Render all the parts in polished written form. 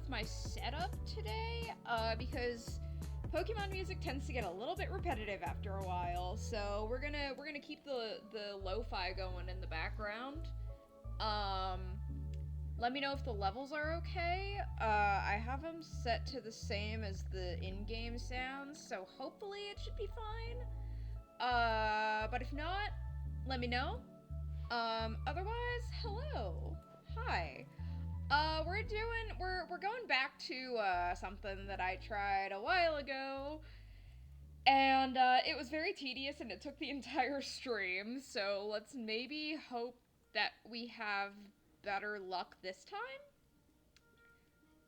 with my setup today, because Pokemon music tends to get a little bit repetitive after a while, so we're gonna keep the lo-fi going in the background. Let me know if the levels are okay. I have them set to the same as the in-game sounds, so hopefully it should be fine. But if not, let me know. Otherwise, hello. Hi. We're going back to, something that I tried a while ago, and, it was very tedious and it took the entire stream, so let's maybe hope that we have better luck this time?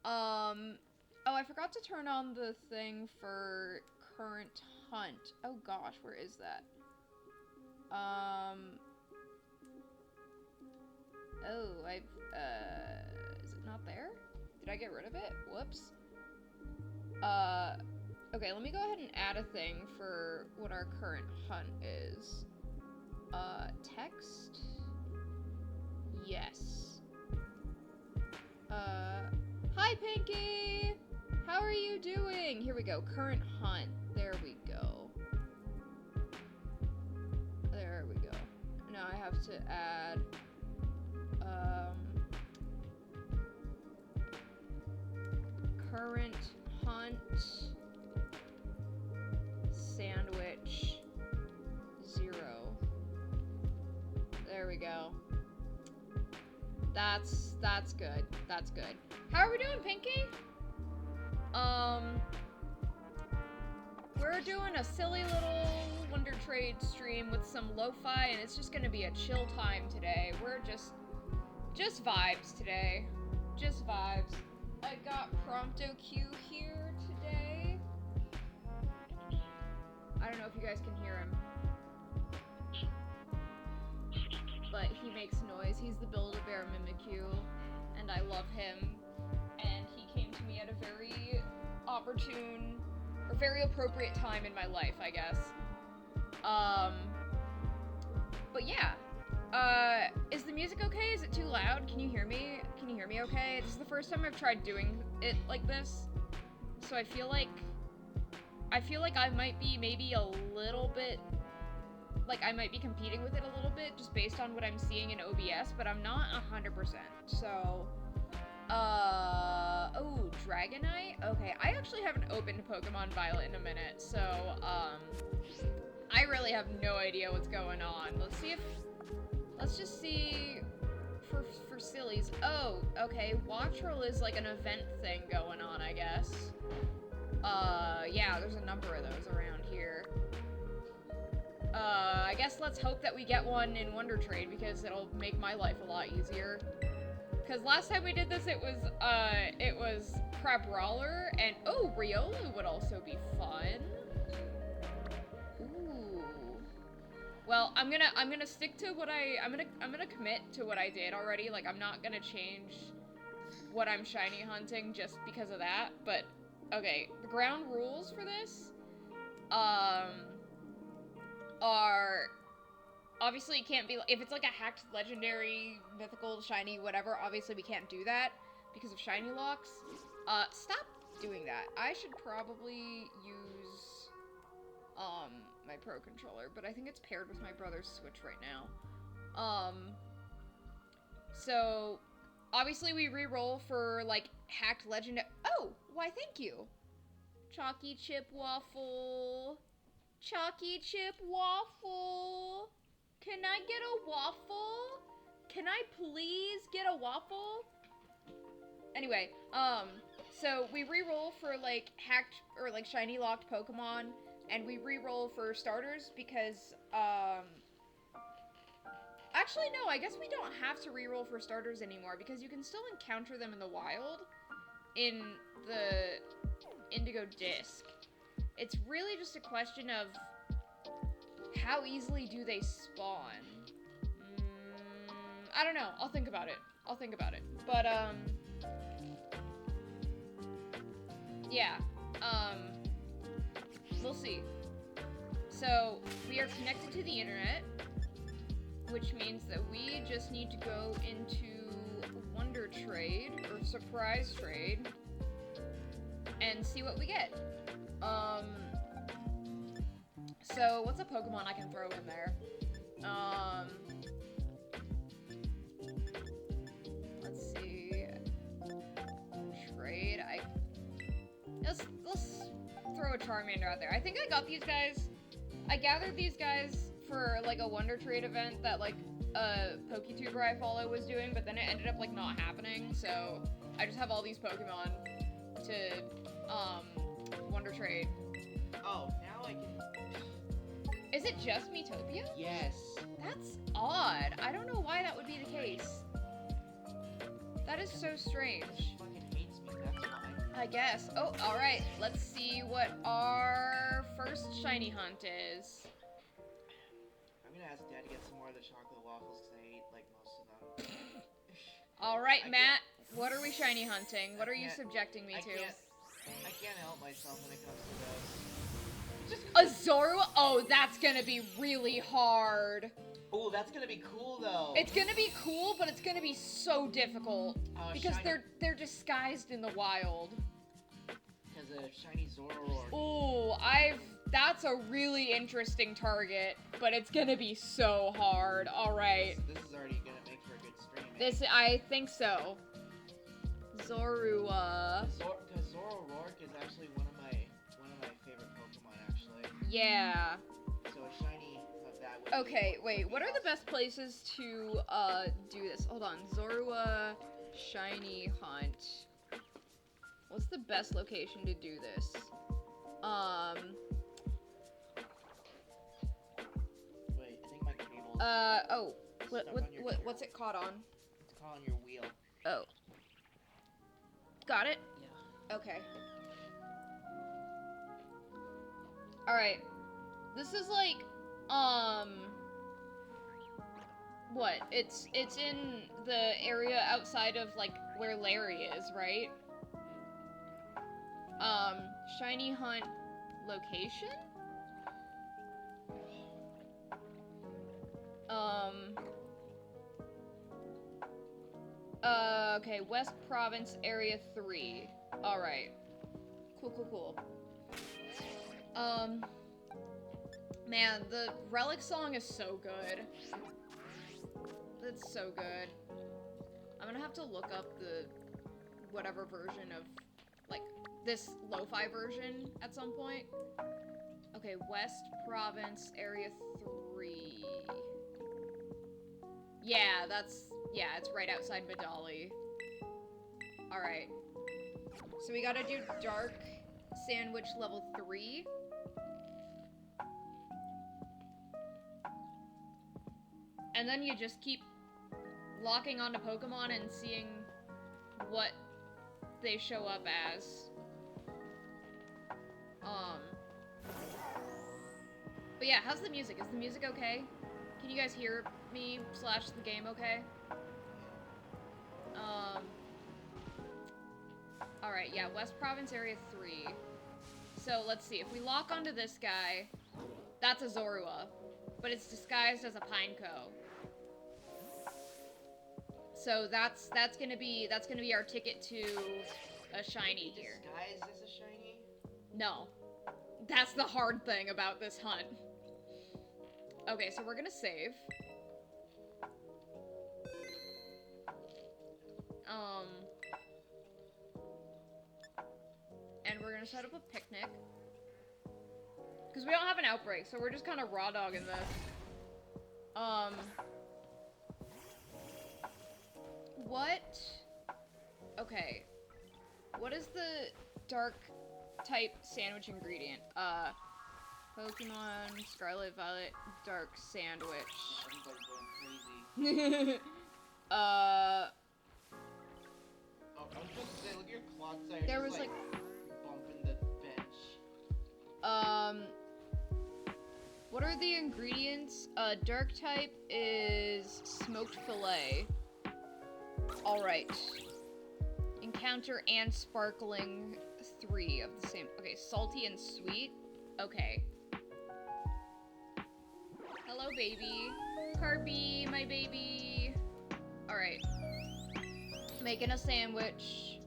Oh, I forgot to turn on the thing for current hunt. Oh gosh, where is that? Oh, is it not there? Did I get rid of it? Whoops. Okay, let me go ahead and add a thing for what our current hunt is. Text? Yes. Hi Pinky! How are you doing? Here we go, current hunt. There we go. There we go. Now I have to add, current hunt sandwich 0. There we go. That's good. That's good. How are we doing, Pinky? We're doing a silly little Wonder Trade stream with some lo-fi, and it's just gonna be a chill time today. We're just vibes today. Just vibes. I got PromptoQ here today. I don't know if you guys can hear him, but he makes noise. He's the Build-A-Bear Mimikyu, and I love him. And he came to me at a very opportune, or very appropriate time in my life, I guess. But yeah. Is the music okay? Is it too loud? Can you hear me? Can you hear me okay? This is the first time I've tried doing it like this, so I feel like I might be maybe a little bit, like I might be competing with it a little bit just based on what I'm seeing in OBS, but I'm not 100%. So, oh, Dragonite? Okay, I actually haven't opened Pokemon Violet in a minute, so, I really have no idea what's going on. Let's just see for sillies. Oh, okay, Wattrel is like an event thing going on, I guess. Yeah, there's a number of those around here. I guess let's hope that we get one in Wonder Trade, because it'll make my life a lot easier. Because last time we did this, it was Crabrawler, and oh, Riolu would also be fun. Ooh. Well, I'm gonna stick to what I'm gonna commit to what I did already. Like, I'm not gonna change what I'm shiny hunting just because of that. But okay, the ground rules for this are obviously it can't be, if it's like a hacked legendary, mythical, shiny, whatever, obviously we can't do that because of shiny locks. Stop doing that. I should probably use my Pro Controller, but I think it's paired with my brother's Switch right now. So obviously we re-roll for like hacked legend. Oh, why thank you. Chalky Chip Waffle. Chalky Chip Waffle. Can I get a waffle? Can I please get a waffle? Anyway, so we re-roll for like hacked or like shiny locked Pokemon, and we re-roll for starters because, actually no, I guess we don't have to re-roll for starters anymore because you can still encounter them in the wild in the Indigo Disc. It's really just a question of how easily do they spawn? I don't know. I'll think about it. But, yeah. We'll see. So, we are connected to the internet, which means that we just need to go into Wonder Trade, or Surprise Trade. and see what we get. So what's a Pokemon I can throw in there? Let's see. Trade. Let's throw a Charmander out there. I think I got these guys. I gathered these guys for like a Wonder Trade event that like a PokeTuber I follow was doing, but then it ended up like not happening. So I just have all these Pokemon to Wonder Trade. Oh, now I can. Is it just Miitopia? Yes. That's odd. I don't know why that would be the case. That is so strange. She fucking hates me, that's why. I guess. Oh, alright. Let's see what our first shiny hunt is. I'm gonna ask Dad to get some more of the chocolate waffles because I ate like most of them. Alright, Matt. What are we shiny hunting? What are you subjecting me to? I can't help myself when it comes to those. A Zorua? Oh, that's gonna be really hard. Oh, that's gonna be cool though. It's gonna be cool, but it's gonna be so difficult because shiny. they're disguised in the wild. Because a shiny Zoroark. Ooh, that's a really interesting target, but it's gonna be so hard. All right. This is already gonna make for a good stream. I think so. Zorua. Because Zoroark is actually one of my favorite Pokemon, actually. Yeah. So a shiny of that would Okay, wait. would be What are the awesome. best places to do this? Hold on. Zorua shiny hunt. What's the best location to do this? Wait, I think my cable's Oh. stuck on your chair. What's it caught on? It's caught on your wheel. Oh. Got it? Yeah. Okay. Alright. This is like, what? It's in the area outside of, like, where Larry is, right? Shiny hunt location? Okay, West Province, Area 3. Alright. Cool. Man, the Relic song is so good. It's so good. I'm gonna have to look up the whatever version of, like, this lo-fi version at some point. Okay, West Province, Area 3. Yeah, it's right outside Medali. Alright. So we gotta do Dark Sandwich level 3. And then you just keep locking onto Pokemon and seeing what they show up as. But yeah, how's the music? Is the music okay? Can you guys hear me / the game okay? Alright, yeah, West Province Area 3. So, let's see. If we lock onto this guy, that's a Zorua, but it's disguised as a Pineco. So that's gonna be our ticket to a shiny here. Disguised as a shiny? No. That's the hard thing about this hunt. Okay, so we're gonna save. And we're gonna set up a picnic. Because we don't have an outbreak, so we're just kind of raw dogging this. What? Okay. What is the dark type sandwich ingredient? Pokemon Scarlet Violet Dark Sandwich. Everybody's going crazy. Oh, I was supposed to say, look at your quad side. There just, was, like bumping the bench. what are the ingredients? Dark type is smoked fillet. Alright. Encounter and sparkling 3 of the same. Okay, salty and sweet. Okay. Hello, baby. Carby, my baby. Alright. Making a sandwich.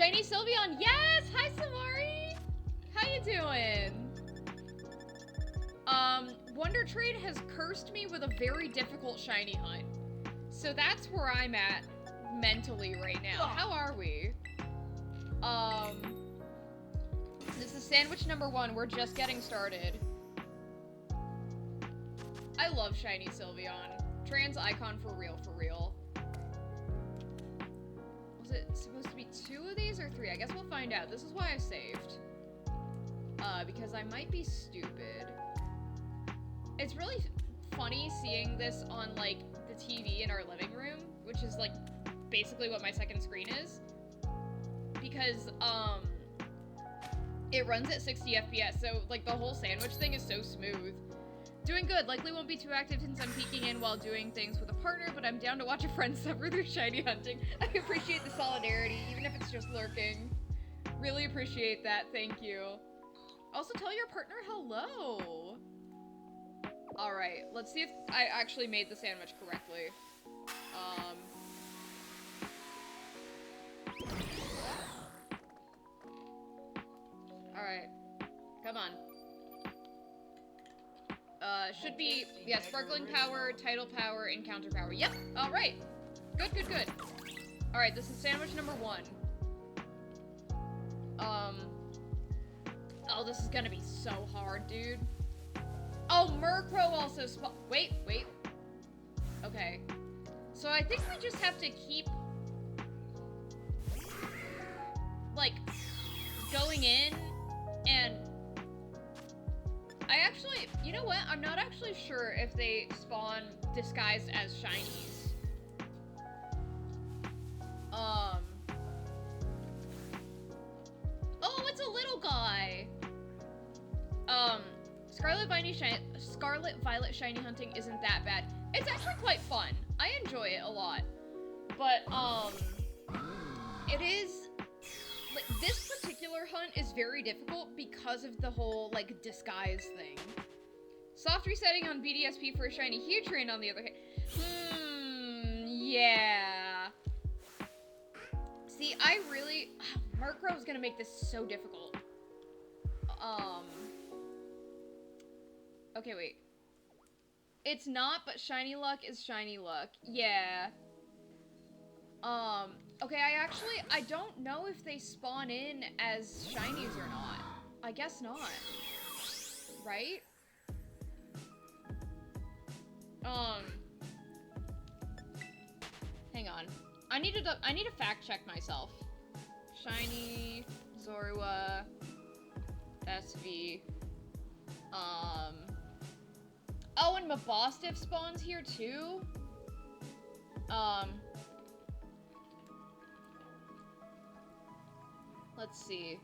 Shiny Sylveon, yes! Hi, Samari! How you doing? Wonder Trade has cursed me with a very difficult shiny hunt. So that's where I'm at mentally right now. How are we? This is sandwich number 1. We're just getting started. I love shiny Sylveon. Trans icon for real, for real. Was it supposed to be 2 of these or 3? I guess we'll find out. This is why I saved. Because I might be stupid. It's really funny seeing this on, like, the TV in our living room, which is, like, basically what my second screen is. Because, it runs at 60 FPS, so, like, the whole sandwich thing is so smooth. Doing good. Likely won't be too active since I'm peeking in while doing things with a partner, but I'm down to watch a friend suffer through shiny hunting. I appreciate the solidarity, even if it's just lurking. Really appreciate that. Thank you. Also, tell your partner hello. Alright, let's see if I actually made the sandwich correctly. Alright. Come on. Should be, yeah, Sparkling Power, Tidal Power, Encounter Power. Yep, alright. Good, good, good. Alright, this is sandwich number 1. Oh, this is gonna be so hard, dude. Oh, Murkrow also wait. Okay. So I think we just have to keep, like, going in, and I actually, you know what? I'm not actually sure if they spawn disguised as shinies. Oh, it's a little guy! Scarlet Violet shiny hunting isn't that bad. It's actually quite fun. I enjoy it a lot. But, it is, like, this particular hunt is very difficult because of the whole, like, disguise thing. Soft resetting on BDSP for a shiny Heatran on the other hand. Yeah. See, I really, Murkrow is gonna make this so difficult. Okay, wait. It's not, but shiny luck is shiny luck. Yeah. Okay, I don't know if they spawn in as shinies or not. I guess not. Right? Hang on. I need to fact check myself. Shiny, Zorua, SV. Oh, and Mabostiff spawns here too? Let's see.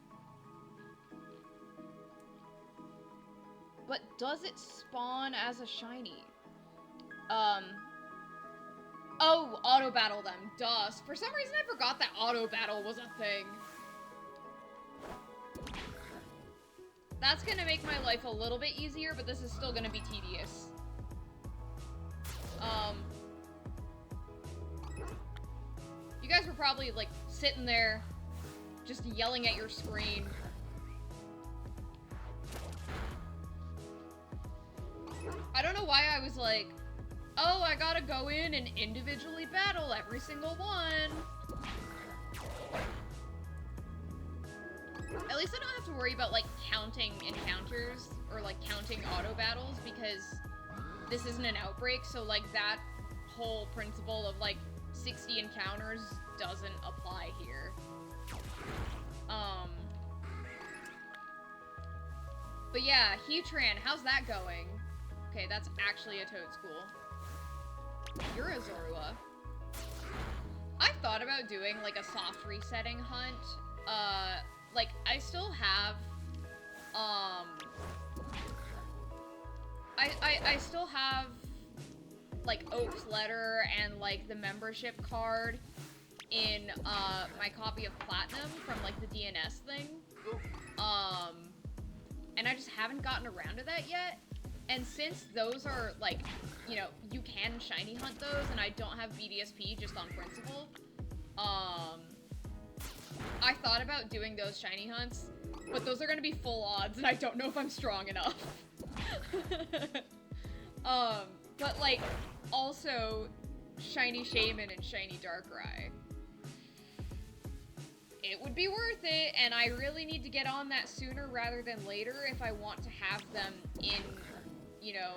But does it spawn as a shiny? Oh, auto battle them. Duh. For some reason I forgot that auto battle was a thing. That's gonna make my life a little bit easier, but this is still gonna be tedious. You guys were probably, like, sitting there, just yelling at your screen. I don't know why I was like, oh, I gotta go in and individually battle every single one. At least I don't have to worry about, like, counting encounters or, like, counting auto battles because this isn't an outbreak, so, like, that whole principle of, like, 60 encounters doesn't apply here. But yeah, Heatran, how's that going? Okay, that's actually a Toadstool. You're a Zorua. I've thought about doing, like, a soft resetting hunt. Like, I still have, I still have, like, Oak's letter and, like, the membership card in, my copy of Platinum from, like, the DNS thing. And I just haven't gotten around to that yet. And since those are, like, you know, you can shiny hunt those, and I don't have BDSP just on principle, I thought about doing those shiny hunts, but those are gonna be full odds, and I don't know if I'm strong enough. But like, also, shiny Shaman and shiny Darkrai. It would be worth it, and I really need to get on that sooner rather than later if I want to have them in, you know,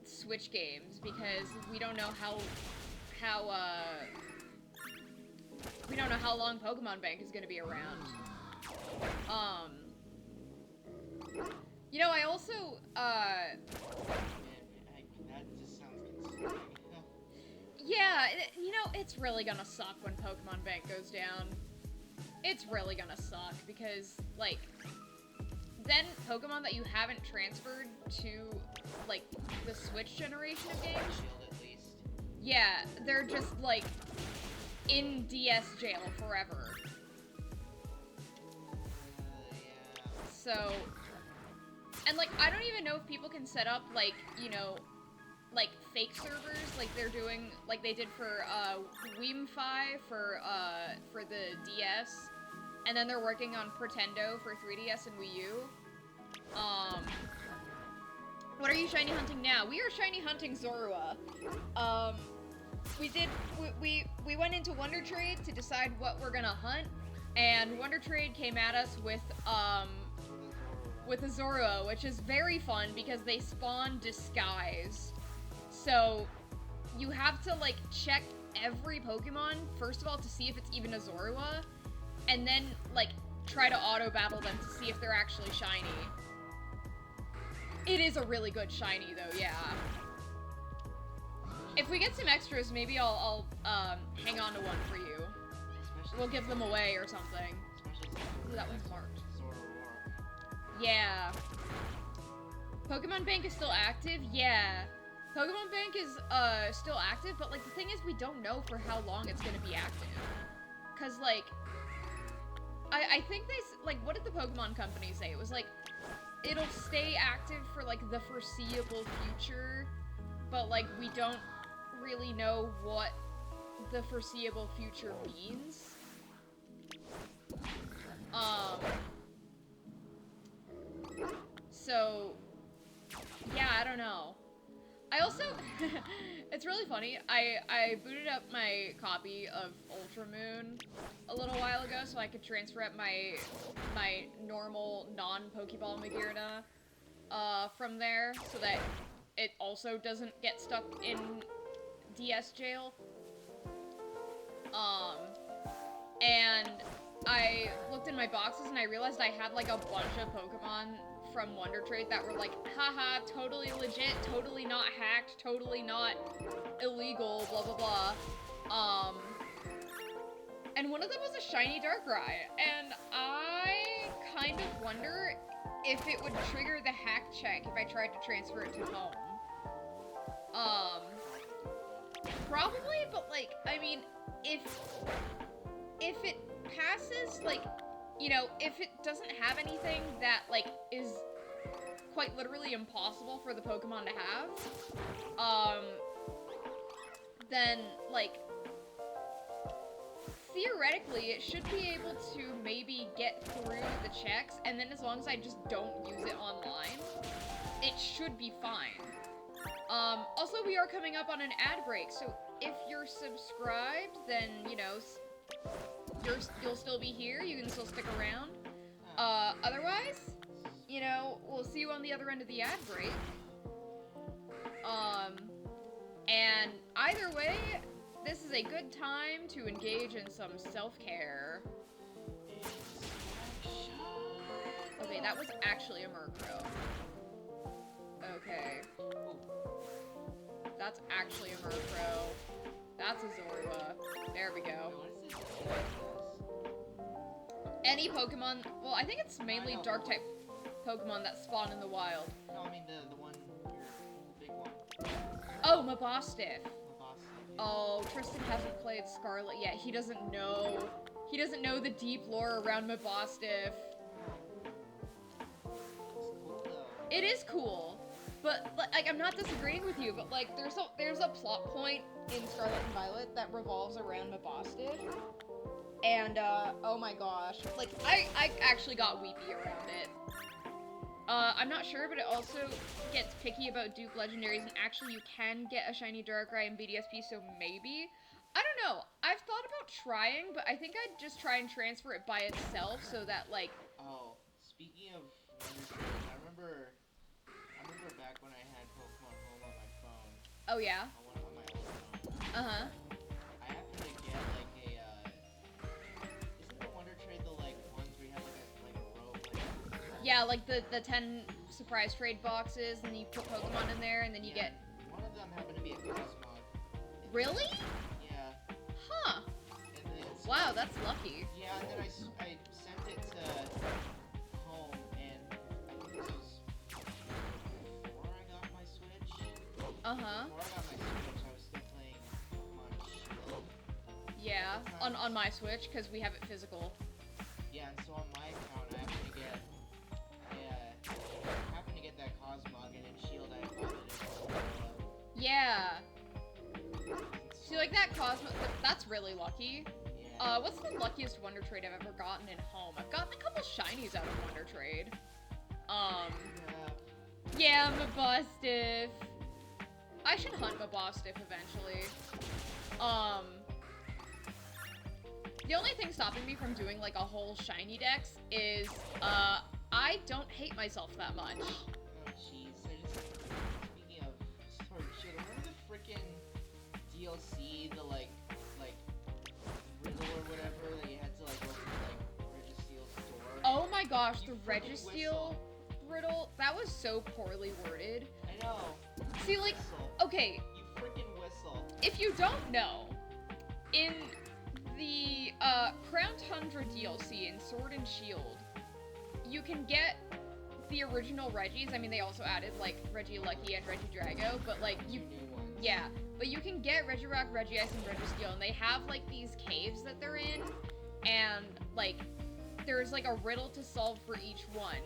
Switch games, because we don't know how long Pokemon Bank is gonna be around. You know, I also, Man, that just sounds concerning. yeah, you know, it's really gonna suck when Pokemon Bank goes down. It's really gonna suck, because, like, then Pokemon that you haven't transferred to, like, the Switch generation of games, Shield at least. yeah, they're just, like, in DS jail forever. Yeah. So, and, like, I don't even know if people can set up, like, you know, like, fake servers, like they're doing, like they did for, Weemfi for the DS, and then they're working on Pretendo for 3DS and Wii U. What are you shiny hunting now? We are shiny hunting Zorua. We went into Wonder Trade to decide what we're gonna hunt, and Wonder Trade came at us with a Zorua, which is very fun because they spawn disguise. So, you have to, like, check every Pokemon, first of all, to see if it's even a Zorua, and then, like, try to auto-battle them to see if they're actually shiny. It is a really good shiny, though, yeah. If we get some extras, maybe I'll hang on to one for you. We'll give them away or something. Ooh, that one's marked. Yeah. Pokemon Bank is still active? Yeah. Pokemon Bank is, still active, but, like, the thing is we don't know for how long it's gonna be active. Cause, like, I think like, what did the Pokemon Company say? It was, like, it'll stay active for, like, the foreseeable future, but, like, we don't really know what the foreseeable future means. So, yeah, I don't know. I also, it's really funny, I booted up my copy of Ultra Moon a little while ago so I could transfer up my normal non-Pokeball Magearna from there so that it also doesn't get stuck in DS jail. And I looked in my boxes and I realized I had, like, a bunch of Pokemon from Wonder Trade that were like, haha, totally legit, totally not hacked, totally not illegal, blah blah blah. And one of them was a shiny Darkrai, and I kind of wonder if it would trigger the hack check if I tried to transfer it to home. Probably, but, like, I mean, if it passes, like, you know, if it doesn't have anything that, like, is quite literally impossible for the Pokemon to have, then, like, theoretically, it should be able to maybe get through the checks, and then as long as I just don't use it online, it should be fine. Also, we are coming up on an ad break, so if you're subscribed, then, you know, you'll still be here, you can still stick around. Otherwise, you know, we'll see you on the other end of the ad break. And either way, this is a good time to engage in some self-care. Okay, that was actually a Murkrow. Okay. That's actually a Murkrow. That's a Zorua. There we go. Any Pokemon, well, I think it's mainly Dark-type Pokemon that spawn in the wild. No, I mean the one, your big one. Oh, Mabostiff. Mabostiff, yeah. Oh, Tristan hasn't played Scarlet yet. He doesn't know. He doesn't know the deep lore around Mabostiff. It's cool though. It is cool, but, like, I'm not disagreeing with you, but, like, there's a plot point in Scarlet and Violet that revolves around Mabostiff. And, oh my gosh. Like, I actually got weepy around it. I'm not sure, but it also gets picky about Duke Legendaries, and actually you can get a shiny Darkrai in BDSP, so maybe? I don't know. I've thought about trying, but I think I'd just try and transfer it by itself so that, like... Oh, speaking of Wonder Trade, I remember back when I had Pokemon Home on my phone. Oh, yeah? On my old phone. Uh-huh. I happened to get, like, isn't the Wonder Trade the, like, ones where you have, like a row of, like... Yeah, like the 10 surprise trade boxes, and you put Pokemon in there, and then you get... One of them happened to be a Cosmog. Really? Yeah. Huh. And then, Wow, that's lucky. Yeah, and then I sent it to home, and I think this was before I got my Switch. Uh-huh. Before I got my Switch, I was still playing Pokemon Shield. Yeah, on my Switch, because we have it physical. Yeah, and so on my account, I happened to get that Cosmog, and in Shield I found it in Yeah. See, like that Cosmo, that's really lucky. Yeah. What's the luckiest Wonder Trade I've ever gotten in home? I've gotten a couple shinies out of Wonder Trade. Yeah, Mabostiff. I should hunt Mabostiff eventually. The only thing stopping me from doing like a whole shiny dex is, I don't hate myself that much. Oh jeez, speaking of Sword and Shield, remember the frickin' DLC, the like riddle or whatever that you had to like open like Registeel's door? Oh my gosh, You the frickin' Registeel riddle, that was so poorly worded. I know. See, like, Whistle. okay, You frickin' whistle. if you don't know, in the Crown Tundra DLC in Sword and Shield, you can get the original Reggies. I mean, they also added like Regilucky and Regidrago, but like you, New ones. yeah, but you can get Regirock, Regice, and Registeel, and they have like these caves that they're in, and like there's like a riddle to solve for each one,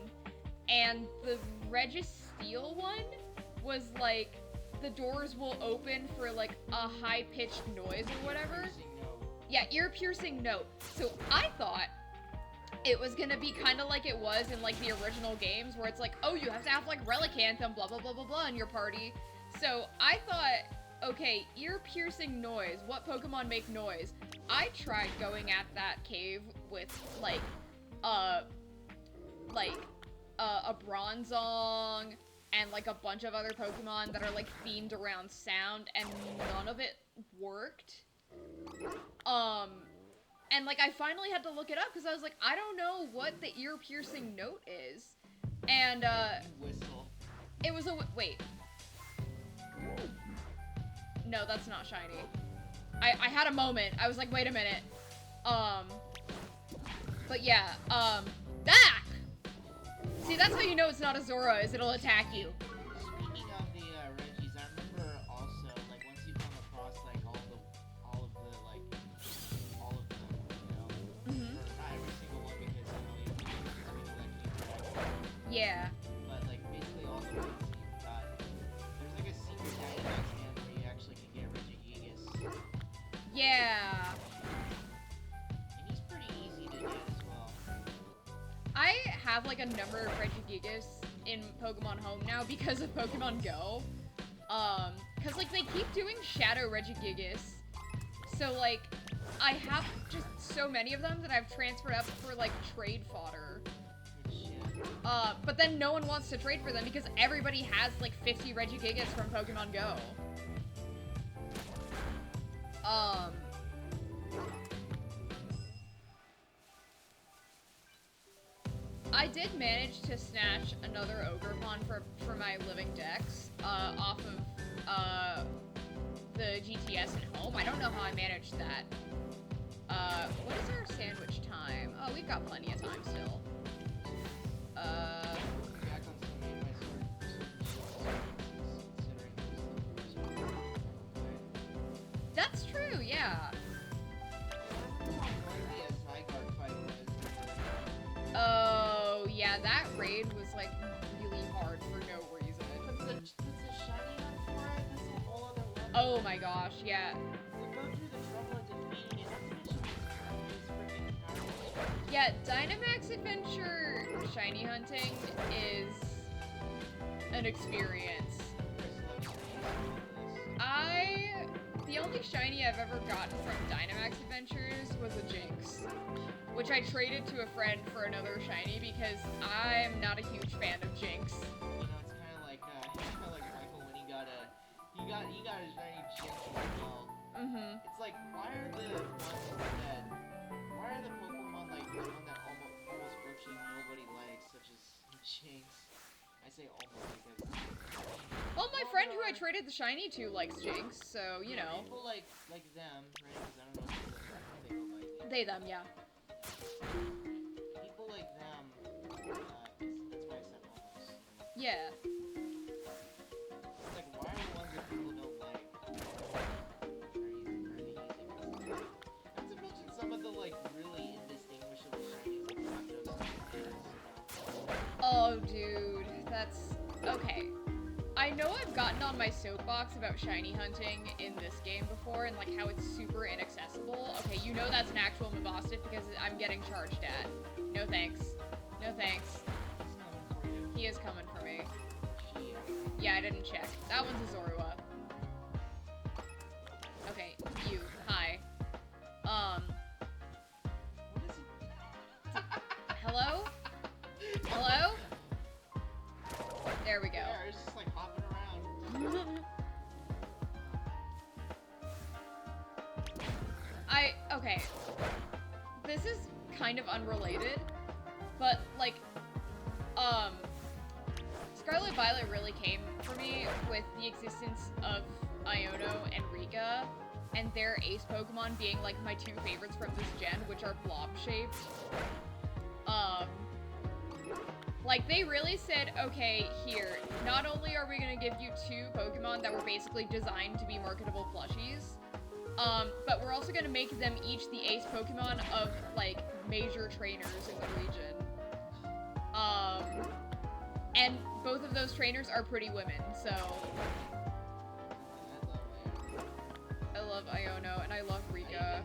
and the Registeel one was like the doors will open for like a high-pitched noise or whatever. Piercing note. Yeah, ear-piercing note. So I thought it was gonna be kind of like it was in like the original games, where it's like, oh, you have to have like Relicanthum, blah blah blah blah blah in your party. So I thought, okay, ear-piercing noise. What Pokemon make noise? I tried going at that cave with like a Bronzong and like a bunch of other Pokemon that are like themed around sound, and none of it worked. And like I finally had to look it up because I was like, I don't know what the ear-piercing note is. And Whistle. it was a wait. No, that's not shiny. I had a moment. I was like, wait a minute. But yeah, back! See, that's how you know it's not a Zora, is it'll attack you. Speaking of the Reggies, I remember also, like, once you come across, like, all of them, you know? Mhm. Or not every single one, because, you know, you can collect. Yeah. But, like, basically all the ones you've got, there's, like, a secret Dynamax hand where you actually can get Regigigas. Yeah. And he's pretty easy to get as well. I have like a number of Regigigas in Pokemon Home now because of Pokemon Go. Cause like they keep doing Shadow Regigigas. So like, I have just so many of them that I've transferred up for like trade fodder. Good shit. But then no one wants to trade for them because everybody has like 50 Regigigas from Pokemon Go. I did manage to snatch another Ogrepon for my living dex, off of, the GTS at home. I don't know how I managed that. What is our sandwich time? Oh, we've got plenty of time still. Back on so many of my sword considering it was the first one I ever played. That's true, yeah. Oh, yeah, that raid was, like, really hard for no reason. Puts a shiny on for it, that's a whole other level. Oh my gosh, yeah. To go through the trouble of defeating it, not to mention these freaking Yeah, Dynamax Adventure shiny hunting is an experience. The only shiny I've ever gotten from Dynamax Adventures was a Jinx, which I traded to a friend for another shiny because I'm not a huge fan of Jinx. You know, it's kind of like Michael when he got a shiny Jinx as well. Mm-hmm. It's like, why are the Pokemon like the one that almost virtually nobody likes, such as Jinx? I say almost because. Well, my friend who I traded the shiny to likes Jinx, so you know. People like them, right? Because I don't know if they go by. They, them, yeah. People like them. That's why I said almost. Yeah. It's like, why are the ones that people don't like? Not to mention some of the like really indistinguishable shinies like Zapdos. Oh, dude, that's okay. I know I've gotten on my soapbox about shiny hunting in this game before and like how it's super inaccessible. Okay, you know that's an actual Mabosstiff because I'm getting charged at. No thanks. No thanks. He is coming for me. Yeah, I didn't check. That one's a Zorua. Okay, you. Hi. Hello? Hello? There we go. Yeah, it's just like hopping around. Okay. This is kind of unrelated, but like, Scarlet Violet really came for me with the existence of Iono and Rika, and their ace Pokemon being like my two favorites from this gen, which are blob-shaped. Like, they really said, okay, here, not only are we gonna give you two Pokemon that were basically designed to be marketable plushies, but we're also gonna make them each the ace Pokemon of, like, major trainers in the region. And both of those trainers are pretty women, so... I love Iono, and I love Rika.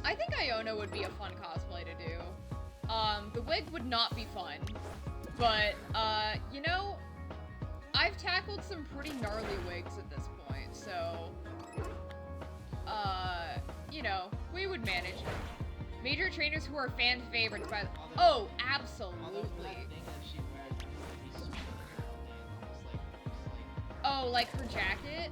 I think Iono would be a fun cosplay to do. The wig would not be fun, but, you know, I've tackled some pretty gnarly wigs at this point, so, you know, we would manage. Major trainers who are fan favorites by oh, absolutely. Oh, like her jacket?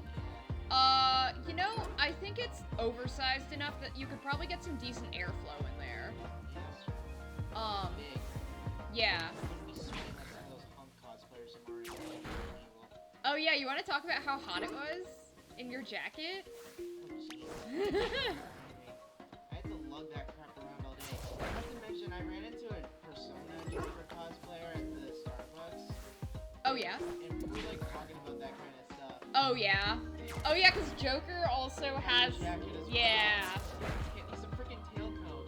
You know, I think it's oversized enough that you could probably get some decent airflow in there. Yeah. Oh yeah, you want to talk about how hot it was in your jacket? I had to lug that crap around all day. Not to mention, I ran into a Persona Joker cosplayer at the Starbucks. Oh yeah? And we were like talking about that kind of stuff. Oh yeah. Oh yeah, because Joker also has... Yeah. He's a freaking tailcoat.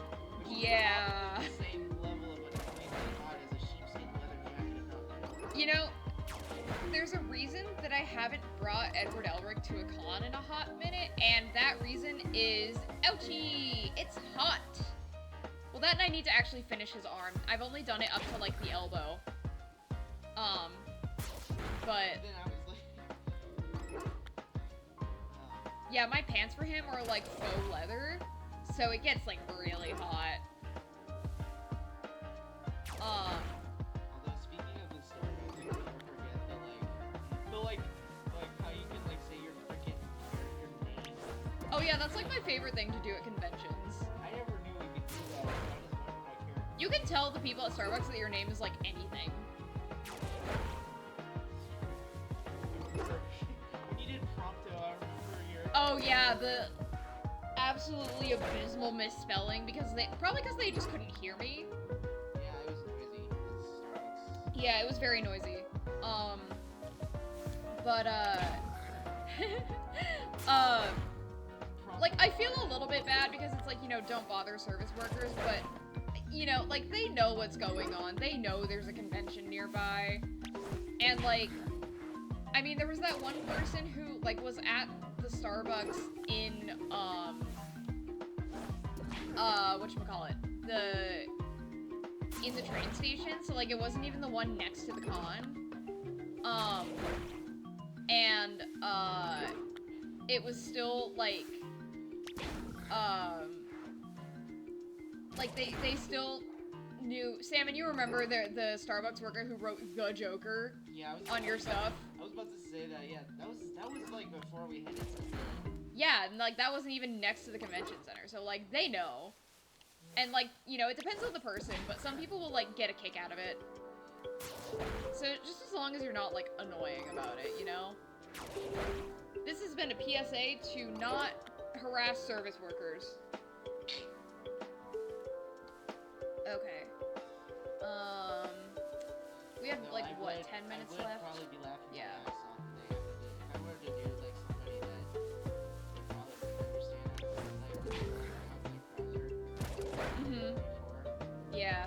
Yeah. The same level of annoyingly hot as a sheepskin leather jacket, if not more. You know, there's a reason that I haven't brought Edward Elric to a con in a hot minute, and that reason is... Ouchie! It's hot! Well, that and I need to actually finish his arm. I've only done it up to, like, the elbow. But... Yeah, my pants for him are, like, faux leather, so it gets, like, really hot. Although, speaking of the Starbucks, I never forget the, like, how you can, like, say your freaking, your name. Oh yeah, that's, like, my favorite thing to do at conventions. I never knew we could do that, so I just wondered if I cared. You can tell the people at Starbucks that your name is, like, anything. When you did Prompto, I remember your... Oh yeah, the absolutely abysmal misspelling probably because they just couldn't hear me. Yeah, it was noisy. It's Starbucks. Yeah, it was very noisy. But like I feel a little bit bad because it's like, you know, don't bother service workers, but you know, like they know what's going on. They know there's a convention nearby. And like I mean, there was that one person who like was at the Starbucks in whatchamacallit, in the train station, so, like, it wasn't even the one next to the con. And, it was still, like, they still knew. Salmon, you remember the Starbucks worker who wrote the Joker on your stuff? I was about to say that, yeah. That was like before we headed to the... Yeah, and like that wasn't even next to the convention center, so like they know. And like, you know, it depends on the person, but some people will like get a kick out of it. So just as long as you're not like annoying about it, you know? This has been a PSA to not harass service workers. Okay. We have like what, 10 minutes left? Probably be laughing yeah. If I were to do like somebody that would probably understand it, like Yeah.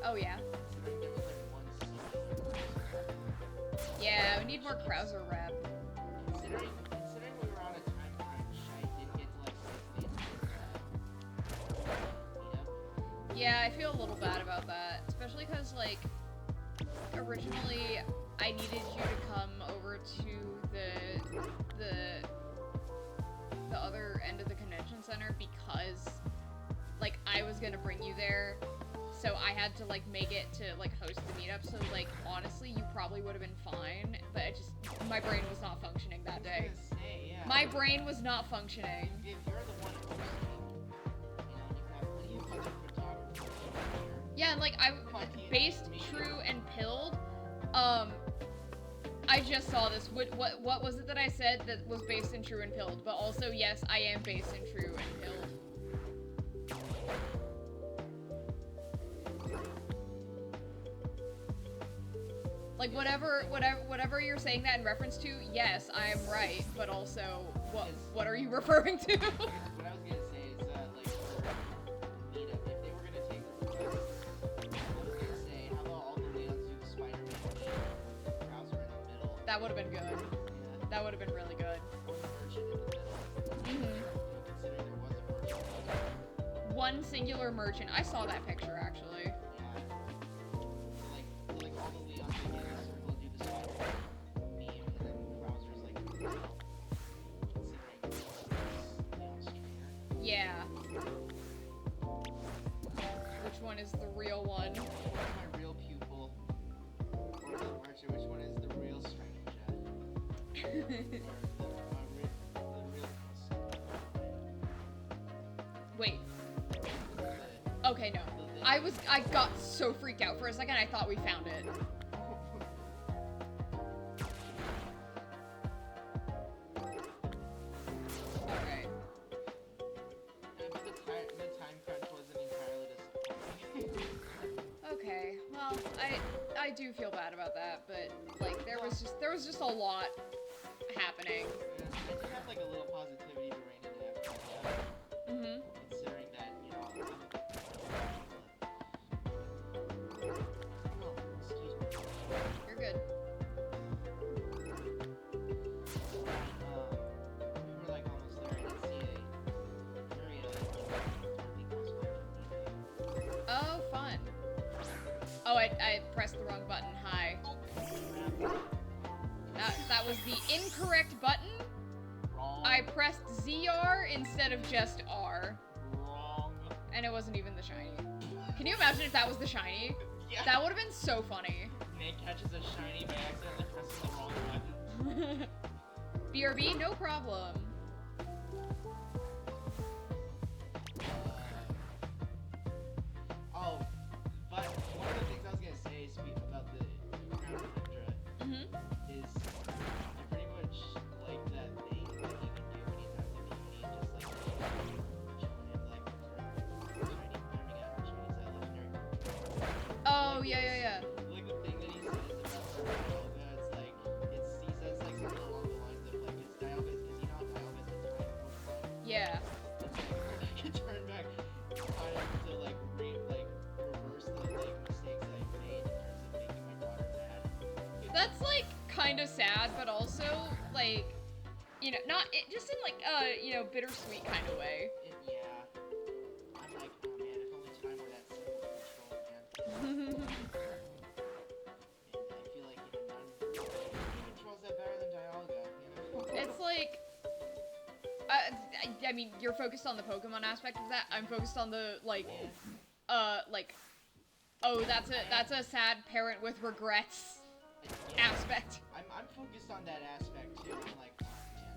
Oh yeah. Yeah, we need more Krauser rep. Considering we were on a time crunch, I didn't get to like meet up. Yeah, I feel a little bad about that, especially because like originally I needed you to come over to the other end of the convention center because like I was gonna bring you there. So I had to like make it to like host the meetup. So like honestly, you probably would have been fine, but it just my brain was not functioning that day. Yeah. My brain was not functioning. If you're the one hosting, you have plenty of other photographers here. Yeah, and like I based True and Pilled. I just saw this. What was it that I said that was based in True and Pilled? But also yes, I am based in True and Pilled. Like whatever you're saying that in reference to, yes, I am right, but also what are you referring to? What I was gonna say is like for the meetup, if they were gonna take the request, I was gonna say how about all the Leons do the Spider-Man Krauser in the middle. That would have been good. Yeah. That would have been really good. Or the merchant in the middle. Considering there was a merchant. One singular merchant. I saw that picture actually. Yeah. So like all the Leons they get in a circle do the Spider-Man meme, and then Krauser's like in the middle. Considering Leon's trainer. Yeah. Which one is the real one? Which one is my real pupil? Or the merchant, which one is the real stranger? Or the real Wait. Okay, no. I got so freaked out for a second, I thought we found it. Okay. But the time crunch wasn't entirely disappointing. Okay, well, I do feel bad about that, but like there was just a lot happening. Yeah, I did have like a little positivity to rein in after that. Considering that, you know, oh, excuse me. You're good. We were like almost there. I did see a very Oh, fun. Oh, I pressed the wrong button. Hi. That was the incorrect button. Wrong. I pressed ZR instead of just R. Wrong. And it wasn't even the shiny. Can you imagine if that was the shiny? Yeah. That would have been so funny. Nick catches a shiny by accidentally pressing the wrong button. BRB, no problem. Oh, but one of the things I was gonna say about the Crown of Ninja is I pretty much like that thing that you can do anytime the community just like chilling and like shiny finding out shinies at legendary. Oh, yeah. Like the thing that he says about Dialga, it's like he says like something along the lines of like it's Dialga's because you know how Dialga's the time Pokemon. Yeah. It's like I can turn back time to like reverse the like mistakes I made in terms of making my daughter mad. That's like kind of sad, but also like you know, not it, just in like you know, bittersweet kind of way. Yeah. I'm like, oh man, if only time were that simple to control again. And I feel like, you know, none controls that better than Dialga, you know? It's like, I mean, you're focused on the Pokemon aspect of that. I'm focused on the like, like, oh, that's a sad parent with regrets aspect. I'm focused on that aspect too. I'm like, oh man,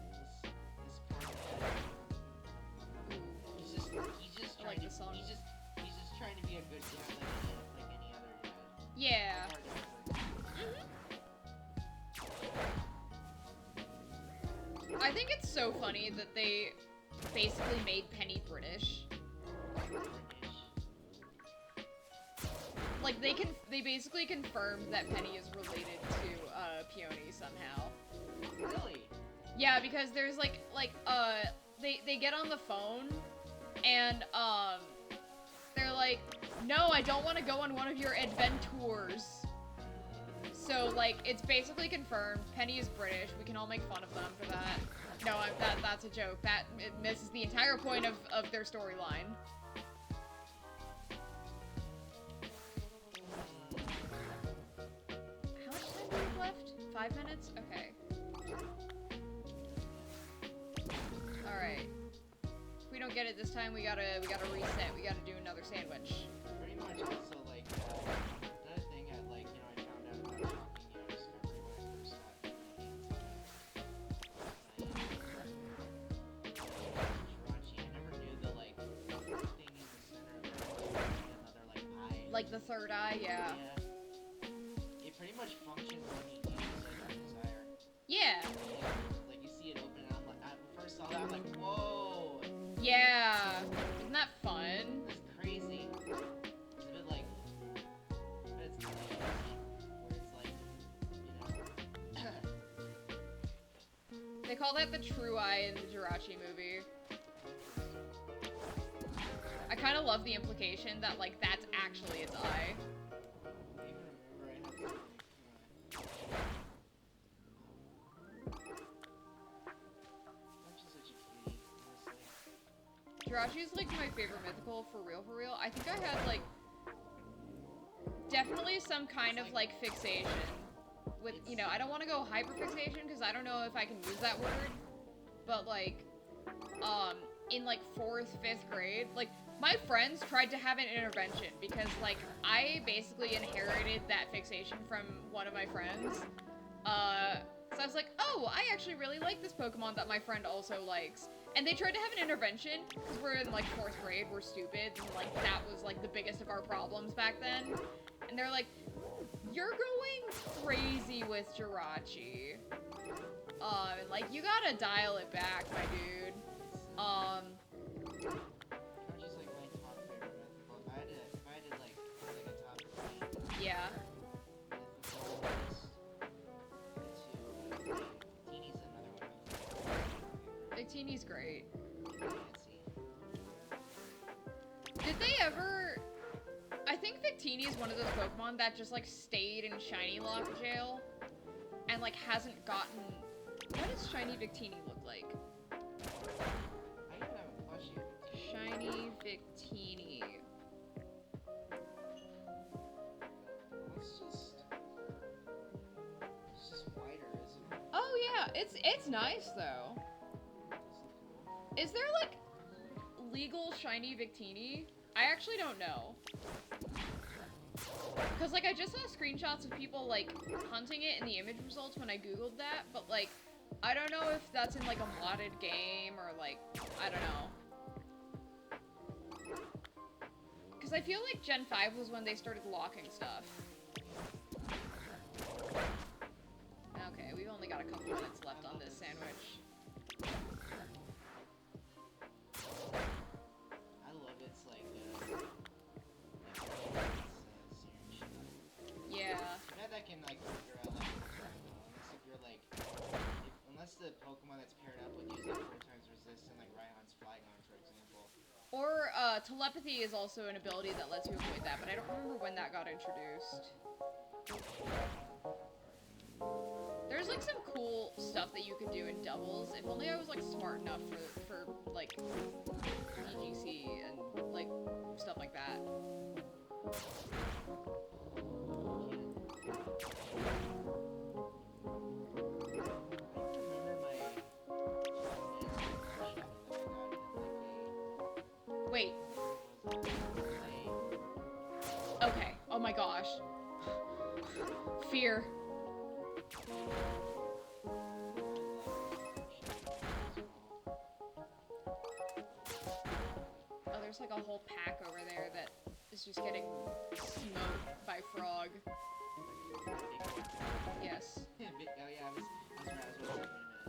this poor dad. He's just trying to he's just trying to be a good dad like any other dad. Yeah. I think it's so funny that they basically made Penny British. Like they basically confirmed that Penny is related to Peony somehow. Really? Yeah, because there's like they get on the phone and they're like, no, I don't want to go on one of your adventures. So like it's basically confirmed Penny is British. We can all make fun of them for that. No, that's a joke. That it misses the entire point of their storyline. How much time do we have left? 5 minutes? Okay. Alright. If we don't get it this time, we gotta reset. We gotta do another sandwich. Pretty much also like another thing I like, you know, I found out about shocking, you know, discovery when I first got Jirachi. I never knew the like thing in the center of it was another like eye. Like the third eye, yeah. It pretty much functions when you use like your desire. Yeah. Like you see it open and I'm like, I first saw that I'm like, whoa. Yeah. Isn't that fun? That's crazy. It's a bit like, but it's kind of crazy, where it's like, you know. They call that the true eye in the Jirachi movie. I kind of love the implication that, like, that's actually its eye. I even remember I had such a cutie, honestly. Jirachi's, like, my favorite mythical, for real. I think I had, like, definitely some kind of, like, fixation. With, you know, I don't want to go hyperfixation, because I don't know if I can use that word. But, like, in, like, 4th, 5th grade, like, my friends tried to have an intervention, because, like, I basically inherited that fixation from one of my friends. So I was like, oh, I actually really like this Pokemon that my friend also likes. And they tried to have an intervention, because we're in, like, 4th grade, we're stupid, and, like, that was, like, the biggest of our problems back then. And they're like, you're going crazy with Jirachi. And, like, you gotta dial it back, my dude. Jirachi's like my top favorite mythical. If I had to like, a top 3. Yeah. Victini's another one of my favorite. Victini's great. Fancy. Did they ever... I think Victini is one of those Pokemon that just, like, stayed in Shiny Lock jail. And, like, hasn't gotten... What does Shiny Victini look like? I even have a plushie of Victini. Shiny Victini. It's just wider, isn't it? Oh, yeah. It's nice, though. Is there, like, legal Shiny Victini? I actually don't know. Because, like, I just saw screenshots of people, like, hunting it in the image results when I googled that, but, like, I don't know if that's in, like, a modded game or, like, I don't know. Because I feel like Gen 5 was when they started locking stuff. Okay, we've only got a couple minutes left on this sandwich. I love its like searing shit. Yeah. Yeah, that can like figure out like unless if you're like unless the Pokemon that's paired up with you is like 4 times resistant, like Raihan's Flygon, for example. Or, telepathy is also an ability that lets you avoid that, but I don't remember when that got introduced. There's like some cool stuff that you could do in doubles. If only I was like smart enough for like EGC and like stuff like that. Wait. Okay. Oh my gosh. Fear. Oh, there's like a whole pack over there that is just getting smoked by Frog. Yes.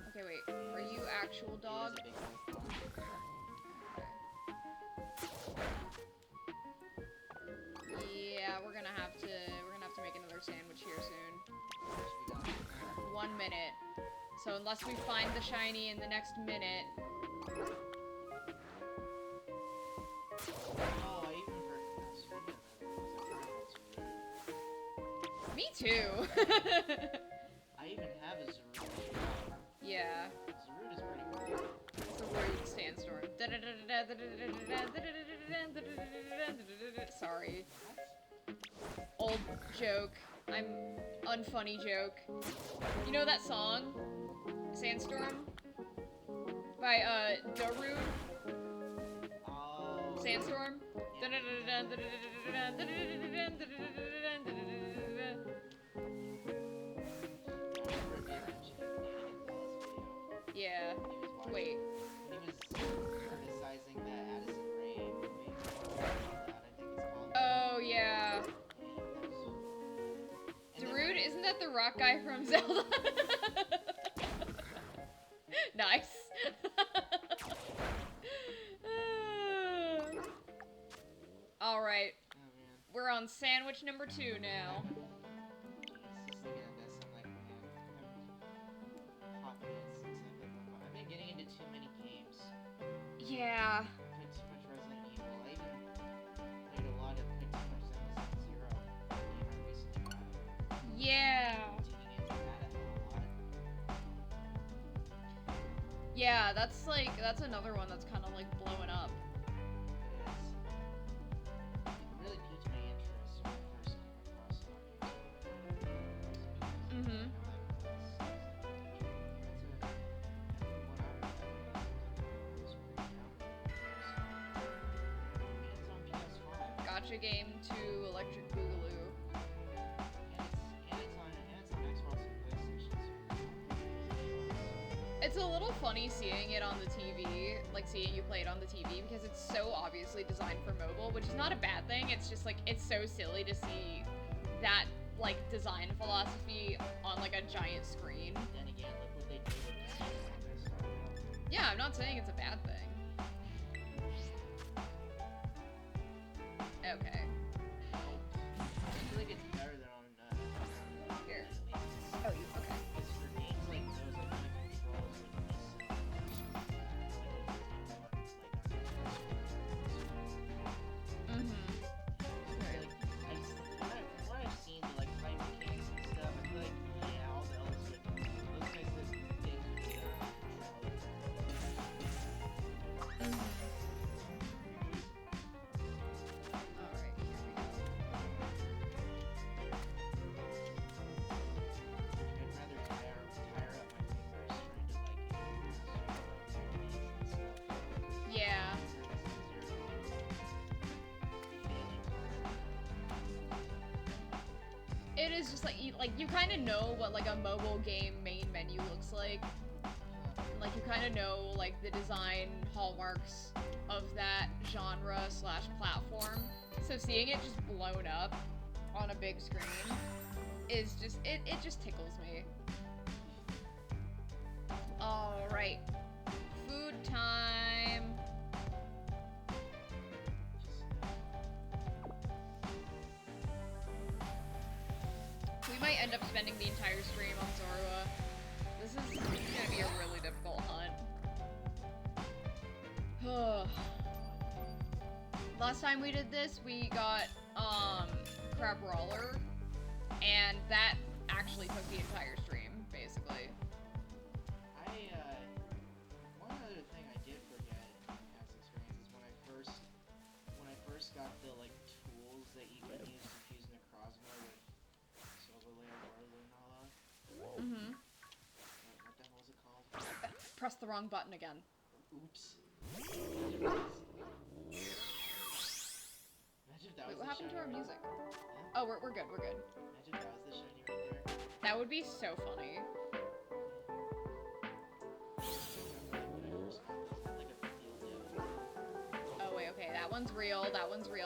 Okay, wait. Are you actual dog? Yeah, we're gonna have to make another sandwich here soon. 1 minute. So unless we find the shiny in the next minute. Oh, I even heard Me too. I even have a Zarude. Yeah. Zarude is pretty cool. It's a rude sandstorm. Sorry. Old joke. I'm unfunny joke. You know that song? Sandstorm? By, Darude? Oh. Sandstorm? Yeah. Wait. He was criticizing that Addison Rae movie. I think it's called. Oh, yeah. Darude, isn't that the rock guy from Zelda? Nice. Alright. Oh man. We're on sandwich number 2 now. I've been getting into too many games. Yeah. Played too much Resident Evil. I even played a lot of played too much Zenless Zero. Yeah. Digging into that a lot. Yeah, that's another one that's kind of like blowing up. It is. It really piqued my interest when I first came across it on YouTube. Mm-hmm. Gotcha game to Electric Boogaloo. And it's on Xbox and PlayStation. It's a little funny seeing it on the TV, like seeing you play it on the TV, because it's so obviously designed for mobile, which is not a bad thing. It's just like, it's so silly to see that like design philosophy on like a giant screen. Then again, look what they did with this. Yeah, I'm not saying it's a bad thing. Okay. I feel like it's better than on Here. at least. Oh, you okay? Because for games like those, I kind of controls like from what I've seen, like fight mechanics and stuff, I feel like yeah, all the others like those guys that they do their Alright, here we go. I'd rather tire up my fingers trying to like and stuff. Yeah. It is just like you kind of know what like a mobile game main menu looks like. Like you kind of know like the design hallmarks of that genre / platform. So seeing it just blown up on a big screen is just it just tickles me. All right, food time. We might end up spending the entire stream on Zorua. This is gonna be a really difficult hunt. Last time we did this, we got Crab Roller, and that actually took the entire stream, basically. One other thing I did forget in past experiences when I first got the like tools that you could use to fuse into Crosmo with Silverlayer or Lunala. Mm-hmm. What the hell is it called? Press the wrong button again. Oops. Imagine if that Wait, was what happened to our shiny music? Yeah? Oh, we're good, we're good. Imagine if that was the shiny right there. That would be so funny. Oh, wait, okay, that one's real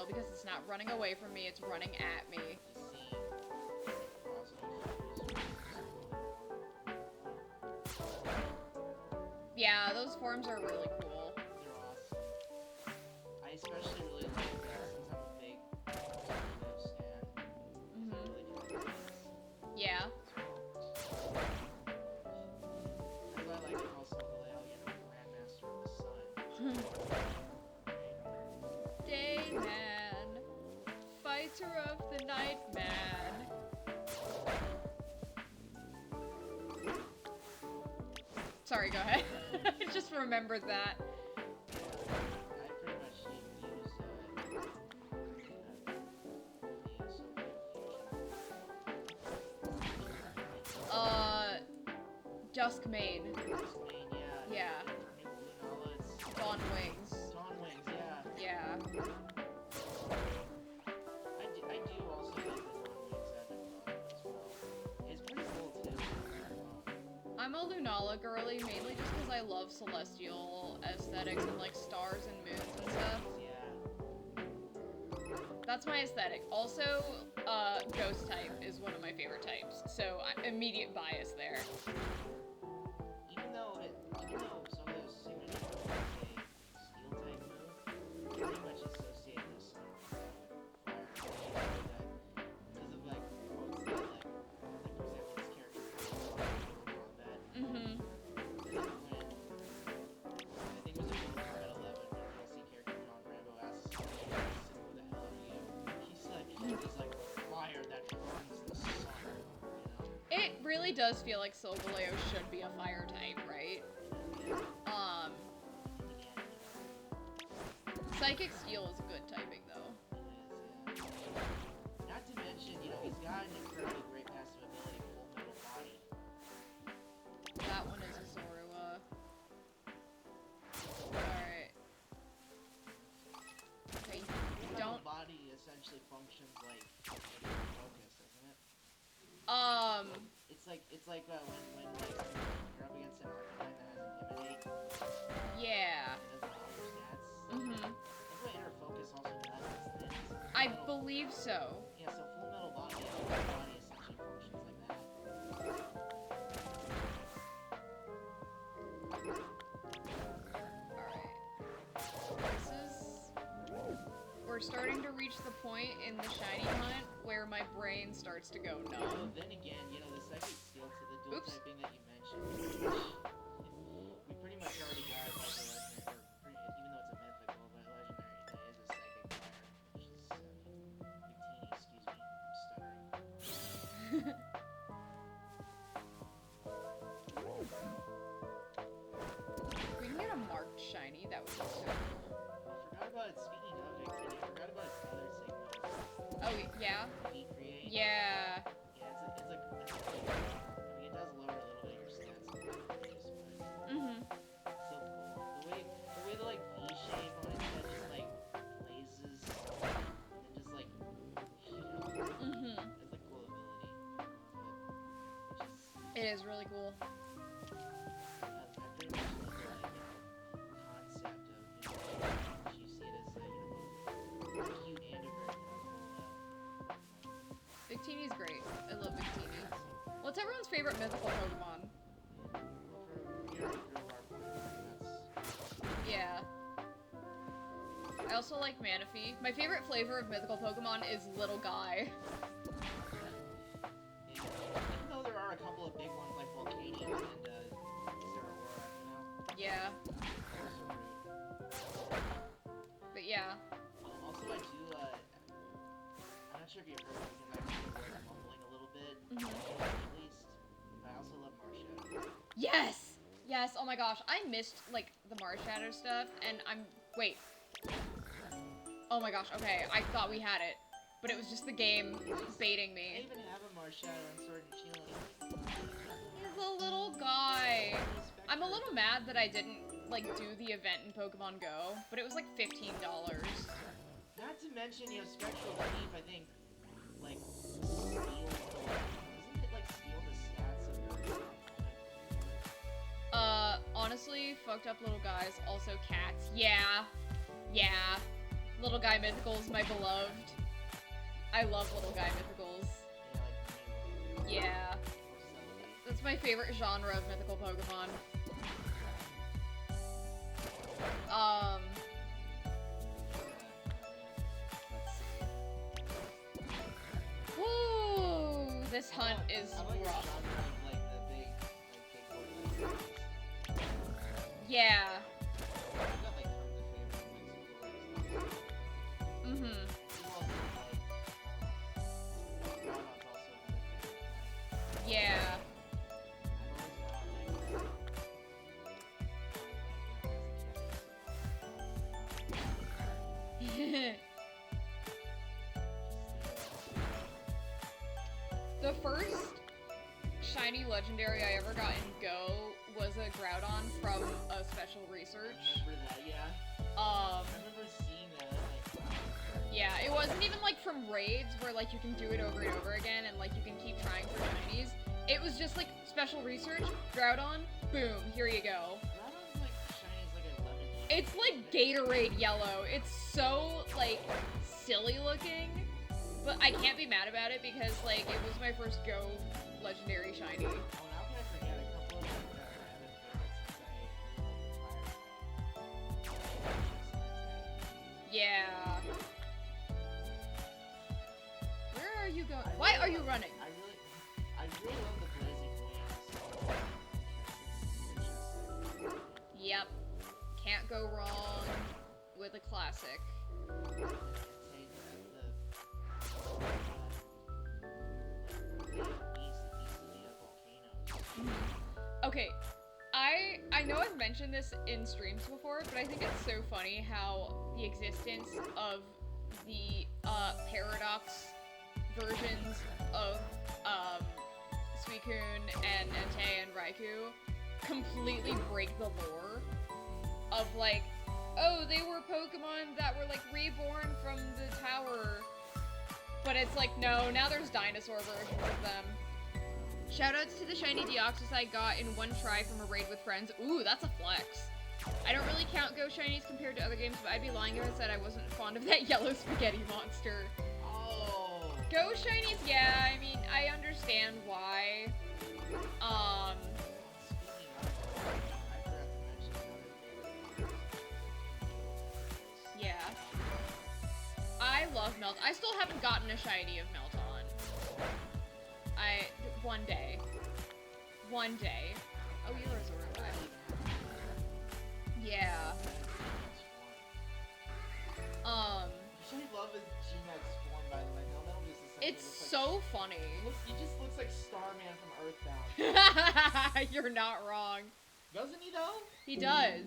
because it's not running away from me, it's running at me. Yeah, those forms are really cool. They're awesome. I especially really like that since I'm a big Pokémon stan. Yeah. That's why I like to call Solgaleo, Grandmaster of the Sun. Dayman, fighter of the night man. Sorry, go ahead. I just remembered that. I pretty much use Duskmane. Yeah. Dawn Wings. Dawn Wings, yeah. Yeah. I do also like the Dawn Wings at the as well. It's pretty cool too. I'm a Lunala girly, mainly just because I love celestial aesthetics and like stars and moons and stuff. Yeah. That's my aesthetic. Also, ghost type is one of my favorite types, so immediate bias there. Even though some of those signatures are a steel type move, pretty much associated with some fire. Because of like quotes that like for example this character combat. Mm-hmm. And then when I think it was in Combat 11 when the DLC character John Rambo asks who the hell are you? He's like fire that burns the sun, It really does feel like Solgaleo should be a fire type, right? Psychic Steel is a good typing, though. It is, yeah. Not to mention, he's got an incredibly great passive ability, Full Metal Body. That one is a Zorua. Alright. Okay, Full Metal don't... Body essentially functions like focus, doesn't it? It's like when you're up against an Arcanine that has Intimidate. Yeah. It doesn't all your stats. Mm-hmm. That's what Inner Focus also does. I believe so. Yeah, so Full Metal Body essentially functions like that. Alright. We're starting to reach the point in the shiny hunt where my brain starts to go numb. Well, then again, the psychic skill to the dual typing that you mentioned, we pretty much already got like a legendary, even though it's a mythical, but legendary that is a psychic fire, which is Victini, excuse me, I'm stuttering. If we can get a marked shiny, that would be so cool. I forgot about it, speaking of Victini, I forgot about its other signal. Oh, yeah? Recreate. Yeah. Yeah, it's like, I mean, it does lower a little bit your stats sometimes, but Mm-hmm. still cool. The way the like V shape on its head just like blazes, and then just like, Mm-hmm. it's a cool ability. It is really cool. I pretty much love the like, concept of, you see it as both cute and a very powerful. Victini's great. I love Victini. What's everyone's favorite mythical Pokemon? Yeah. I also like Manaphy. My favorite flavor of mythical Pokemon is Little Guy. Yeah. Even though there are a couple of big ones like Volcanion and Zeraora, Yeah. But yeah. Also, I do, I'm not sure if you heard, we can actually hear it mumbling a little bit. Mm-hmm. Yes, oh my gosh, I missed, like, the Mars Shadow stuff, and wait. Oh my gosh, okay, I thought we had it, but it was just the game baiting I me. even have a Mars Shadow and Sword and Shield. He's a little guy. I'm a little mad that I didn't, like, do the event in Pokemon Go, but it was like $15. Not to mention, you know, Spectral Thief, I think, like, steals the, isn't it, like, steal the stats of your Honestly, fucked up little guys, also cats. Yeah. Yeah. Little guy mythicals, my beloved. I love little guy mythicals. Yeah. That's my favorite genre of mythical Pokemon. Let's see. Woo! This hunt is rough. Yeah. Mm-hmm. Yeah. The first shiny legendary I ever got in Go was a Groudon from a special research. I remember that, yeah. I remember seeing that. Yeah, it wasn't even like from raids where like you can do it over and over again and like you can keep trying for shinies. It was just like special research, Groudon, boom, here you go. Groudon's like shiny as like a lemon. It's like Gatorade yellow. It's so like silly looking, but I can't be mad about it because like it was my first Go legendary shiny. Oh, how can I forget a couple of like random favorites since Yeah. Where are you going? Why are you running? I really love the blazing wings. Yep. Can't go wrong with a classic. Okay, I know I've mentioned this in streams before, but I think it's so funny how the existence of the paradox versions of Suicune and Entei and Raikou completely break the lore of like, oh, they were Pokemon that were like reborn from the tower, but it's like, no, now there's dinosaur versions of them. Shoutouts to the shiny Deoxys I got in one try from a raid with friends. Ooh, that's a flex. I don't really count Go shinies compared to other games, but I'd be lying if I said I wasn't fond of that yellow spaghetti monster. Oh. Go shinies, yeah, I mean, I understand why. Yeah. I love Melt. I still haven't gotten a shiny of Melton. One day. One day. Oh, you're a Zora. Yeah. I love his G-Max form, by the way. That'll just it's so funny. He just looks like Starman from Earthbound. You're not wrong. Doesn't he, though? He does.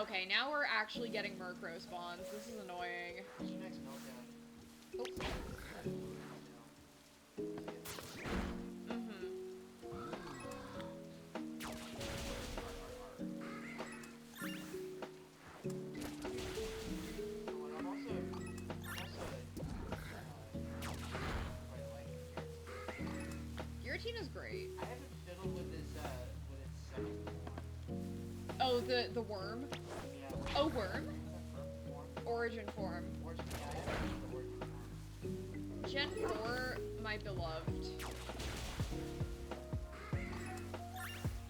Okay, now we're actually getting Murkrow spawns. This is annoying. G-Max Meltdown. Oh. Giratina's great. I haven't fiddled with its second form. Oh, the worm? Yeah. Oh, worm? Form? Origin form. Origin, yeah, I haven't used the origin form. Gen 4, my beloved.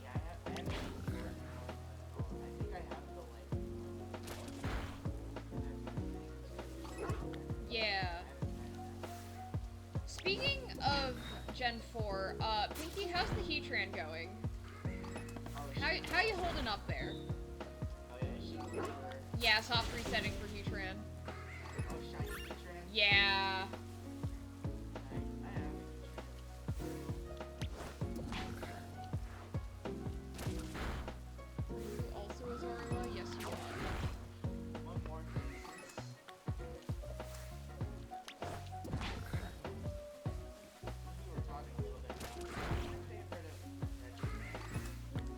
Yeah, I haven't used the origin form. I think I have the, like... Yeah. Speaking of Gen 4, Pinky, how's the Heatran going? How you holding up there? Oh yeah, she's over. Yeah, soft resetting for Heatran. Oh, shiny Heatran? Yeah.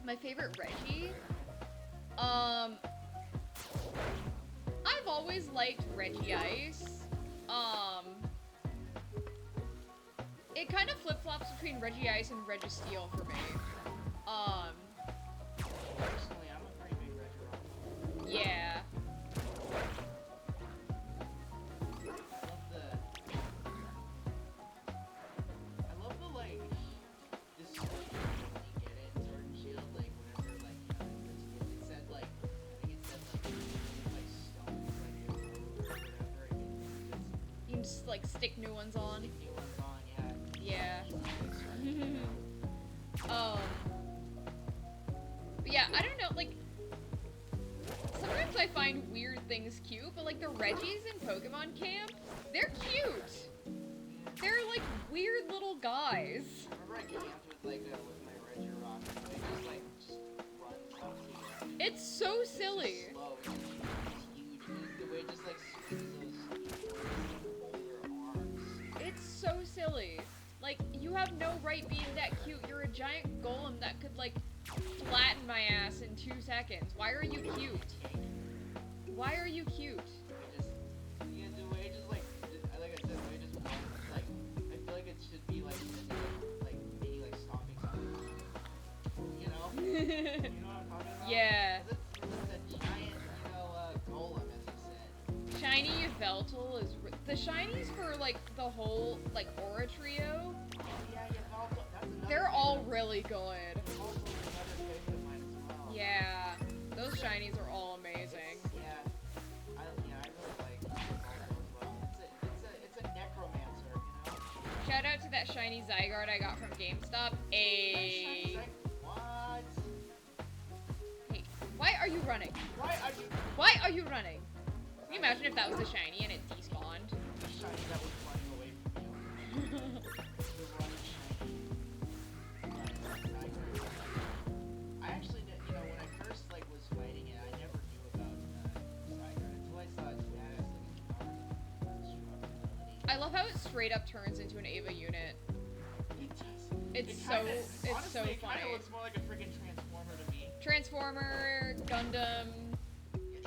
My favorite Reggie? I've always liked Reggie Ice. It kind of flip-flops between Reggie Ice and Registeel for me. Personally, I'm a pretty big Regirock. Yeah. I love the like this when you get it sword and shield, like whenever like it said like I think it said like stones like or whatever You can just like stick new ones on. stick new ones on, Yeah. Easy fix, right? But yeah, I don't know, like, sometimes I find weird things cute, but like the Reggies in Pokemon Camp, they're cute. They're like weird little guys. I remember I camped with like with my Regirock and it just runs up to you. It's so silly. It's slow, it's huge. The way it just like swings those older arms. It's so silly. Like, you have no right being that cute. You're a giant golem that could like flatten my ass in 2 seconds. Why are you cute? Why are you cute? The way it just like I said, the way it just runs, like I feel like it should be like maybe like stomping something. You know? You know what I'm talking about? Yeah. It's a giant, golem, as I said. Shiny Yveltal is the shinies for like the whole like Aura trio. Oh yeah, Valdo. That's another They're all favorite. really good. Also another favorite of mine as well. Yeah, those shinies are all amazing. I really like Valdo as well. It's a necromancer, you know? Shout out to that shiny Zygarde I got from GameStop. What? Hey, why are you running? Why Why are you are you running? Can you imagine if that was a shiny and it despawned? the shiny that was running away from you? The running shiny. I actually, when I first was fighting it, I never knew about Zygarde until I saw its badass destructibility. I love how it straight up turns into an Ava unit. It does. It's honestly, so it kind funny. of looks more like a freaking transformer to me. Transformer, Gundam.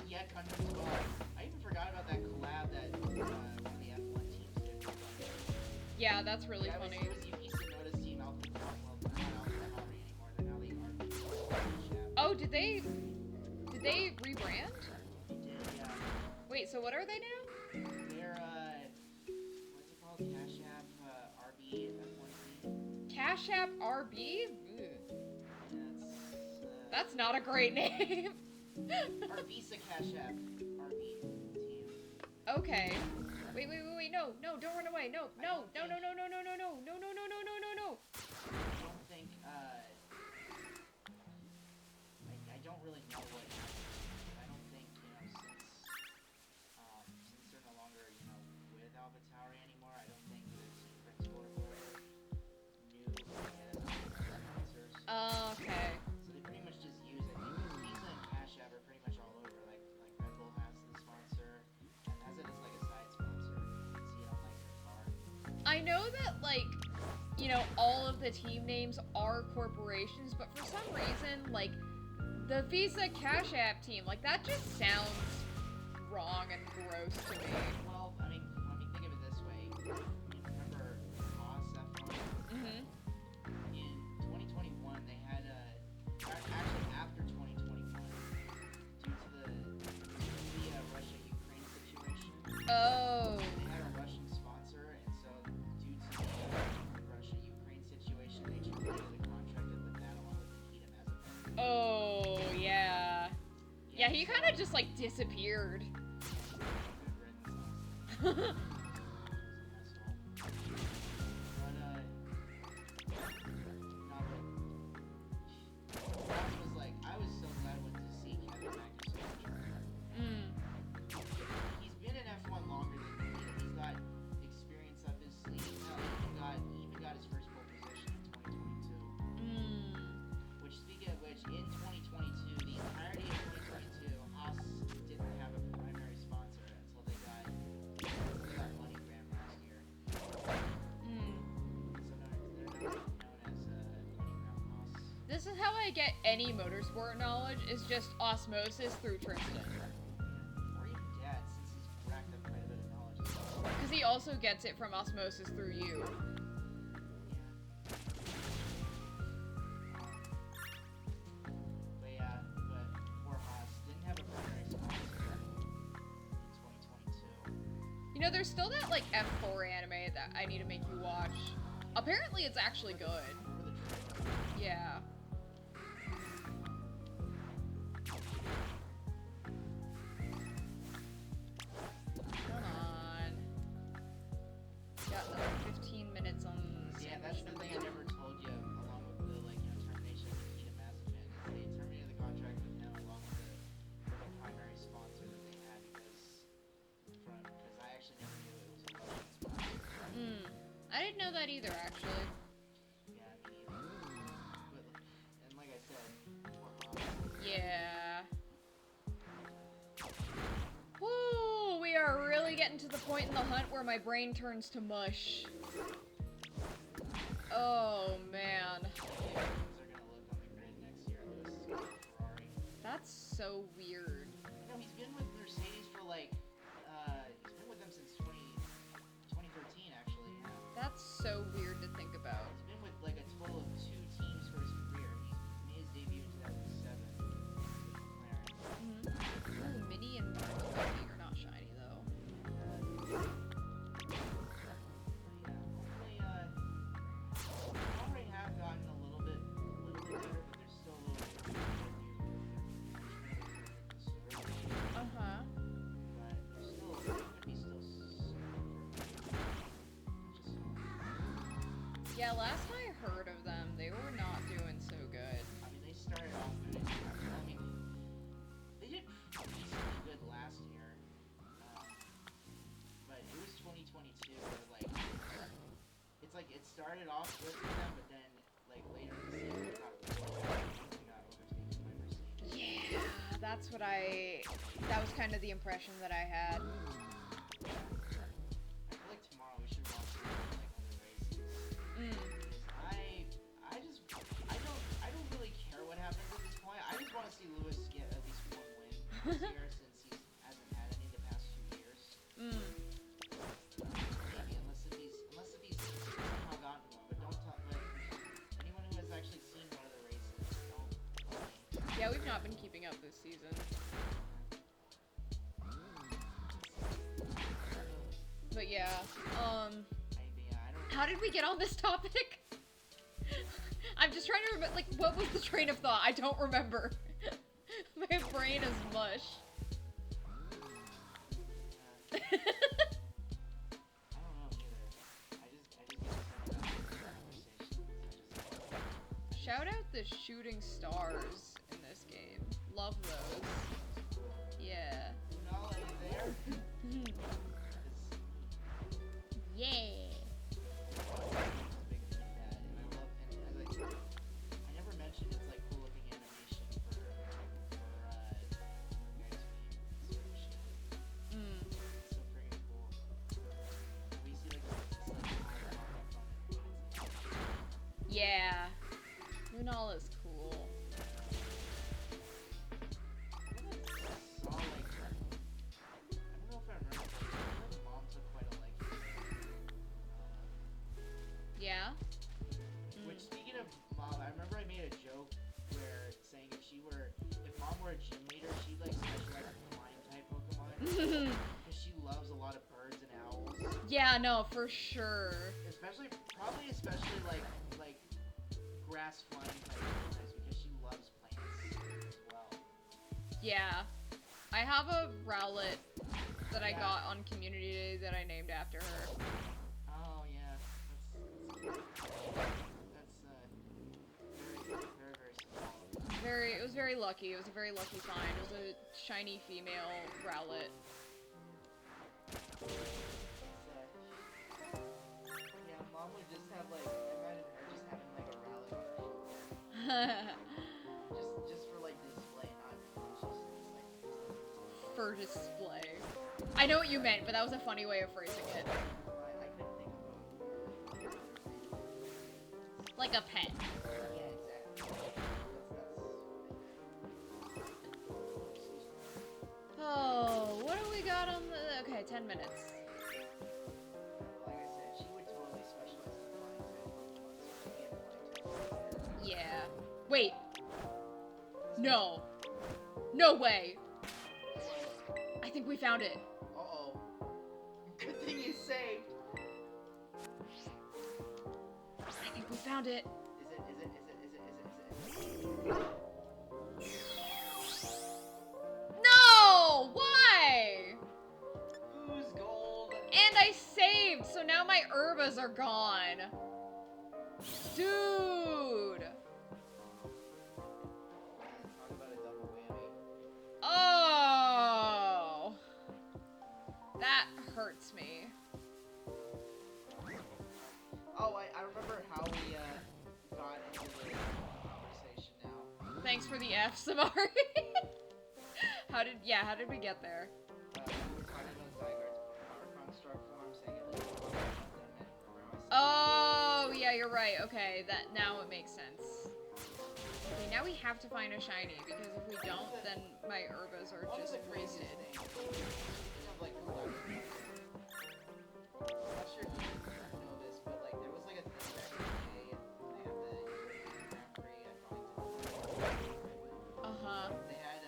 Yeah, Gundam as well. I even forgot about that collab that one of the F1 teams did. Yeah, that's really Yeah, funny. It was Yukisa Noda's team, Alpha well, they're not Alpha Tauri anymore. They're now the RP. Oh, did they rebrand? They did, yeah. Wait, so what are they now? They're, what's it called? Cash App, RB, F1 team. Cash App RB? Ugh. Yeah, That's not a great name. Visa Cash App, RB team. Okay. Wait, no, don't run away. No. I don't think- No. I don't think, I don't really know what happened. I don't think, since they're no longer, with Alpha Tauri anymore, I don't think the team principal or whoever knew who they had as sponsors. Okay. So they pretty much just use it. Visa and Cash App are pretty much all over. Like Red Bull has the sponsor, and has it as like a side sponsor. You can see it on like their car. I know that, like, all of the team names are corporations, but for some reason, like, the Visa Cash App team, like, that just sounds wrong and gross to me. Well, I mean, let me think of it this way. You remember Haas F1? Mm-hmm. In 2021, they had actually after 2021, due to the Russia-Ukraine situation. Oh. They had a Russian sponsor, and so due to the Russia-Ukraine situation, they terminated the contract with that along with Nikita Mazepin. Oh, yeah. Yeah, he so- kind of just, like, disappeared. Good riddance, honestly. But, I was so glad to see Kevin Magnussen. He's been in F1 longer than me. He's got experience up his sleeve. He even got his first pole position in 2022. Which, speaking of which, in 2022, the entirety of 2022, Haas didn't have a primary sponsor until they got how I get any motorsport knowledge is just osmosis through Tristan. Or even Dad, since he's racked up quite a bit of knowledge as well. Because he also gets it from osmosis through you. But yeah, but poor Haas didn't have a primary sponsor in 2022. You know, there's still that, like, F4 anime that I need to make you watch. Apparently it's actually good. For the trailer. Yeah. Come on. Got another 15 minutes on Yeah, that's the thing I never told you, along with the termination of Nikita Mazepin. They terminated the contract with him along with the primary sponsor that they had because I actually never knew it was a Russian sponsor. I didn't know that either, actually. Yeah, me neither. And like I said, poor Haas. Yeah. Woo! We are really getting to the point in the hunt where my brain turns to mush. Oh, man. Things are gonna look on the grid next year. Lewis is going to Ferrari. That's so weird. You know, he's been with Mercedes for he's been with them since 2013 actually. Yeah. That's so weird to think about. He's been with like a total of 2 teams for his career. He made his debut in 2007 with McLaren. Ooh, Mini and Marty are not shiny, though. Yeah, hopefully, already have gotten a little bit better, but there's still a little bit of Uh-huh. but there's still, could be still Yeah, last I heard of them, they were not doing so good. I mean, they started off good. I mean, they did decently good last year, but it was 2022 where it's like it started off good for them, but then later in the season it got overtaken by Mercedes. Yeah, that was kind of the impression that I had. I feel like tomorrow we should watch other races. I don't really care what happens at this point. I just want to see Lewis get at least one win this year since he hasn't had any the past 2 years. Maybe unless if he's somehow gotten one, but don't talk. But anyone who has actually seen one of the races, don't. Yeah, we've not been keeping up this season. But yeah, I don't. how did we get on this topic? I'm just trying to remember, like, what was the train of thought? I don't remember. My brain is mush. I don't know either. I just get so much conversation. Shout out the shooting stars in this game. Love those. Yeah. Kunal, are you there? Yeah. I never mentioned it's cool looking animation for guys being sort of shit. It's so freaking cool. We see Yeah. Lunala is cool. I don't know if I remember, but Mom took quite a liking. Yeah? Which, speaking of Mom, I remember I made a joke where saying if Mom were a gym leader, she'd specialize in flying type Pokemon. Because she loves a lot of birds and owls. Yeah, no, for sure. Especially grass flying type Pokemon because she loves plants as well. Yeah. I have a Rowlet that I got on Community Day that I named after her. Oh yeah, that's very It was very lucky. It was a very lucky find. It was a shiny female Rowlet. Yeah, Mom would just have imagine her just having a Rowlet on her shoulder. just for display, not just For display. I know what you meant, but that was a funny way of phrasing it. I couldn't think of Like a pet. Yeah, exactly. minutes. Like I said, she would totally specialize in flying type Pokemon, so she can't fly type. Yeah. Wait. No. No way. I think we found it. Uh-oh. Good thing you saved. I think we found it. Is it? No! Why? Ooze gold. And I saved, so now my Urbas are gone. Dude. Talk about a double whammy. Oh. That hurts me. Oh, I remember how we got into the conversation now. Thanks for the F, Samari. How did we get there? We were talking about Zygarde's power construct form, saying it was Oh, yeah, you're right. Okay, now it makes sense. Okay, now we have to find a shiny, because if we don't, then my Urbas are just wasted. Like, I'm not sure if you know this, but like there was like a thing back in the day, and they had the Grand Prix at Donington. Uh-huh. They had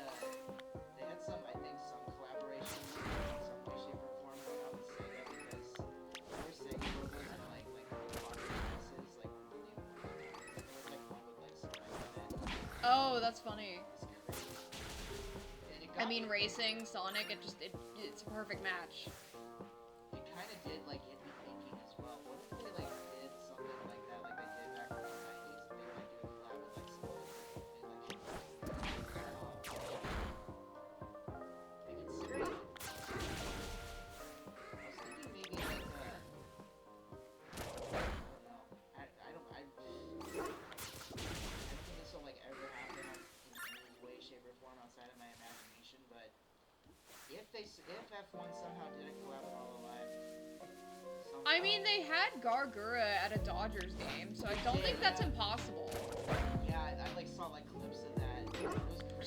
some, I think, some collaborations in some way, shape, or form going on with Sega, because they were Sega logos and like pocket passes, like like one with like some on it. Oh, that's funny. It's crazy. And it I got mean, racing, Sonic, it's a perfect match. It kind of did like get me thinking as well. What if they like did something like that, like they did back in the 90s? They might do a collab with like some other and considering, I was thinking maybe like I don't think this will like ever happen in any way, shape, or form outside of my imagination, but. If F1 somehow did a collab with All Alive, I mean, they had Gargura at a Dodgers game, so I don't think that's impossible. Yeah, I like saw like clips of that. It was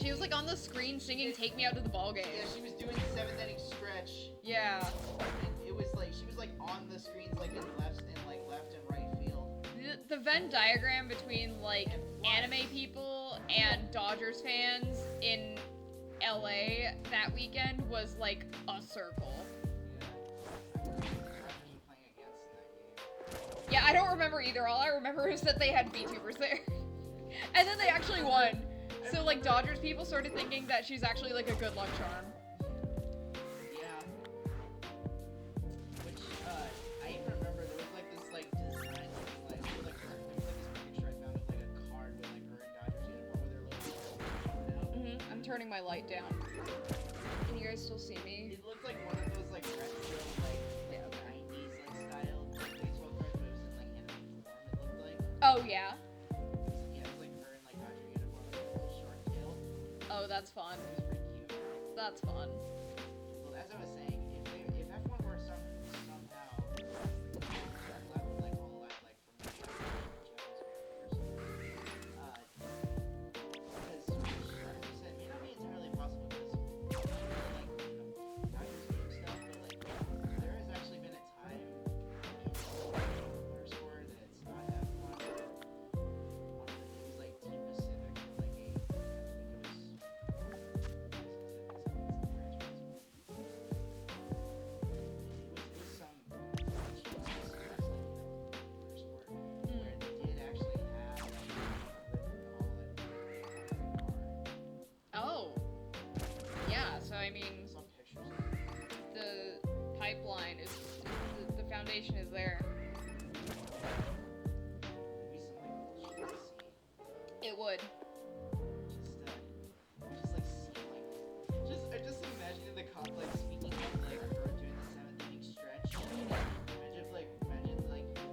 She was like on the screen singing "Take Me Out to the Ball Game." Yeah, she was doing the 7th inning stretch. Yeah. And it was like she was like on the screens like in left and right field. The Venn diagram between like anime people and Dodgers fans in LA that weekend was like a circle. Yeah, I don't remember either. All I remember is that they had VTubers there. And then they actually won. So like Dodgers people started thinking that she's actually like a good luck charm. Yeah. Which I even remember there was like this like design looking like there was like this picture I found of like a card with like her and Dodgers uniform with her logo. I'm turning my light down. Can you guys still see me? It looked like one of those like retro like 90s like style baseball cards, but it was in like anime form. It looked like. Oh yeah. Yeah, it was like her in like Dodger uniform with a little short tail. Oh, that's fun. It was pretty cute. That's fun. Well, as I was saying, if F1 were somehow collab with like All Alive, like from the because like you said, it may not be entirely possible because like not just game stuff, but like there has actually been a time in motorsport that it's not F1. One of the things like Team Pacific or like I think it was. Oh. Yeah, so I mean, the pipeline is, the foundation is there. It would. I just imagining the complex speaking of like her doing the 7th inning stretch. Imagine like it was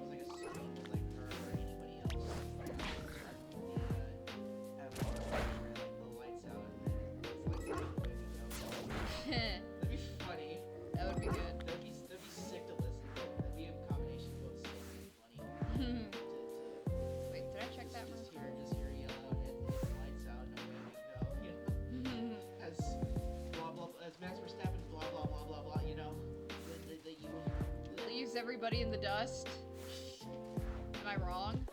like a screen with like her or anybody else. Have the lights out and then it's like that'd be funny. That would be good. That'd be sick to listen to. That'd be a combination everybody in the dust. Am I wrong?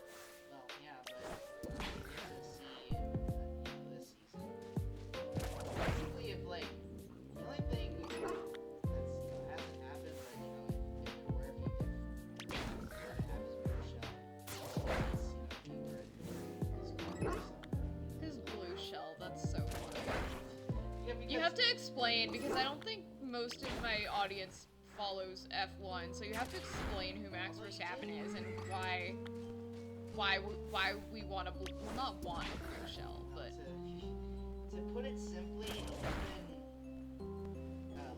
Well, yeah, but you get to see this season. Basically, if like the only thing that's hasn't happened, but if it were, if it happens with Michelle, His blue shell, that's so funny. yeah, because You have to explain, because I don't think most of my audience follows F1, so you have to explain who Max Verstappen is and why we want a blue, well, not want a blue shell, but to put it simply, he's been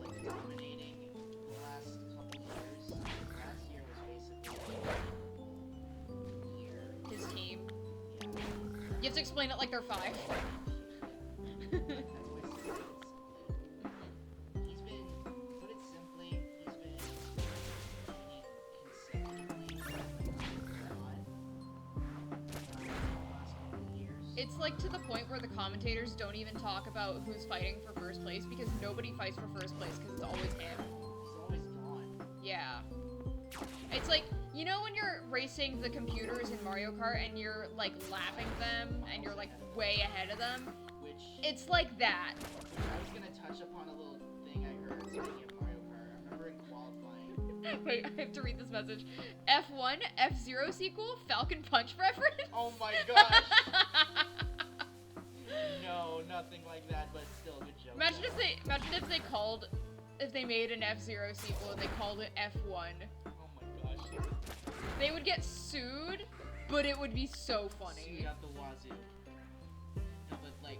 like dominating the last couple years. Last year was basically year. his team. Yeah. You have to explain it like they're 5. That's why I said it simply. He's been, put it simply, he's been winning consecutively on the last couple of years. It's like to the point where the commentators don't even talk about who's fighting for first place because nobody fights for first place because it's always him. He's always gone. Yeah. It's like, you know when you're racing the computers in Mario Kart and you're like lapping them and you're like way ahead of them? Which It's like that. I was gonna touch upon a little thing I heard speaking of Mario Kart. I remember in qualifying. Wait, I have to read this message. F1, F-Zero sequel, Falcon Punch reference? Oh my gosh! No, nothing like that, but still good joke. Imagine if they made an F-Zero sequel and they called it F1. Oh my gosh. They would get sued, but it would be so funny. Sued out the wazoo. No, but like,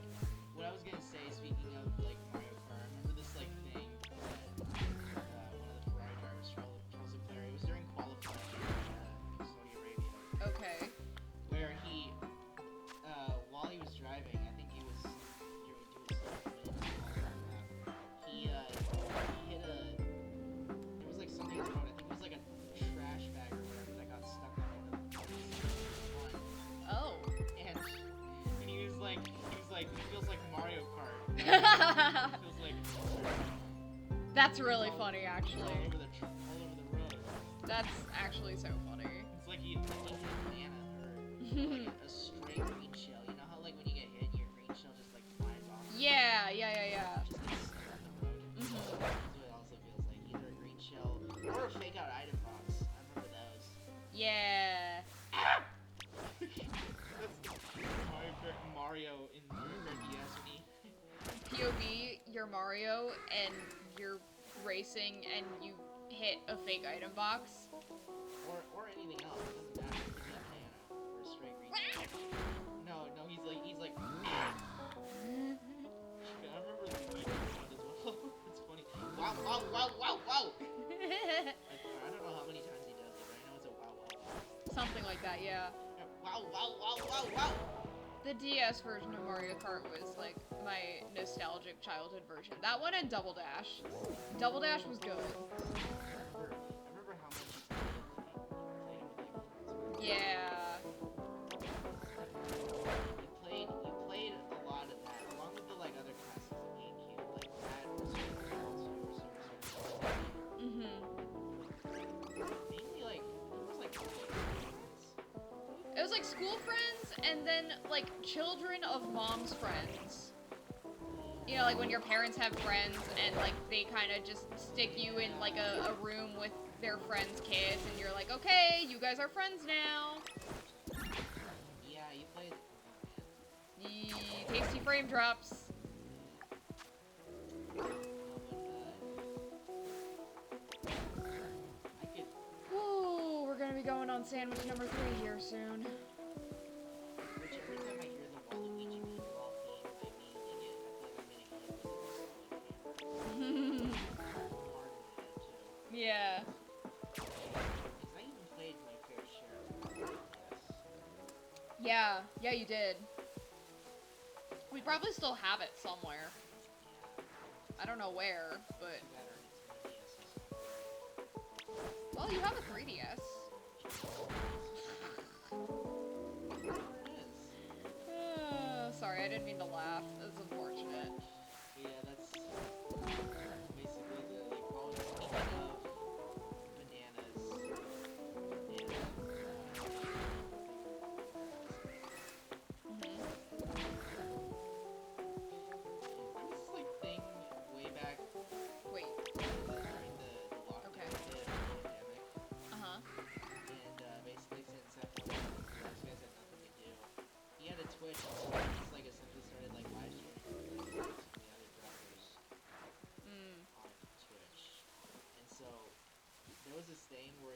what I was gonna say, speaking of like Mario Kart, I remember this like thing that one of the Ferrari drivers, Charles Leclerc, it was during qualifying in Saudi Arabia, Okay. where he, while he was driving, I think he was doing something he hit a, it was like something on the road, I think it was like a trash bag or whatever that got stuck on one of the one. Oh. And he was like, it feels like Mario Kart. It feels like That's really funny, actually. all over the road. That's actually so funny. It's like he hit a banana or like a stray green shell. You know how like when you get hit, your green shell just like flies off. Yeah. Just gets stuck on the road. Mhm. That's what it also feels like. Either a green shell or a fake out item box. I remember those. Yeah. That's Mario in Mario Kart DS when he POV, you're Mario, and you're racing, and you hit a fake item box. or anything else. It doesn't matter. It could be a banana or a stray green shell. No, he's like. I remember the Wii sound as well. It's funny. Wow. I don't know how many times he does it, but I know it's a wow. Something like that, yeah. Wow. The DS version of Mario Kart was like my nostalgic childhood version. That one and Double Dash. Double Dash was good. I remember how much you played it. Yeah. You played a lot of that, along with the like other classes of GameCube, like that or Super. Mainly like it was like It was like school friends and then like children of mom's friends. You know, like when your parents have friends and like they kind of just stick you in like a room with their friends' kids and you're like, okay, you guys are friends now. yeah, you played. Yee, tasty frame drops. I could. Ooh, we're gonna be going on sandwich number 3 here soon. Which every time I hear the Waluigi meatball theme, I immediately get. I feel like I'm gonna eat it. Hard in my head too. Yeah. Because I even played my fair share of yes. Yeah, you did. We probably still have it somewhere. I don't know where, but... Well, you have a 3DS. Sorry, I didn't mean to laugh. That's unfortunate. Yeah, that's basically the, like, well, speaking of bananas,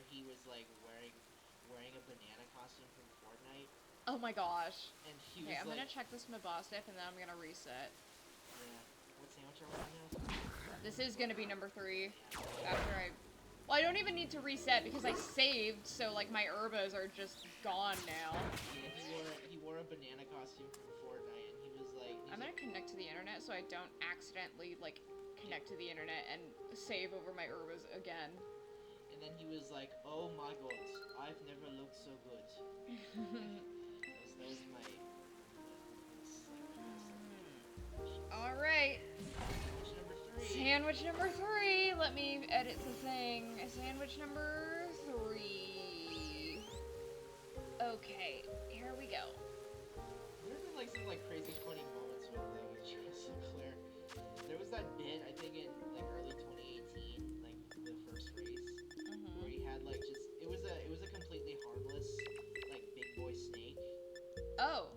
he was like wearing a banana costume from Fortnite, Oh my gosh. and he Okay, was I'm like, gonna check this my boss diff and then I'm gonna reset. yeah. What sandwich are we on now? This is gonna be number 3 Yeah. after I... Well, I don't even need to reset because I saved, so like my herbos are just gone now. Yeah, he wore a banana costume from Fortnite, and he was like, I'm gonna connect to the internet so I don't accidentally like connect to the internet and save over my herbos again. and then he was like, oh my god, I've never looked so good. that was my. Alright. Sandwich number 3. Sandwich number 3. Let me edit the thing. Sandwich number 3. Okay, here we go. There have been like some like crazy funny moments with like Claire. There was that bit I think in like early 2018, like the first race, where he had like just it was a completely harmless like big boy snake Oh,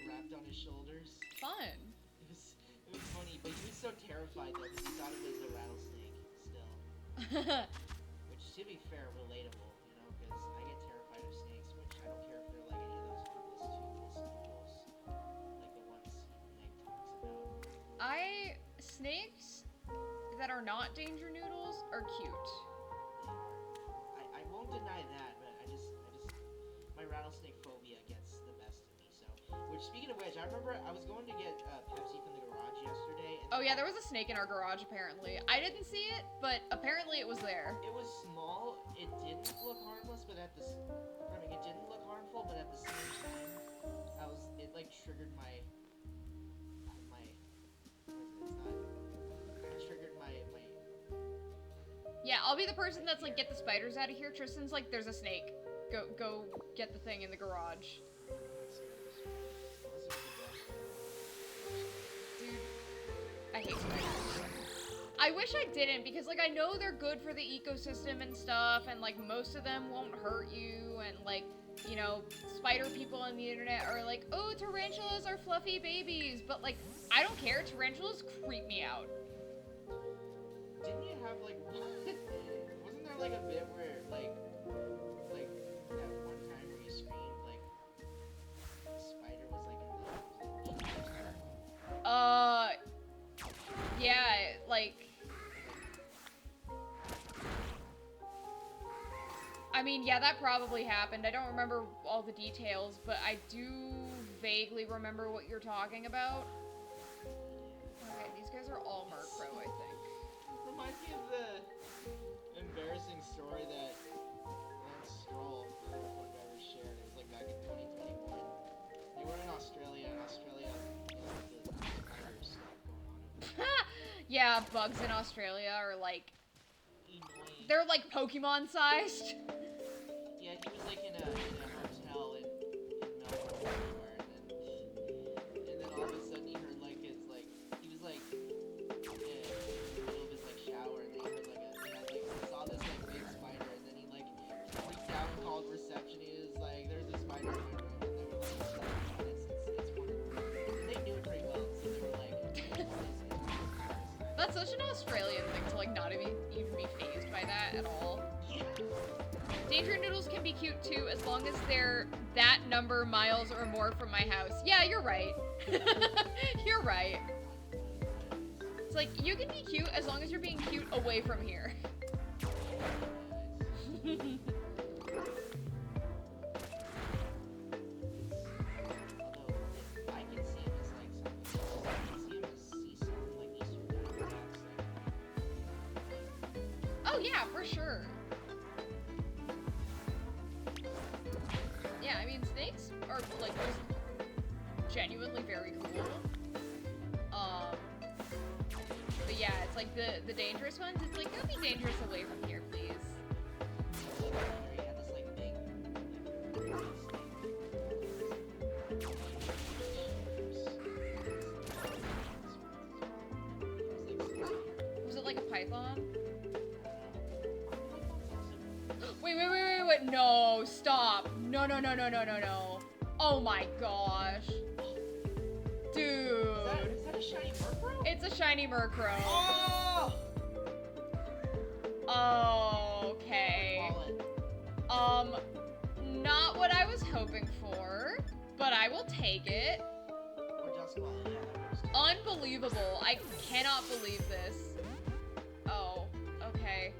wrapped on his shoulders. fun. It was funny, but he was so terrified though because he thought it was a rattlesnake still. Which, to be fair, relatable, you know, because I get terrified of snakes, which I don't care if they're like any of those harmless toothless noodles, like the ones Meg talks about. Snakes that are not danger noodles are cute. I won't deny that, but I just, my rattlesnake phobia gets the best of me, so. Which, speaking of which, I remember I was going to get Pepsi from the garage yesterday. And Oh yeah, there was a snake in our garage apparently. I didn't see it, but apparently it was there. It was small. It didn't look harmless, but it didn't look harmful, but at the same time, it like triggered my, it triggered my. Yeah, I'll be the person that's like, get the spiders out of here. Tristan's like, there's a snake. Go get the thing in the garage. Dude, I hate spiders. I wish I didn't, because like I know they're good for the ecosystem and stuff, and like most of them won't hurt you, and like, you know, spider people on the internet are like, oh, tarantulas are fluffy babies, but like, I don't care, tarantulas creep me out. Didn't you have like, wasn't there like a bit where like that one time where you screamed like the spider was like in the Yeah, like, I mean, yeah, that probably happened. I don't remember all the details, but I do vaguely remember what you're talking about. Okay, these guys are all Murkrow, I think. Reminds me of the embarrassing story that Lance Stroll, the one driver, shared. It was like back in 2021. They were in Australia, you know, the spider stuff going on over there. Yeah, bugs in Australia are like, Annoying. they're like Pokemon sized. Yeah, he was like in a hotel in Melbourne or somewhere, and then all of a sudden he heard like his like he was like in the middle of his like shower, and then he heard he saw this like big spider, and then he like freaked out and called reception. He was like, "There's a spider in my room," and they were like, "It's one of the rooms." And they knew it pretty well, so they were like, That's such an Australian thing to like not even be fazed by that at all. Yeah. Danger noodles can be cute too, as long as they're that number miles or more from my house. Yeah, you're right. You're right. It's like, you can be cute as long as you're being cute away from here. Oh yeah, for sure. Yeah, I mean, snakes are like just genuinely very cool. But yeah, it's like the dangerous ones. It's like, don't be dangerous away from here, please. Was it like a python? Wait, no, stop. No. Oh my gosh. Dude. Is that a shiny Murkrow? It's a shiny Murkrow. Oh! Okay. Not what I was hoping for, but I will take it. Or just well, yeah, that works too. Unbelievable. I cannot believe this. Oh, okay.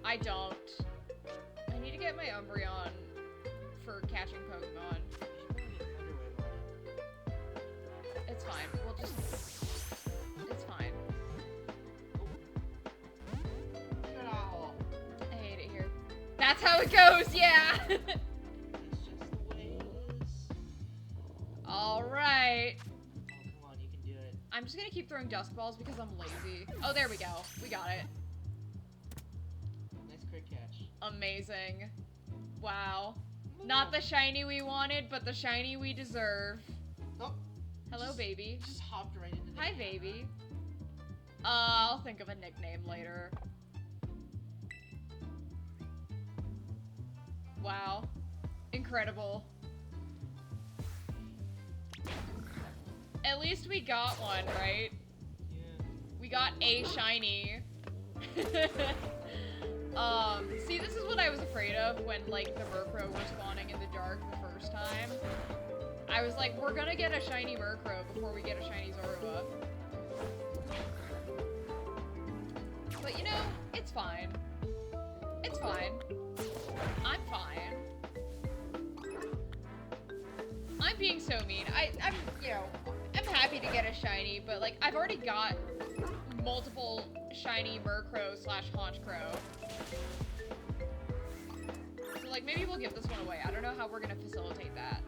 I don't. I need to get my Umbreon for catching Pokemon. It's fine. We'll just... It's fine. Good owl. I hate it here. That's how it goes, yeah! It's just the way it is. Alright. Oh, come on, you can do it. I'm just gonna keep throwing Dusk Balls because I'm lazy. Oh, there we go. We got it. Nice crit catch. Amazing. Wow. Not the shiny we wanted, but the shiny we deserve. Oh, Hello, baby. just hopped right into the Hi, camera. baby. I'll think of a nickname later. Wow. Incredible. At least we got one, right? Yeah. We got a shiny. See, this is what I was afraid of when, like, the Murkrow were spawning in the dark the first time. I was like, we're gonna get a shiny Murkrow before we get a shiny Zorua. But, you know, it's fine. It's fine. I'm fine. I'm being so mean. I'm, you know, I'm happy to get a shiny, but, like, I've already got multiple shiny Murkrow / Haunchkrow. So, like, maybe we'll give this one away. I don't know how we're gonna facilitate that.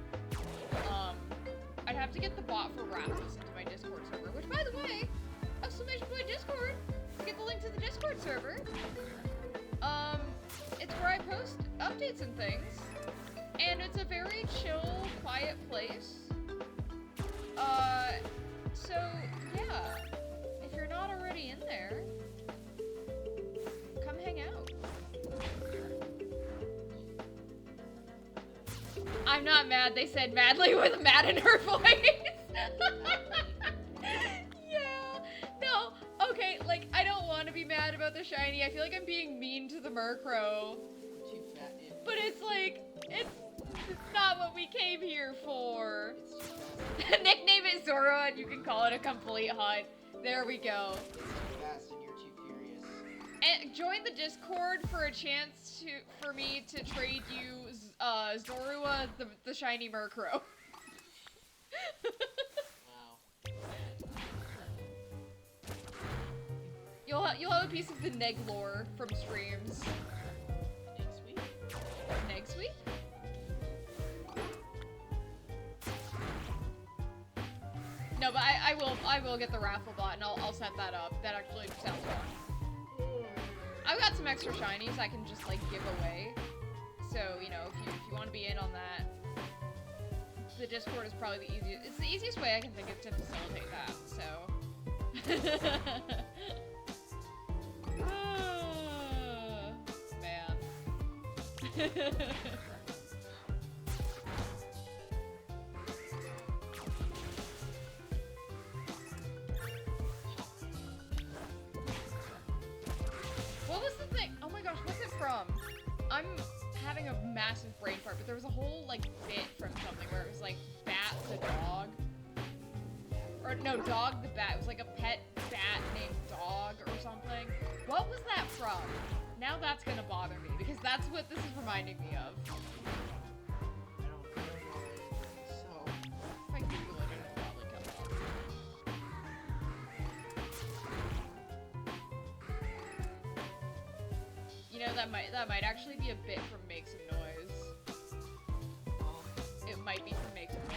I'd have to get the bot for raffles into my Discord server, which, by the way, exclamation point Discord to get the link to the Discord server. It's where I post updates and things, and it's a very chill, quiet place. So, yeah, if you're not already in there, come hang out. I'm not mad, they said madly with mad in her voice. Yeah, no, okay, like, I don't want to be mad about the shiny. I feel like I'm being mean to the Murkrow. Too fat, yeah. But it's like, it's not what we came here for. It's too fast. Nickname it Zoro and you can call it a complete hunt. There we go. It's too fast and you're too furious. And join the Discord for a chance for me to trade you Zorua, the shiny Murkrow. Wow. You'll have a piece of the Neg lore from streams. Next week. Next week? No, but I will get the raffle bot and I'll set that up. That actually sounds fun. I've got some extra shinies I can just like give away. So, you know, if you want to be in on that, the Discord is probably the easiest. It's the easiest way I can think of to facilitate that. So, man. What was the thing? Oh my gosh, what's it from? I'm having a massive brain fart, but there was a whole, like, bit from something where it was, like, Bat the dog. Or, no, Dog the Bat. It was, like, a pet bat named Dog or something. What was that from? Now that's gonna bother me, because that's what this is reminding me of. I don't know. So. If I Google it, it'll probably come up. You know, that might actually be a bit from Make Some Noise. It might be from Make Some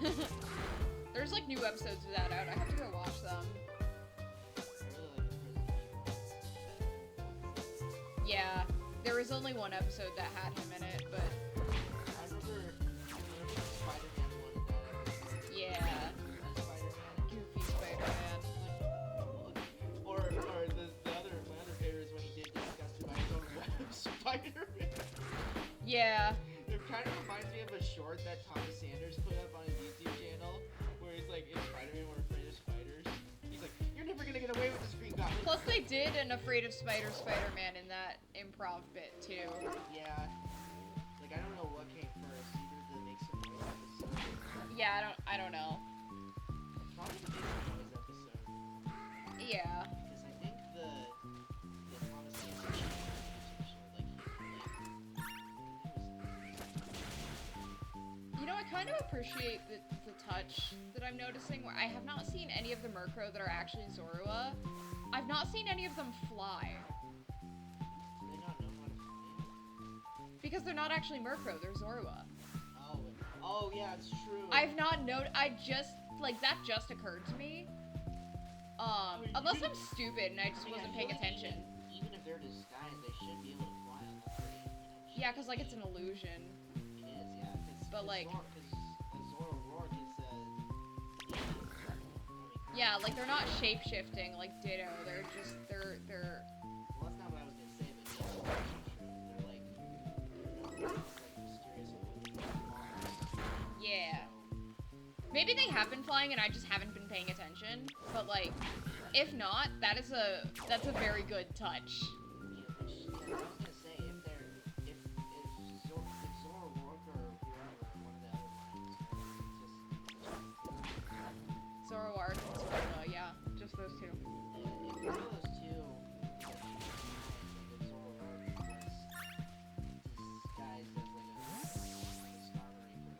Noise. There's like new episodes of that out. I have to go watch them. Yeah, there was only one episode that had him in it, but I remember Spider-Man one that yeah, Spider-Man. goofy Spider-Man. Or my other favorite is when he did disgusted by his own web Spider-Man. Yeah. It kind of reminds me of a short that Thomas Sanders put up on his YouTube channel, where he's like, in Spider-Man, we're afraid of spiders. He's like, you're never gonna get away with this, Green Goblin. Plus, they did an Afraid of Spider-Man in that improv bit, too. Yeah. Like, I don't know what came first. Either the Make Some Noise episode. Yeah, I don't know. Probably the Make Some Noise episode. Yeah. Because I think the Thomas Anderson episode, like, You know, I kind of appreciate the touch that I'm noticing, where I have not seen any of the Murkrow that are actually Zorua. I've not seen any of them fly. do they not know how to fly? Because they're not actually Murkrow, they're Zorua. Oh yeah, it's true. I've not that just occurred to me. Unless I'm stupid and I just wasn't paying attention. Even if they're disguised, they should be able to fly unless they... Yeah, because, like, it's an illusion. It is, yeah. But, like... Because Zora Rourke is, Yeah, like, they're not shape-shifting like Ditto. They're just, they're... Well, that's not what I was gonna say, but yeah, they're like mysterious monsters. Yeah. Maybe they have been flying and I just haven't been paying attention. But, like, if not, that's a very good touch. I was gonna say, if Zora Rourke or whoever, one of the other lines, it's just... Zoroark and Zorua, yeah. Just those two. If one of those two, like Zora Rourke was disguised as like a Star Reaper,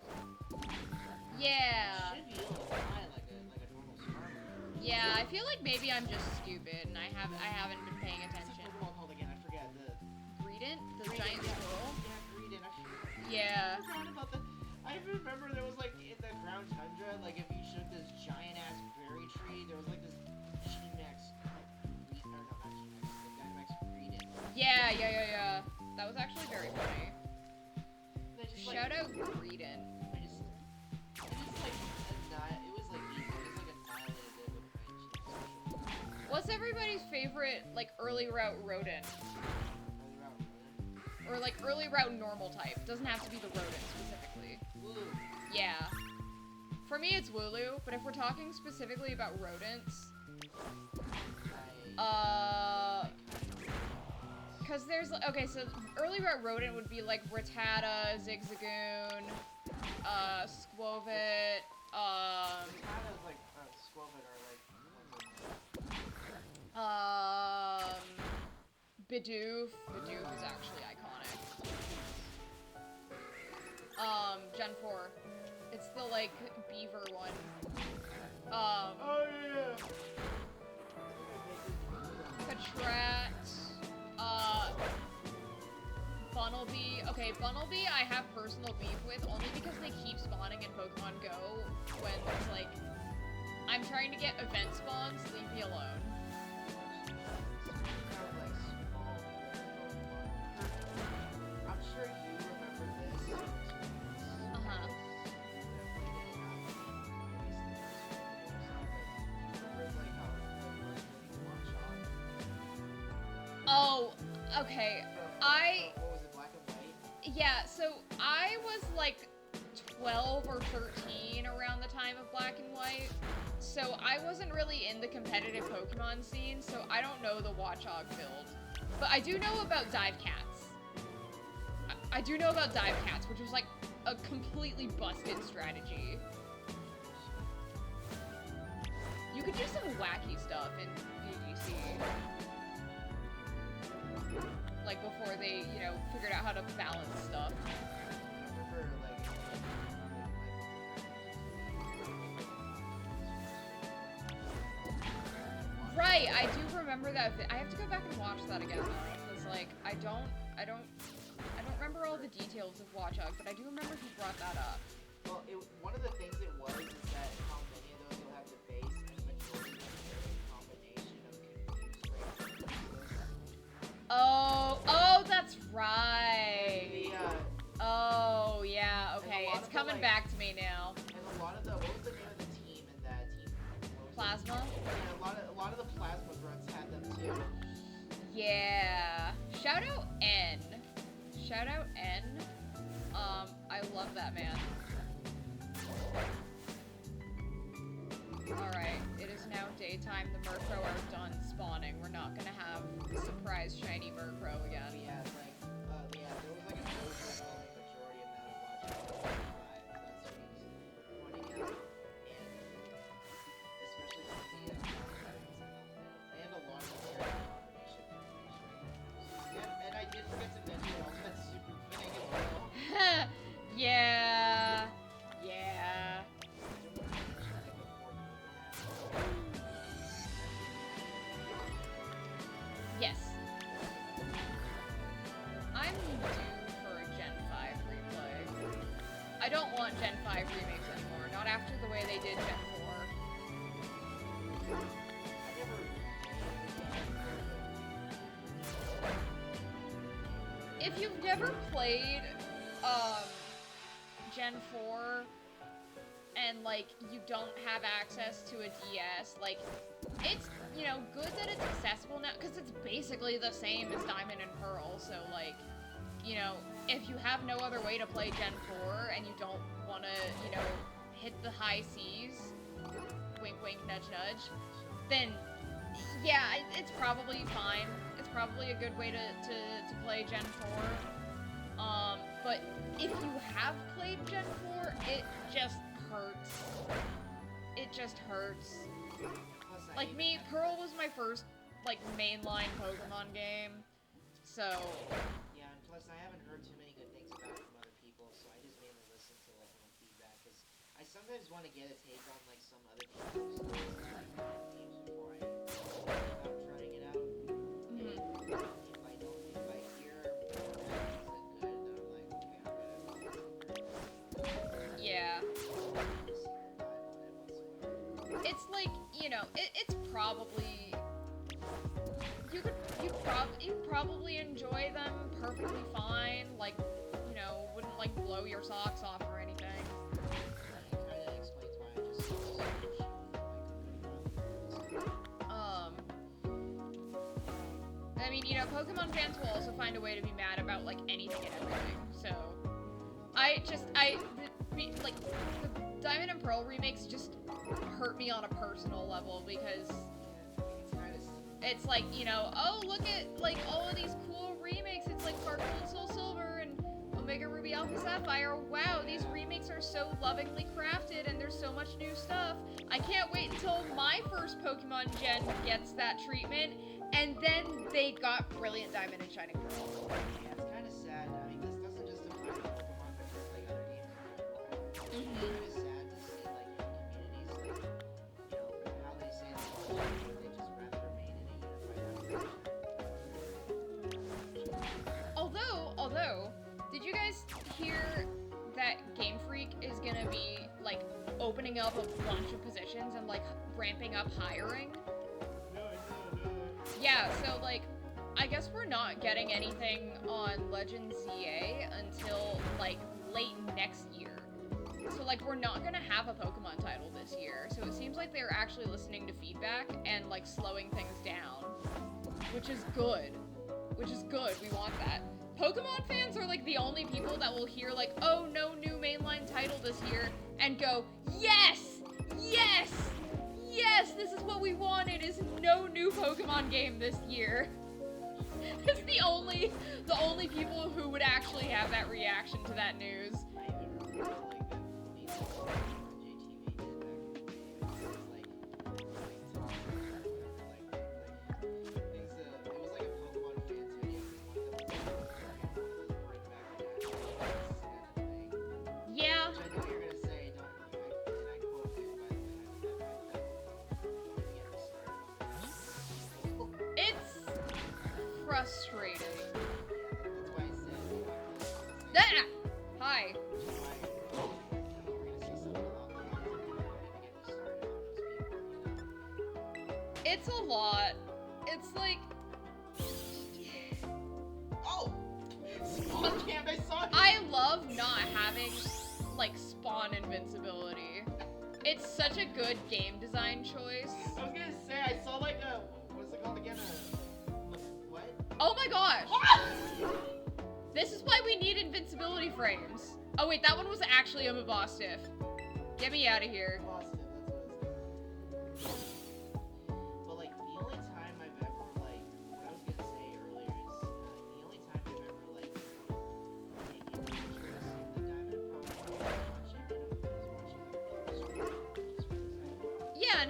Yeah. should be able to fly like a normal Star Reaper. Yeah, I feel like maybe I'm just stupid and I haven't been paying What's attention. the Pokemon called again? I forget. Greedent? The Greedent, giant yeah. squirrel? Yeah, Greedent. Yeah. I forgot about that. I remember there was like in the ground tundra, like if you shook this giant ass berry tree, there was like this G-Max, or no, not G-Max, the Dynamax Greedent. Yeah. That was actually very funny. They just, Shout out Greedent. It was like annihilated it with my What's everybody's favorite, like, early route rodent? Or, like, early route normal type? Doesn't have to be the rodent specifically. Wooloo. Yeah. For me, it's Wooloo, but if we're talking specifically about rodents, because there's, okay, so early route rodent would be like Rattata, Zigzagoon, Squovit, Rattata's like, Squovit are like, Bidoof. Bidoof is actually iconic. Gen 4. It's the, like, beaver one. oh yeah! Patrat, Bunnelby. Okay, Bunnelby I have personal beef with only because they keep spawning in Pokemon Go when there's, like, I'm trying to get event spawns, leave me alone. I'm sure you remember this. Uh-huh. Oh, okay. What was it, Black and White? Yeah, so I was like 12 or 13 around the time of Black and White. So I wasn't really in the competitive Pokemon scene, so I don't know the Watchog build. But I do know about Dive Cats. I do know about Dive Cats, which was like a completely busted strategy. You could do some wacky stuff in VGC. Like before they, you know, figured out how to balance stuff. I remember, Right, I do remember that. I have to go back and watch that again though, because like I don't remember all the details of Watchog, but I do remember he brought that up. well, one of the things it was is that how many of those you'll have to face, and the majority of them are a combination of confused rate. Oh, that's right. Yeah. Oh, yeah, okay, And a lot it's of the, coming like- back to me now. And a lot of the, what was the name of the team in that team? Plasma? Yeah, a lot of the plasma grunts had them too. Yeah. Shout out N. Shout out N. I love that man. Alright, it is now daytime. The Murkrow are done spawning. We're not gonna have surprise shiny Murkrow again. Yeah, it's like, yeah, there was like an overwhelming majority amount of watching that's what he's pointing out, and especially from the and a lot of combination. And I did forget to mention also that super thing as well. Yeah. Yeah. Yes. I'm due for a Gen 5 replay. I don't want Gen 5 remakes anymore, not after the way they did Gen 4. If you've never played, Gen 4, and, like, you don't have access to a DS, like, it's, you know, good that it's accessible now, because it's basically the same as Diamond and Pearl, so, like, you know, if you have no other way to play Gen 4, and you don't want to, you know, hit the high seas, wink wink, nudge nudge, then, yeah, it's probably fine. It's probably a good way to play Gen 4. But if you have played Gen 4, it just hurts. It just hurts. Like me, Pearl was my first, like, mainline Pokemon game, so... Yeah, and plus I haven't heard too many good things about it from other people, so I just mainly listen to, like, feedback, because I sometimes want to get a take on, like, some other people's games before I trying it out. Mm-hmm. If I hear things that good, then I'm like, okay, I'm gonna Yeah. It's like, you know, it's probably... You'd probably enjoy them perfectly fine, like, you know, wouldn't, like, blow your socks off or anything. It kind of explains why I just I mean, you know, Pokemon fans will also find a way to be mad about, like, anything and everything, so... the Diamond and Pearl remakes just hurt me on a personal level, because... It's like, you know, oh, look at, like, all of these cool remakes. It's like Sparkle and Soul Silver and Omega Ruby Alpha Sapphire. Wow, these remakes are so lovingly crafted and there's so much new stuff. I can't wait until my first Pokemon gen gets that treatment. And then they got Brilliant Diamond and Shining Pearl. Yeah, it's kind of sad. I mean, this doesn't just apply to Pokemon, but just, like, other games in general. It's kind of sad to see, like, you know, communities, like, you know, how they say they just rather remain in a unified application. Although, did you guys hear that Game Freak is gonna be, like, opening up a bunch of positions and, like, ramping up hiring? Yeah, so, like, I guess we're not getting anything on Legends ZA until, like, late next year. So, like, we're not gonna have a Pokemon title this year. So it seems like they're actually listening to feedback and, like, slowing things down. Which is good. Which is good. We want that. Pokemon fans are, like, the only people that will hear, like, oh, no new mainline title this year, and go, yes! Yes! Yes, this is what we wanted, is no new Pokemon game this year. It's the only people who would actually have that reaction to that news. Yeah. It's frustrating. Ah! Hi. It's a lot. It's like... Oh! Spawn camp, I saw it! I love not having, like, spawn invincibility. It's such a good game design choice. I was gonna say, I saw, like, a... What's it called again? What? Oh my gosh! This is why we need invincibility frames. Oh wait, that one was actually a Mabostiff. Get me out of here. Boston, that's what it's called. But, like, the only time I've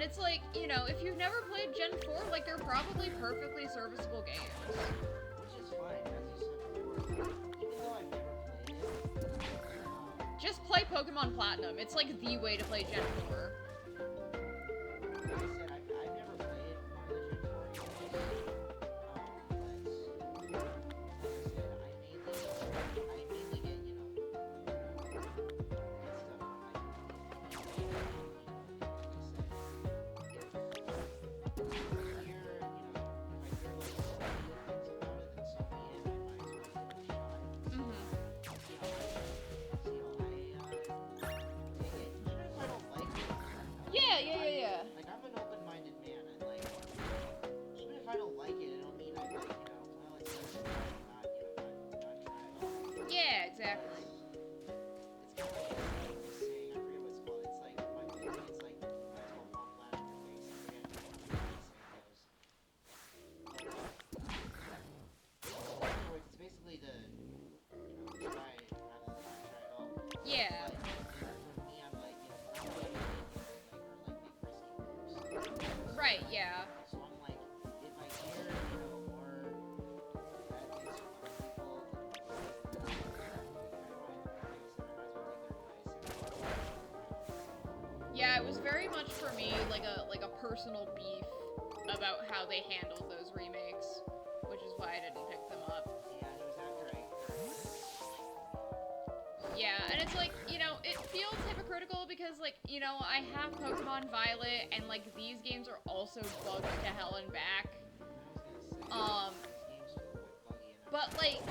it's like, you know, if you've never played Gen 4, like, they're probably perfectly serviceable games. Which is fine, as you said before. Even though I've never played it, Just play Pokemon Platinum. It's like the way to play Gen 4. like I said, I've never played one of the Gen 4 games. But like I said, I mainly get, you know, get stuff on like Yeah, yeah, yeah, yeah. Like, I'm an open-minded man, and, like, even if I don't like it, it don't mean I, like, you know, well, it's not, not try at all. Yeah, exactly. It's kind of like this saying, I forget what it's called, it's like, it's like, might as well fall flat on your face, I forget how the saying goes. It's basically to, you know, try rather than not try at all. Yeah. But, for me, I'm like, you know, I'm not like, Right, yeah. so I'm like, if I hear, you know, more bad things from other people, then I might, Yeah, it was very much for me like a personal beef about how they handled those remakes, which is why I didn't pick them up. yeah, and it was after Yeah, and it's like, you know, it feels hypocritical because, like, you know, I have Pokemon Violet, and, like, these games are also bugged to hell and back. But, like,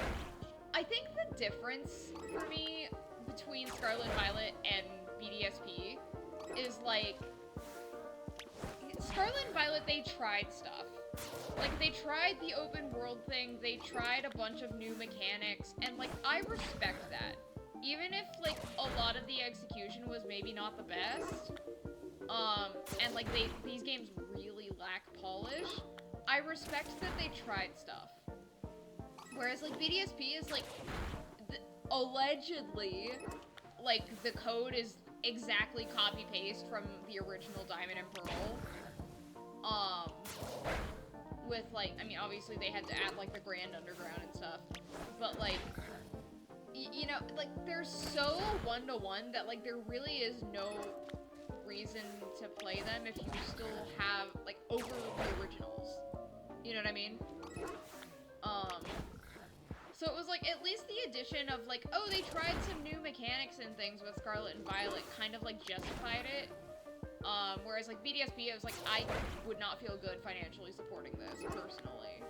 I think the difference for me between Scarlet and Violet and BDSP is, like, Scarlet and Violet, they tried stuff. Like, they tried the open world thing, they tried a bunch of new mechanics, and, like, I respect that. Even if, like, a lot of the execution was maybe not the best, and, like, these games really lack polish, I respect that they tried stuff. Whereas, like, BDSP is, like, allegedly, like, the code is exactly copy-paste from the original Diamond and Pearl. With, like, I mean, obviously they had to add, like, the Grand Underground and stuff, but, like, you know, like, they're so one-to-one that, like, there really is no reason to play them if you still have, like, over the originals. You know what I mean? So it was, like, at least the addition of, like, oh, they tried some new mechanics and things with Scarlet and Violet kind of, like, justified it. Whereas, like, BDSP, I was like, I would not feel good financially supporting this, personally.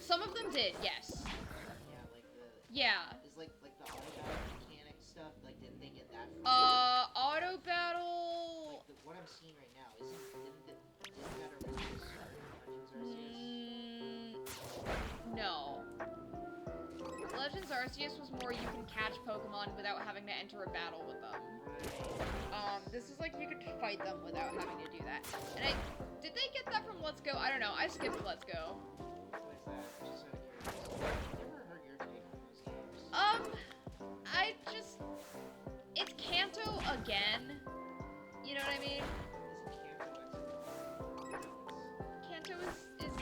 Some of them did, yes. Yeah, like the... Yeah. Is like the auto battle mechanic stuff, like, didn't they get that from... Auto battle... Like, what I'm seeing right now, didn't that originally start in Legends Arceus? No. Legends Arceus was more you can catch Pokemon without having to enter a battle with them. Right. This is like you could fight them without having to do that. And did they get that from Let's Go? I don't know. I skipped Let's Go. What is that? Just out of curiosity. I've never heard your take on those games. It's Kanto again. You know what I mean? Kanto is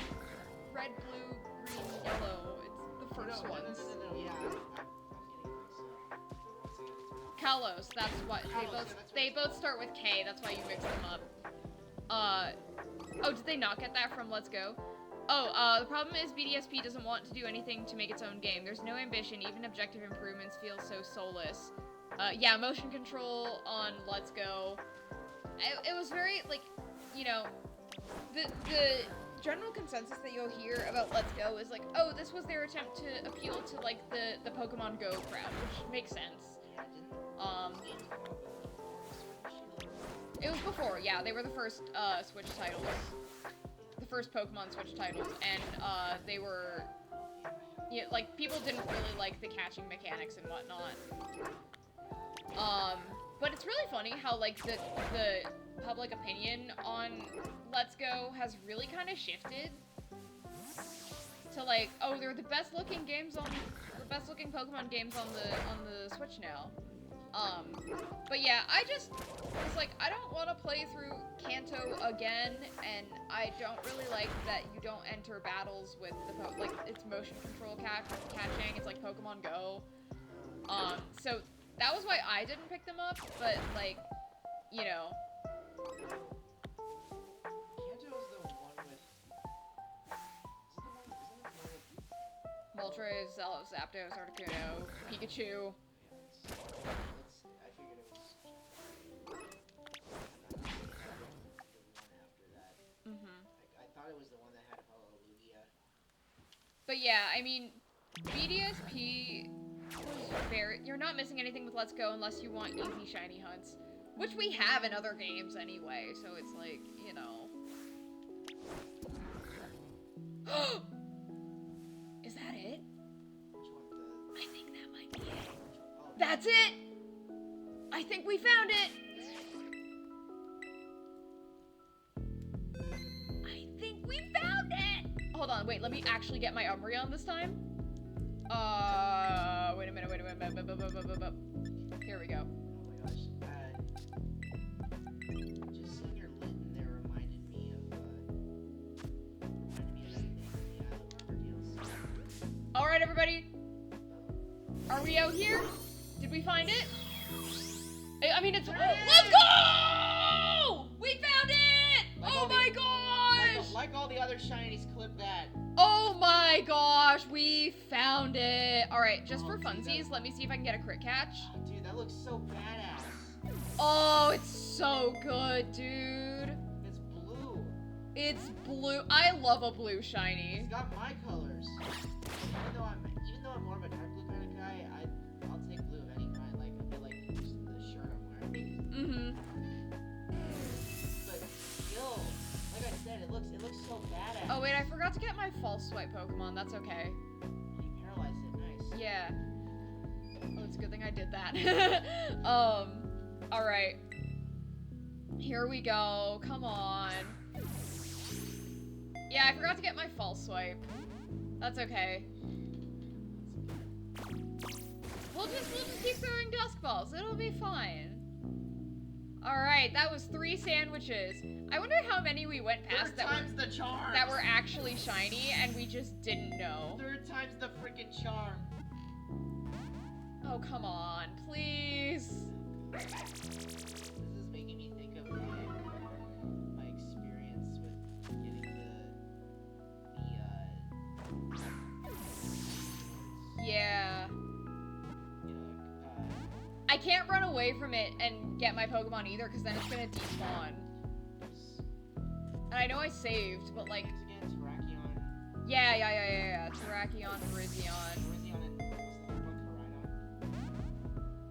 red, blue, green, yellow. It's the first ones. No, yeah, I'm getting mixed up. Kalos, that's what Kalos, they both start with K, that's why you mix them up. Oh, did they not get that from Let's Go? Oh, the problem is BDSP doesn't want to do anything to make its own game. There's no ambition, even objective improvements feel so soulless. Yeah, motion control on Let's Go. It was very, like, you know, the general consensus that you'll hear about Let's Go is like, oh, this was their attempt to appeal to, like, the Pokemon Go crowd, which makes sense. It was before, yeah, they were the first, Switch titles. The first Pokemon Switch titles, and, they were, yeah, like, people didn't really like the catching mechanics and whatnot. But it's really funny how, like, the public opinion on Let's Go has really kind of shifted to, like, oh, they're the best looking Pokemon games on the Switch now. But yeah, I just was like, I don't want to play through Kanto again, and I don't really like that you don't enter battles with like, it's motion control catching, it's like Pokemon Go. So that was why I didn't pick them up, but, like, you know. Kanto is the one with... Moltres, Zapdos, Articuno, Pikachu. I figured it was... I thought it was the one that had Lugia. But yeah, I mean, BDSP was very... You're not missing anything with Let's Go unless you want easy shiny hunts. Which we have in other games anyway, so it's like, you know. Is that it? Which one? I think that might be it. That's it! I think we found it! I think we found it! Hold on, wait, let me actually get my Umbreon this time. Wait a minute. Here we go. Oh my gosh. Just seeing your lit in there reminded me of that thing in the Island Armor DLC. Alright, everybody. Are we out here? Did we find it? I mean, it's... Let's go! We found it! Like oh my gosh! Like all the other shinies, clip that. Oh my gosh, we found it. Alright, just for dude, funsies, let me see if I can get a crit catch. Dude, that looks so badass. Oh, it's so good, dude. It's blue. It's blue. I love a blue shiny. It's got my colors. Even though I'm more of a dark blue kind of guy, I'll take blue of any kind, like a bit like just the shirt I'm wearing. Mm-hmm. But still, like I said, it looks so badass. Oh wait, I forgot to get my false swipe Pokemon. That's okay. You paralyzed it, nice. Yeah. Oh, it's a good thing I did that. Alright. Here we go. Come on. Yeah, I forgot to get my false swipe. That's okay. We'll just keep throwing dusk balls. It'll be fine. Alright, that was 3 sandwiches. I wonder how many we went past that were actually shiny and we just didn't know. 3rd time's the freaking charm. Oh, come on, please. This is making me think of my experience with getting Yeah. you know, I can't run away from it and get my Pokemon either, because then it's gonna despawn. And I know I saved, but like... Again, Terrakion. Yeah. Terrakion, Virizion. Virizion and what was the other one?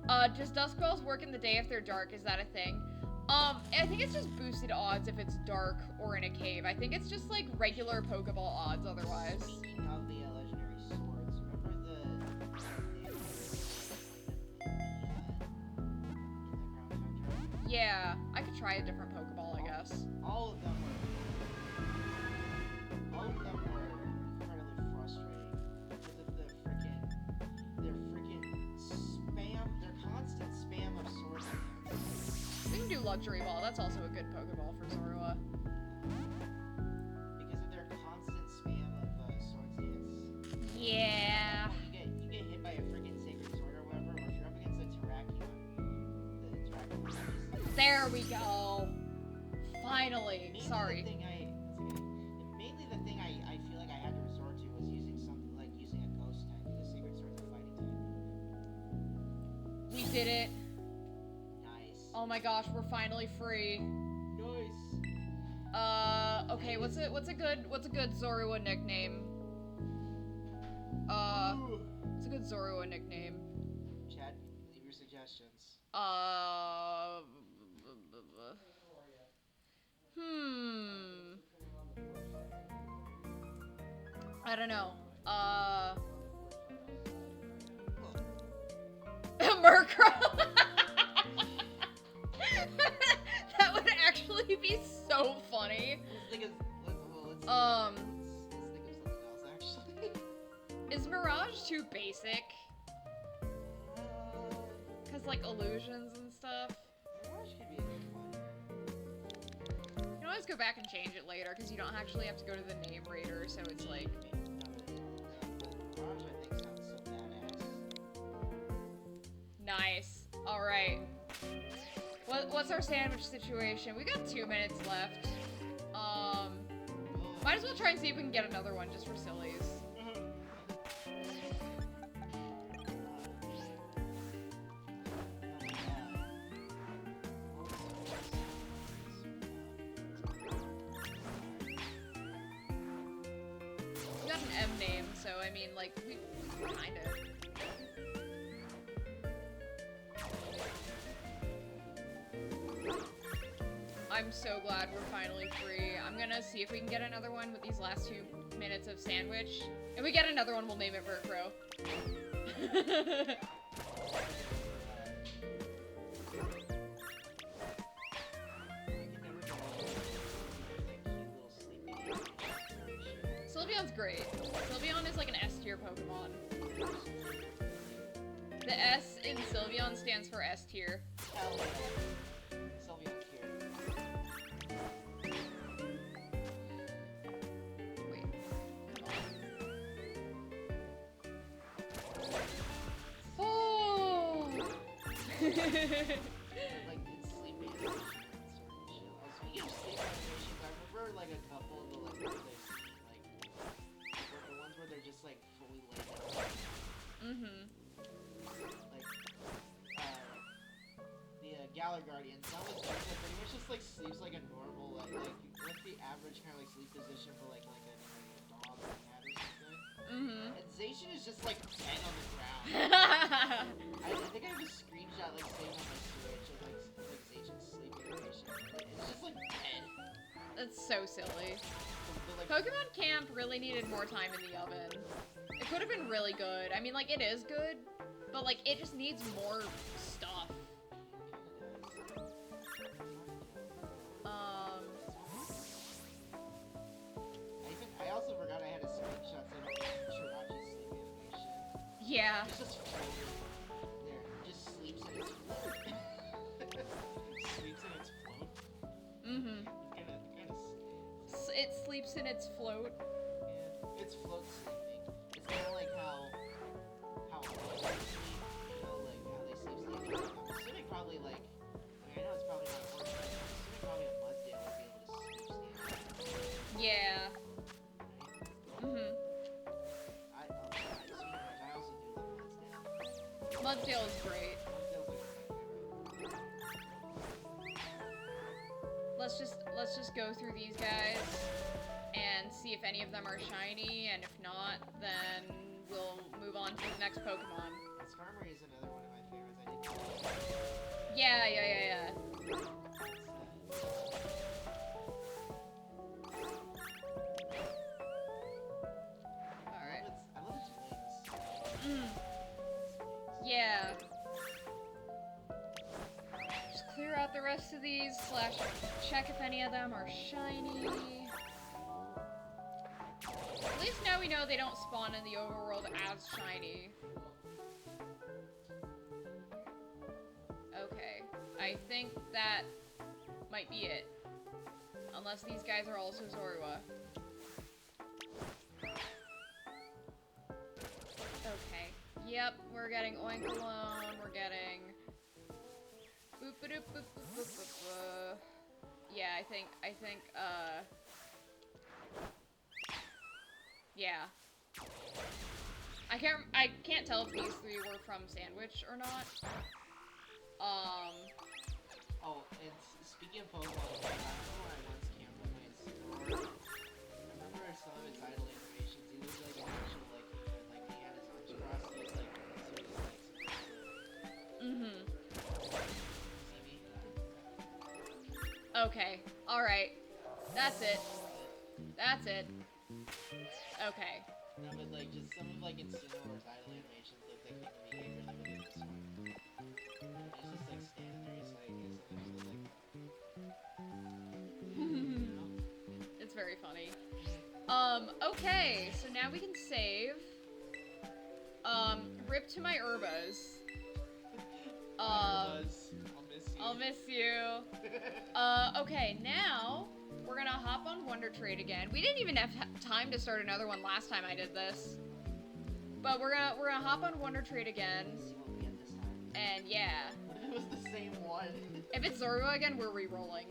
Koraidon? Does Dusk Balls work in the day if they're dark? Is that a thing? I think it's just boosted odds if it's dark or in a cave. I think it's just like regular Pokeball odds otherwise. Speaking of the legendary swords, remember the Yeah, I could try a different Pokeball, I guess. all of them were incredibly frustrating because of their constant spam of sword dance. We can do Luxury Ball. That's also a good Pokeball for Zorua. Because of their constant spam of sword dance. Yeah. You get hit by a freaking sacred sword or whatever, or if you're up against a Terrakion, the Terrakion just... There we go. Finally. Mainly Sorry. Mainly the thing I feel like I had to resort to was using something like using a ghost type, because sacred sword's a fighting type. We did it. Nice. Oh my gosh, we're finally free. Nice. Okay, what's a good Zorua nickname? What's a good Zorua nickname? Chad, leave your suggestions. I don't know. Murkrow. too basic. Cause like illusions and stuff. Mirage could be a good one. You can always go back and change it later, because you don't actually have to go to the name rater, so it's like... Mirage, I think, sounds so badass. Nice. Alright. What's our sandwich situation? We got 2 minutes left. Might as well try and see if we can get another one, just for sillies. We got an M name, so I mean, like, we kind of. I'm so glad we're finally free. I'm gonna see if we can get another one with these last 2 minutes of sandwich. If we get another one, we'll name it Vercro. Sylveon's great. Sylveon is like an S tier Pokemon. The S in Sylveon stands for S tier. Sylveon's here. Wait, come on. Oh! Like, it's sleeping and sort of shit. Speaking of sleep animations, I remember, like, a couple of the, like, ones I've seen, like, the ones where they're just, like, fully laid down. Mm-hmm. Like, the Galar Guardian, that was pretty much just, like, sleeps like a normal, like, what's the average kind of, like, sleep position for, like, a dog or a cat or something? Mm-hmm. And Zacian is just, like, dead on the ground. I think I have a screenshot, like, saved on my Switch of, like Zacian's sleep animation. It's just, like, dead. That's so silly. Like, Pokemon Camp really needed more time in the oven. It could have been really good. I mean, like, it is good, but, like, it just needs more stuff. I also forgot I had a screenshot of Chirachi's sleep animation. Yeah. It's just floating. There, just sleeps in its float. Sleeps in its float. Mm-hmm. It sleeps in its float. Yeah, it's float sleeping. It's kind of like how horses sleep, you know, like how they sleep sleeping. I'm assuming probably like, I mean, I know it's probably not a horse, but I'm assuming probably a Mudsdale would be able to sleep sleep. Yeah. Mm-hmm. I also do love Mudsdale. Mudsdale is great. Mudsdale's like my favorite. Let's just go through these guys and see if any of them are shiny, and if not, then we'll move on to the next Pokemon. Skarmory is another one of my favorites. I did. Yeah. Alright. I love its wings. Yeah. Just clear out the rest of these, / check if any of them are shiny. At least now we know they don't spawn in the overworld as shiny. Okay. I think that might be it. Unless these guys are also Zorua. Okay. Yep, we're getting Oinkalone, we're getting... Yeah, I think, yeah. I can't tell if these 3 were from Sandwich or not. Oh, and speaking of Pokemon, I remember when I once camped with my store. I remember some of its idle animations. He looked like an actual, like, he had his arms crossed. He was like, Mm-hmm. see me? Okay. Alright. That's it. Okay. No, but like, just some of like Incineroar's idle animations look like they could be really good in this one. He's just like standing there, he's like, you know? It's very funny. Okay, so now we can save. rip to my Urbas. I'll miss you. I'll miss you. Okay, now we're gonna hop on Wonder Trade again. We didn't even have time to start another one last time I did this. But we're gonna hop on Wonder Trade again. See what we get this time. And yeah. What if it was the same one? If it's Zorbo again, we're re-rolling.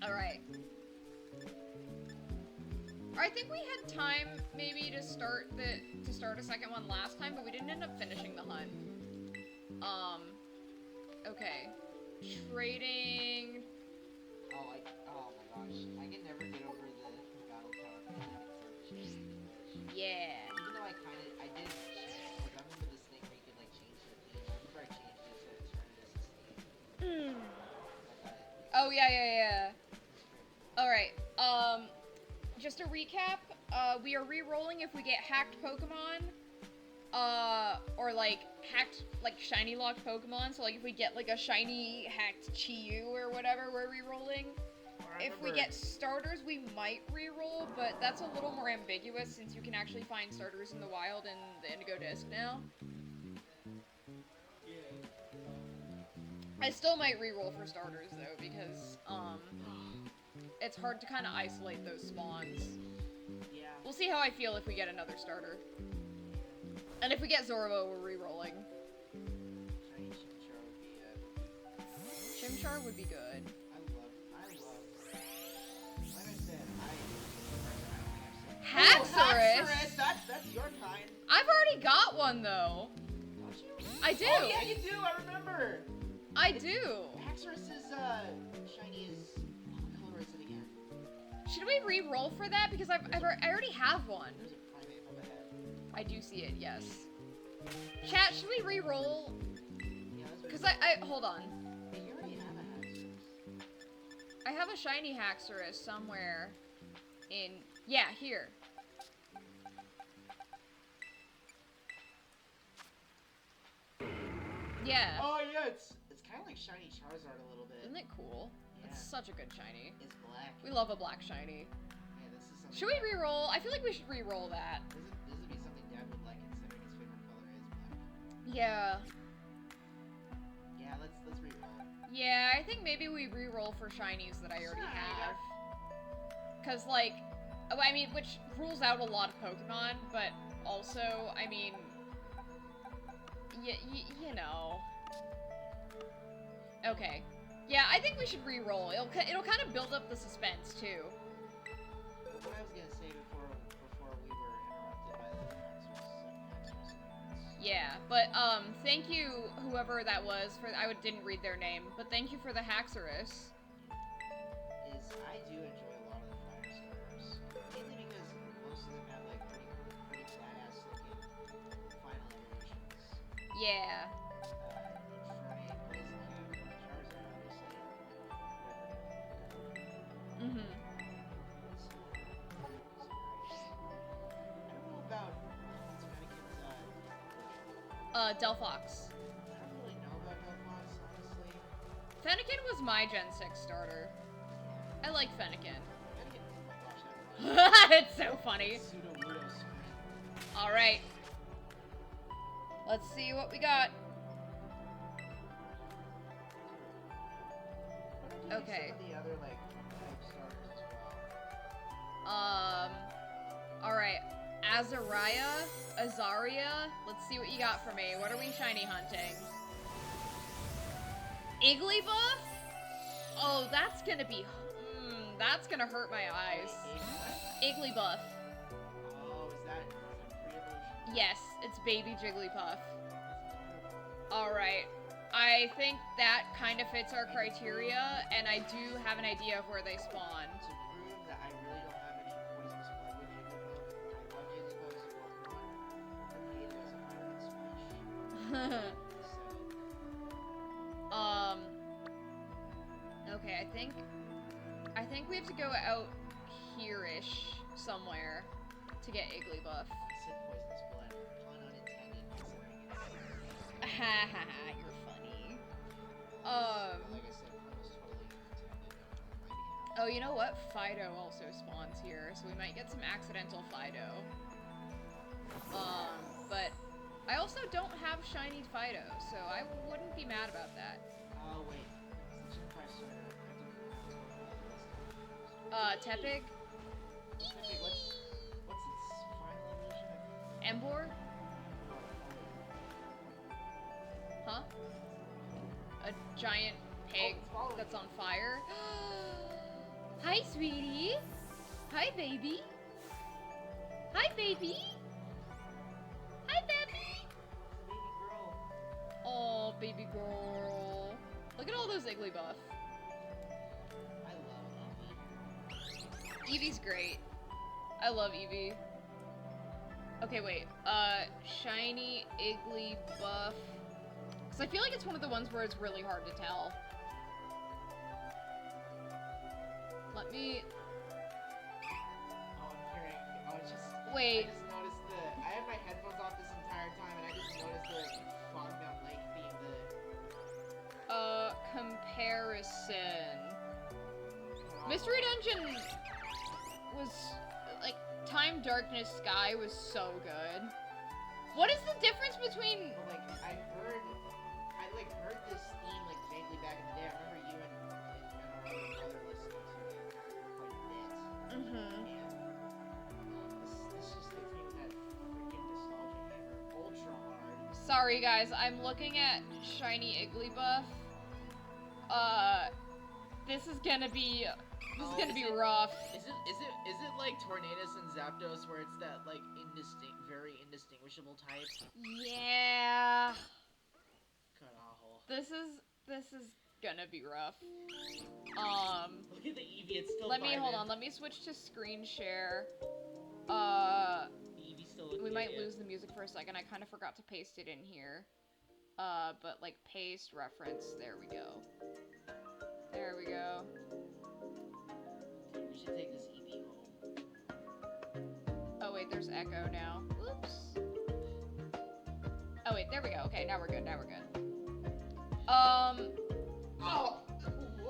Alright. I think we had time maybe to start a second one last time, but we didn't end up finishing the hunt. Okay. Trading. Oh my gosh. I can never get over the battle tower. Yeah. Even though I did, like, I remember this thing where you could, like, change the theme. I remember I changed it so it turned as this theme. Oh, yeah. Alright, just to recap, we are re-rolling if we get hacked Pokemon, or, like, hacked, like, shiny locked Pokemon, so, like, if we get, like, a shiny hacked Chi-Yu or whatever, we're re-rolling. If we get starters, we might re-roll, but that's a little more ambiguous since you can actually find starters in the wild in the Indigo Disc now. Yeah. I still might re-roll for starters, though, because, it's hard to kind of isolate those spawns. Yeah. We'll see how I feel if we get another starter. And if we get Zorbo, we're re-rolling. Shiny Chimchar would be good. I love, like I said, Haxorus? Haxorus! That's your kind. I've already got one, though. Don't you? I do. Oh, yeah, you do, I remember. I do. Haxorus's, shiny is, what color is it again? Should we re-roll for that? Because I already have one. There's a primate up ahead. I do see it, yes. Chat, should we re-roll? Yeah, Because hold on. Hey, you already have a Haxorus. I have a shiny Haxorus somewhere in... Yeah, here. Yeah. Oh, yeah, it's kind of like shiny Charizard a little bit. Isn't it cool? Yeah. It's such a good shiny. It's black. We love a black shiny. Yeah, this is something. Should we re-roll? I feel like we should re-roll that. This would be something Dad would like, considering his favorite color is black. Yeah. Yeah, let's re-roll. Yeah, I think maybe we re-roll for shinies that I already have. Because, like, I mean, which rules out a lot of Pokemon, but also, I mean, you know. Okay. Yeah, I think we should re-roll. It'll kind of build up the suspense, too. What I was gonna say before we were interrupted by the Haxorus. Yeah, but, thank you, whoever that was, for, didn't read their name, but thank you for the Haxorus. I do enjoy a lot of the fire starters, mainly because most of them have, like, pretty badass looking final evolutions. Yeah. Infernape, Blaziken, Charizard, obviously. Mm-hmm. I don't know about Fennekin's, Delphox. I don't really know about Delphox, honestly. Fennekin was my Gen 6 starter. I like Fennekin. Fennekin, oh my gosh, It's so funny. Pseudo-Wudo sprint. Alright. Let's see what we got. Okay. Some of the other, like, type starters as well. Alright. Azaria. Let's see what you got for me. What are we shiny hunting? Igglybuff? Oh, that's gonna be... that's gonna hurt my eyes. Igglybuff. Oh, is that pre-evolution? Yes, it's baby Jigglypuff. Alright. I think that kind of fits our criteria, and I do have an idea of where they spawn. To prove that I really don't have any poisonous blood with Jigglypuff, I love Jigglypuff as a Pokemon, but hate it as a Fire and Smash. Okay, I think we have to go out here-ish somewhere to get Igglybuff. I said poisonous blood, pun unintended, considering it's... Hahaha, you're funny. Like I said, pun was totally unintended. Oh, you know what? Fido also spawns here, so we might get some accidental Fido. But I also don't have shiny Fido, so I wouldn't be mad about that. Oh wait, it's a 5 starter. I don't know. Tepig, Tepig, what's its final evolution? Embor, huh? A giant pig that's on fire. Hi, sweetie. Hi, baby. Hi, baby. Hi, baby. Baby girl. Oh, baby girl. Look at all those Igglybuff. I love Eevee. Eevee's great. I love Eevee. Okay, wait. Shiny Igglybuff. Because I feel like it's one of the ones where it's really hard to tell. Let me... Oh, I'm hearing. Oh, it's just. Wait. I just noticed I had my headphones off this entire time, and I just noticed the Fogdown Lake theme. Comparison. Oh. Mystery Dungeon was, like, Time, Darkness, Sky was so good. What is the difference between... But, like, I heard this theme, like, vaguely back in the day. I remember you and our other brother listening to it quite a bit. Mm-hmm. And this just hits me with that freaking nostalgia hammer ultra hard. Sorry, guys. I'm looking at shiny Igglybuff. This is gonna be rough. Is it like Tornadus and Zapdos, where it's that like very indistinguishable type? Yeah. God awful. This is gonna be rough. Look at the Eevee, it's still. Hold on. Let me switch to screen share. The Eevee still looking. We might lose the music for a second. I kind of forgot to paste it in here. But like paste reference. There we go. There we go. We should take this Eevee home. Oh wait, there's echo now. Oops. Oh wait, there we go. Okay, now we're good. Oh.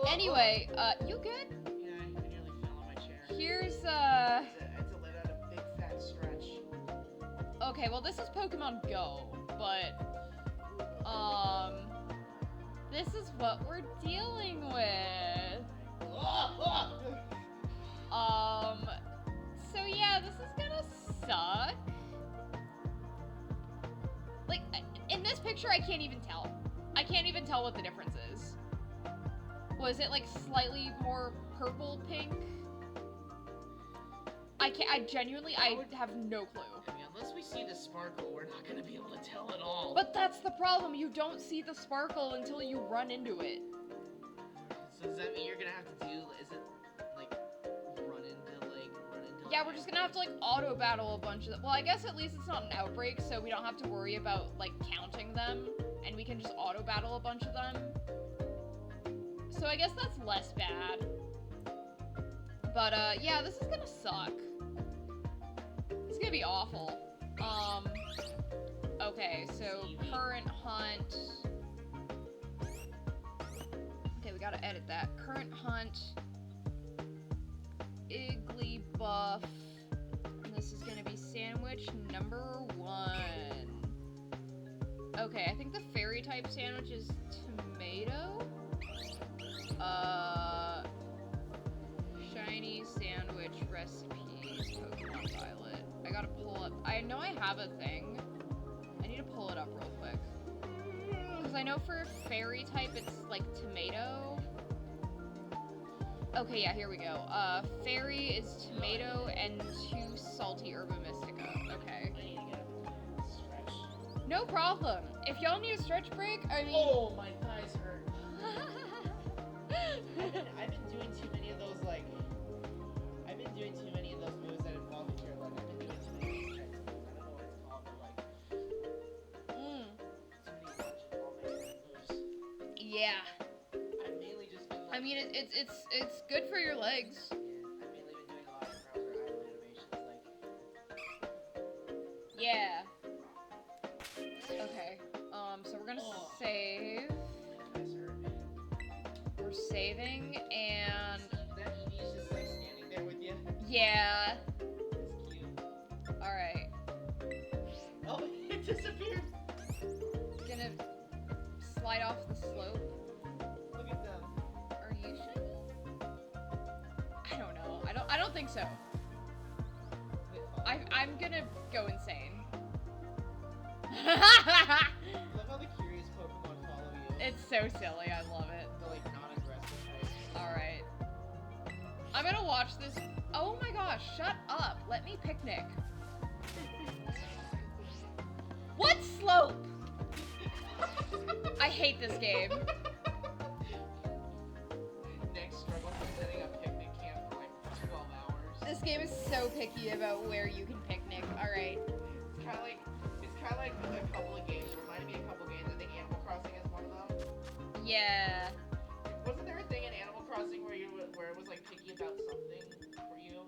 Anyway, you good? Yeah, I nearly fell on my chair. Here's I had to let out a big fat stretch. Okay, well this is Pokemon Go, but this is what we're dealing with. So yeah, this is gonna suck. Like, in this picture, I can't even tell. I can't even tell what the difference is. Was it, like, slightly more purple pink? I genuinely, I have no clue. I mean, unless we see the sparkle, we're not gonna be able to tell at all. But that's the problem, you don't see the sparkle until you run into it. So does that mean you're gonna have to do, is it, like, run into... Yeah, we're just gonna have to, like, auto-battle a bunch of them. Well, I guess at least it's not an outbreak, so we don't have to worry about, like, counting them, and we can just auto-battle a bunch of them. So I guess that's less bad. But, yeah, this is gonna suck. It's gonna be awful. Okay, so current hunt... Okay, we gotta edit that. Current hunt... Igglybuff. And this is gonna be sandwich number 1. Okay, I think the fairy type sandwich is tomato. Shiny sandwich recipes, Pokemon Violet. I gotta pull up. I know I have a thing. I need to pull it up real quick. Because I know for fairy type it's like tomato. Okay, yeah, here we go. Fairy is tomato and 2 salty Herba Mystica. Okay. I need to get a stretch. No problem. If y'all need a stretch break, I mean... Oh, my thighs hurt. I've been doing too many of those, like... I've been doing too many of those moves that involve your leg. I've been doing too many stretch moves. I don't know what it's called, but, like... Too many punches while making moves. Yeah. I've mainly just been, like... I mean, it's good for your legs. Yeah, I've mainly been doing a lot of browser idle animations, like... Yeah. Okay. So we're gonna save. My thighs hurt, man. We're saving, and... That Eevee's just, like, standing there with you. Yeah. It's cute. Alright. think so. They follow you. I'm gonna go insane. I love how the curious Pokemon follow you. It's so silly. I love it. The like non-aggressive type. All right. I'm gonna watch this. Oh my gosh! Shut up. Let me picnic. What slope? I hate this game. Next struggle for setting up picnic camp for like 12 hours. This game is so picky about where you can picnic. All right. It's kind of like a couple of games. It reminded me of a couple of games. I think Animal Crossing is one of them. Yeah. Wasn't there a thing in Animal Crossing where it was like picky about something for you?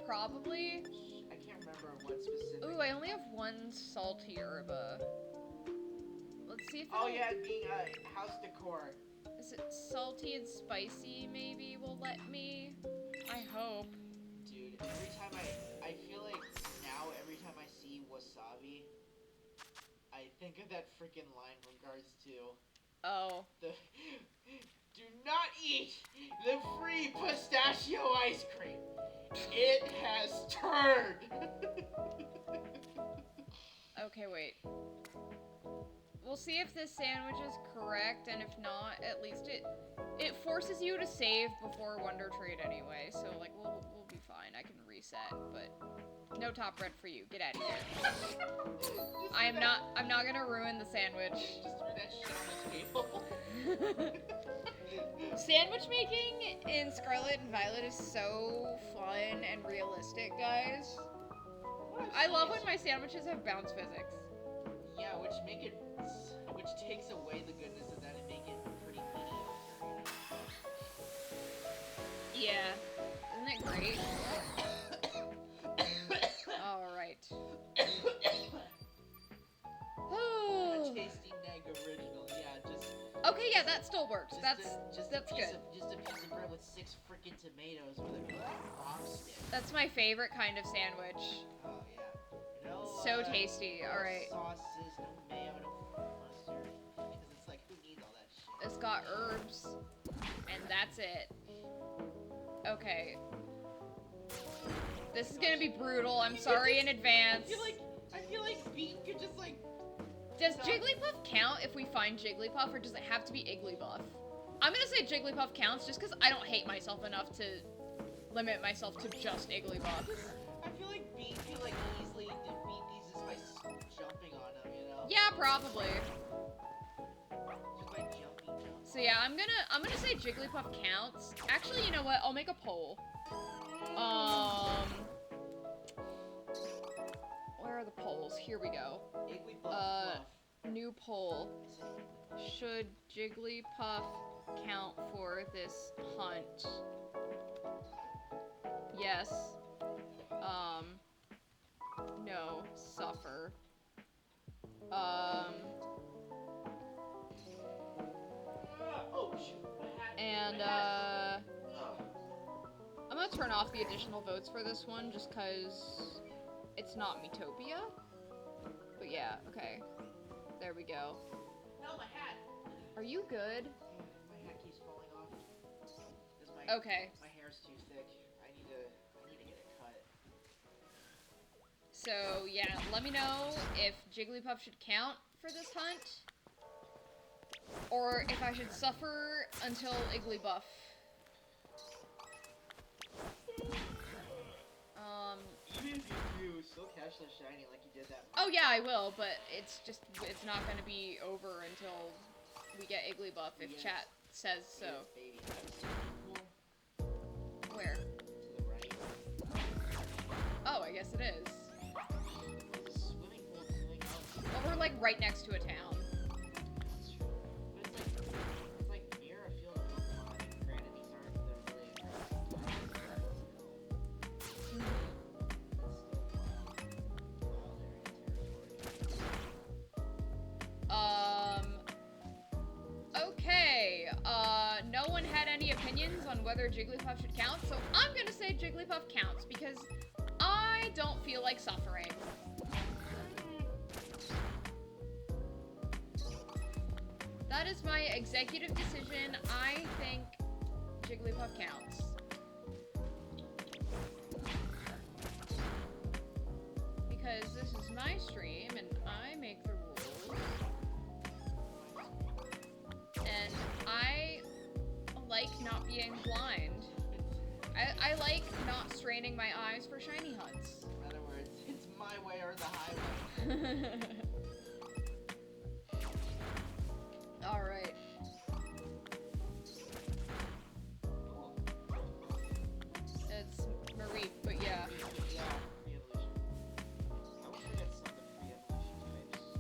Probably. I can't remember what specific. Ooh, I only have one salty herba. Let's see if Oh it'll- yeah, being house decor. Is it salty and spicy maybe will let me? I hope. Dude, every time I feel like now every time I see wasabi, I think of that freaking line from Guards 2. Oh. The do not eat the free pistachio ice cream. It has turned. Okay, wait. We'll see if this sandwich is correct, and if not, at least it forces you to save before Wonder Trade anyway, so like we'll be fine. I can reset, but no top bread for you. Get out of here. I'm not gonna ruin the sandwich. Just threw that shit on the table. Sandwich making in Scarlet and Violet is so fun and realistic, guys. I love when my sandwiches have bounce physics. Yeah, which takes away the goodness of that and make it pretty mediocre, you know? Yeah. Isn't it great? Alright. A tasty neg original, yeah, just Okay, yeah, that still works. That's just that's a piece good. Just a piece of bread with 6 freaking tomatoes with a bomb stick. That's my favorite kind of sandwich. Oh yeah. No, So tasty. no Alright. sauces, no mayo, no mustard. Because it's like, who needs all that shit? It's got herbs. And that's it. Okay. This is gonna be brutal. I'm sorry in advance. I feel like Bean could just like. Does Jigglypuff count if we find Jigglypuff, or does it have to be Igglybuff? I'm gonna say Jigglypuff counts just because I don't hate myself enough to limit myself to just Igglybuff. I feel like Bean could like easily defeat these just by jumping on them, you know? Yeah, probably. Just by jumping. So yeah, I'm gonna say Jigglypuff counts. Actually, you know what? I'll make a poll. Where are the polls? Here we go. Igglybuff New poll. Should Jigglypuff count for this hunt? Yes. No. Suffer. Oh shoot. And, I'm gonna turn off the additional votes for this one just because it's not Metopia. But yeah, okay. There we go. No, my hat. Are you good? My hat keeps falling off. Okay. My hair's too thick. I need to get it cut. So yeah, let me know if Jigglypuff should count for this hunt, or if I should suffer until Igglybuff. Even if you do, still catch the shiny like you did that. Oh yeah, I will, but it's not gonna be over until we get Igglybuff if Yes. chat says so. Yes, baby. That's cool. Where? To the right. Oh, I guess it is. There's a swimming pool swimming out. Well, we're like right next to a town. That's true. But it's like near a field of Pokemon. Granted, these aren't the really aggressive types. That's still all area territory. Okay. No one had any opinions on whether Jigglypuff should count, so I'm gonna say Jigglypuff counts because I don't feel like suffering. That is my executive decision. I think Jigglypuff counts. is my stream, and I make the rules. And I like not being blind. I like not straining my eyes for shiny hunts. In other words, it's my way or the highway. Alright. It's Marie, but yeah.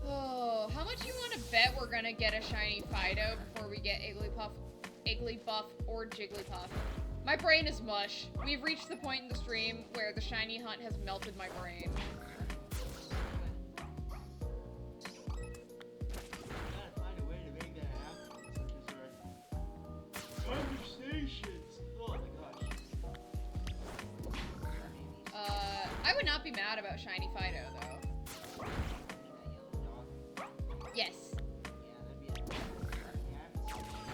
Oh, how much you want to bet we're gonna get a shiny Fido before we get Igglybuff, or Jigglypuff? My brain is mush. We've reached the point in the stream where the shiny hunt has melted my brain. I would not be mad about shiny Fido though. Yes.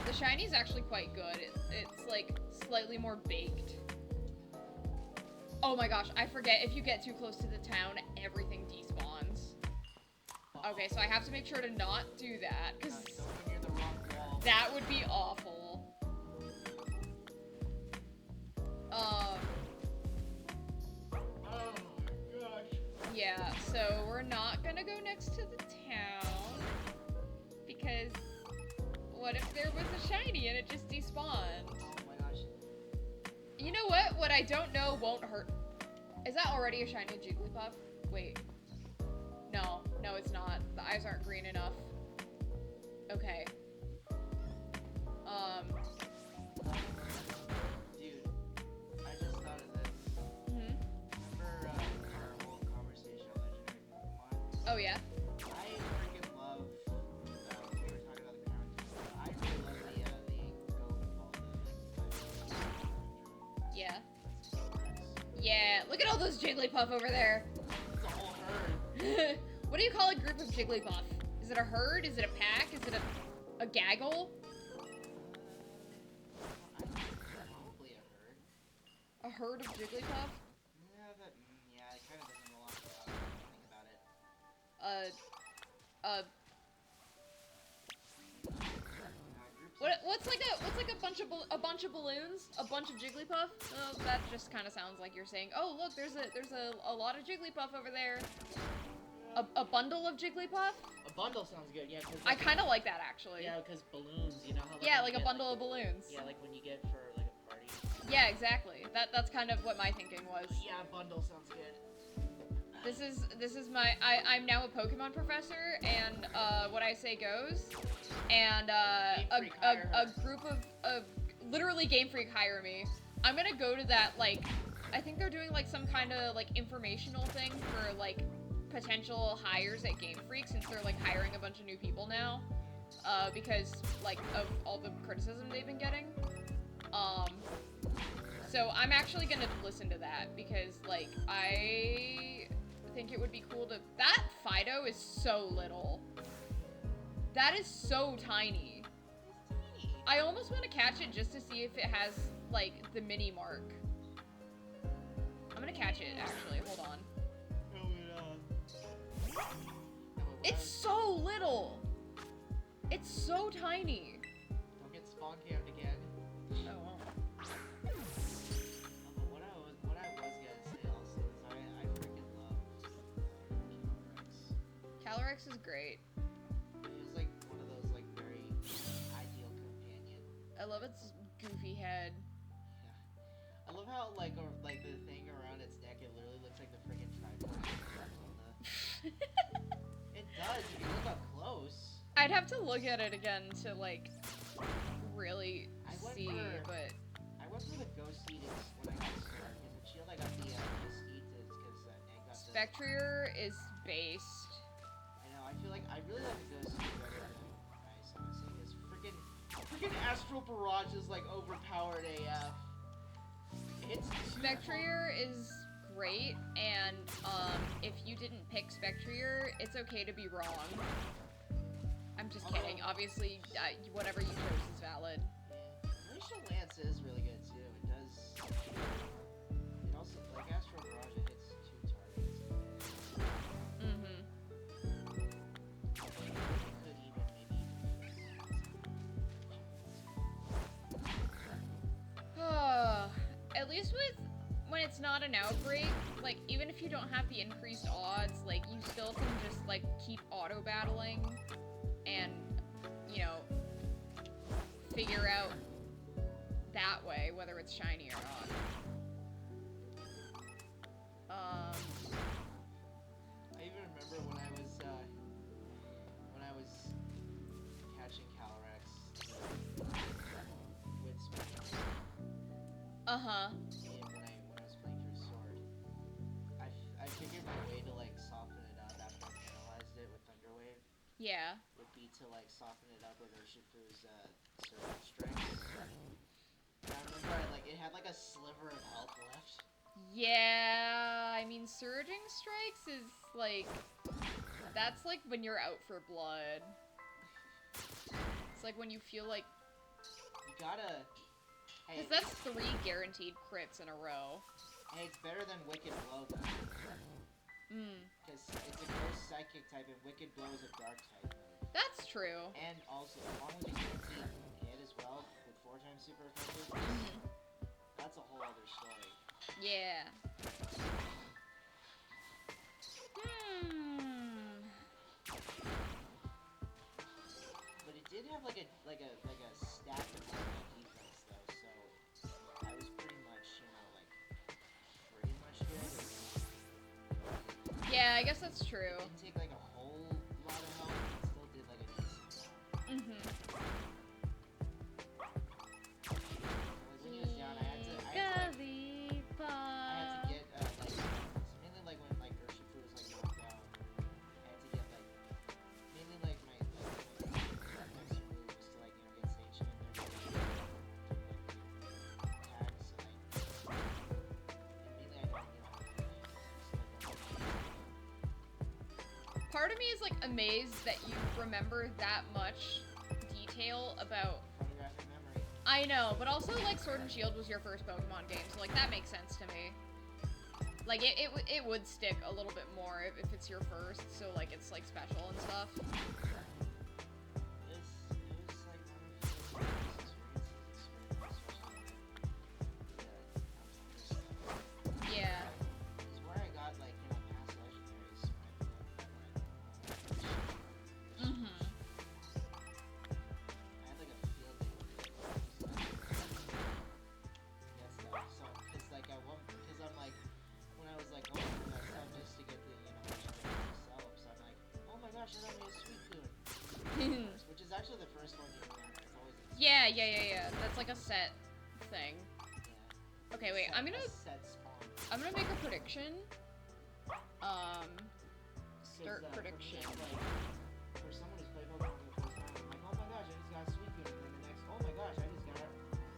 The shiny is actually quite good. It's like slightly more baked. Oh my gosh, I forget, if you get too close to the town, everything despawns. Okay, so I have to make sure to not do that, because that would be awful. Oh my gosh. Yeah, so we're not gonna go next to the town, because what if there was a shiny and it just despawned? Oh my gosh. You know what? What I don't know won't hurt. Is that already a shiny Jigglypuff? Wait. No, it's not. The eyes aren't green enough. Okay. Dude, I just thought of this. Mm-hmm. Remember our whole conversation on Legendary Pokemon? Oh yeah? I freaking love, we were talking about the characters, I really love the Yeah. Yeah, look at all those Jigglypuff over there. It's a whole herd. What do you call a group of Jigglypuff? Is it a herd? Is it a pack? Is it a gaggle? Probably a herd. A herd of Jigglypuff? Yeah, it kind of doesn't belong to us when you think about it. What's like a bunch of balloons? A bunch of Jigglypuff? Oh, that just kind of sounds like you're saying, oh look, there's a lot of Jigglypuff over there. A bundle of Jigglypuff? A bundle sounds good, yeah. I kind of like that actually. Yeah, because balloons, you know how. Yeah, like a bundle of balloons. Yeah, like when you get for like a party. Yeah, exactly. That's kind of what my thinking was. Yeah, bundle sounds good. This is my I'm now a Pokemon professor, and what I say goes. And a group of literally Game Freak hire me. I'm gonna go to that, like, I think they're doing like some kind of like informational thing for like potential hires at Game Freak, since they're like hiring a bunch of new people now, because like of all the criticism they've been getting. So I'm actually gonna listen to that, because like I think it would be cool to. That Fido is so little. That is so tiny. I almost want to catch it just to see if it has like the mini mark. I'm gonna catch it actually. Hold on. It's so little. It's so tiny. Don't get spawn camped again. Oh well. What I was gonna say also is I freaking love Calyrex. Calyrex is great. He's like one of those like very ideal companion. I love its goofy head. Yeah. I love how like the thing around its neck, it literally looks like the freaking tripod. It does if you look up close. I'd have to look at it again to like really see, but I went for the ghost Eaters when I got started. Because with Shield I got the Eaters because Egg got the... Spectrier is based. I know, I feel like I really like the ghost Eater better than Nice, I'm gonna say this. Freaking Astral Barrage is like overpowered AF. It's Spectrier is great, and if you didn't pick Spectrier, it's okay to be wrong. I'm just kidding. Obviously, whatever you chose is valid. Glacial Lance is really good too. It does. It also, like Astral Barrage, it hits 2 targets. Mm-hmm. it's not an outbreak, like, even if you don't have the increased odds, like, you still can just, like, keep auto-battling and, you know, figure out that way whether it's shiny or not. I even remember when I was catching Calyrex with Spectre. Uh-huh. And when I was playing through Sword, I figured my way to like soften it up after I analyzed it with Thunderwave Yeah. would be to like soften it up with Urshifu's Surge Strength. And I remember it had like a sliver of health left. Yeah, I mean, Surging Strikes is, like, that's, like, when you're out for blood. It's like when you feel like... You gotta... Hey, because that's 3 guaranteed crits in a row. Hey, it's better than Wicked Blow, though. Because it's a Ghost Psychic type, and Wicked Blow is a Dark type move. That's true. And also, along with the guaranteed hit as well, with 4 times super effective, that's a whole other story. Yeah. But it did have like a stat amount of defense though, so I was pretty much good. Yeah, I guess that's true. It didn't take like a whole lot of health, but it still did like a decent amount. Like when he was down, I had to get mainly like when like Urshifu was like knocked out, I had to get like mainly like my next move was to like get stage in there and attacks and mainly I don't Part of me is like amazed that you remember that much detail about... photographic memory. I know, but also like Sword and Shield was your first Pokemon game, so like that makes sense to me. Like it would stick a little bit more if it's your first, so like it's like special and stuff. It was like one of the experiences, Yeah. It's where I got like past legendaries. I had like a field day with it. That stuff. So because I'm like when I was like going through that stuff just to get the legendaries to sell them, so I'm like, oh my gosh, I got me a Suicune. Which is actually the first one you remember. It's always Yeah. That's like a set thing. Yeah. Okay, wait, I'm gonna set spawn. make a prediction. Start For me, prediction. it's like, for someone who's played Pokemon for the first time, I'm like, oh my gosh, I just got Suicune, and then the next, oh my gosh, I just got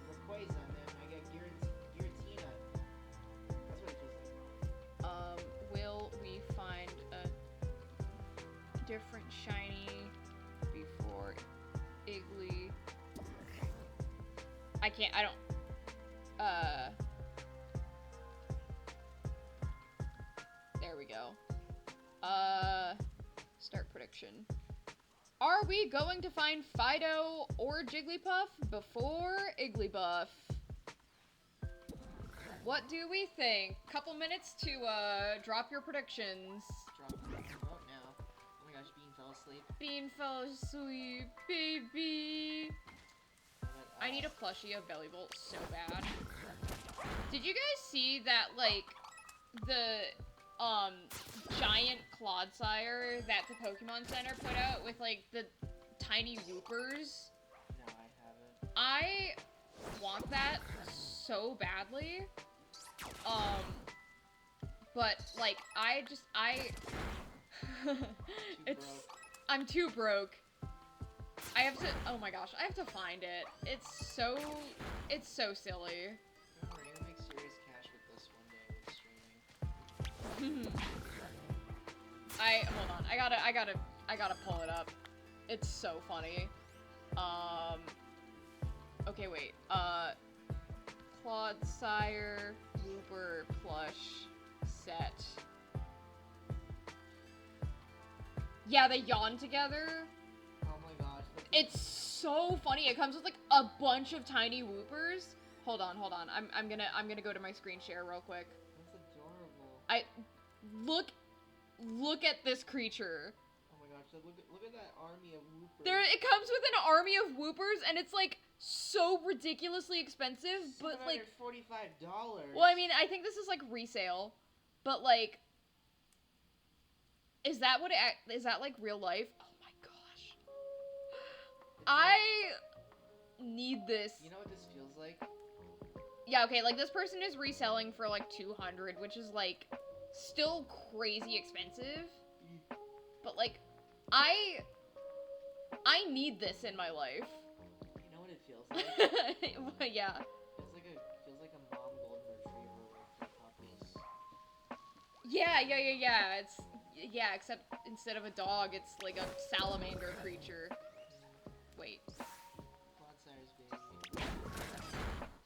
Rayquaza, and then I get Giratina. That's what it feels like. Will we find a different shiny before Iggly? I don't... There we go. Start prediction. Are we going to find Fido or Jigglypuff before Igglybuff? What do we think? Couple minutes to, drop your predictions. Drop the vote now. Oh my gosh, Bean fell asleep. Bean fell asleep, baby. But, I need a plushie of Bellybolt so bad. Did you guys see that, like, the, giant Clodsire that the Pokemon Center put out with, like, the tiny Whoopers? No, I haven't. I want that so badly. But, like, I'm too broke. I have to, oh my gosh, I have to find it. It's so silly. Don't worry, you'll make serious cash with this one day with streaming. Hold on, I gotta pull it up. It's so funny. Okay, wait, Clodsire Wooper plush set. Yeah, they yawn together. Oh my gosh. It's so funny. It comes with like a bunch of tiny Woopers. Hold on. I'm gonna go to my screen share real quick. Look at this creature. Oh my gosh, look at that army of whoopers. It comes with an army of whoopers, and it's like so ridiculously expensive, but like $745. well, I mean, I think this is like resale, but like, is that like real life? Oh my gosh, I need this. You know what this feels like? Yeah, okay, like this person is reselling for like 200, which is like still crazy expensive, but like, I need this in my life. You know what it feels like? Yeah. Feels like a mom golden retriever with her puppies. Yeah. It's except instead of a dog, it's like a salamander creature. Wait. Clodsires, baby.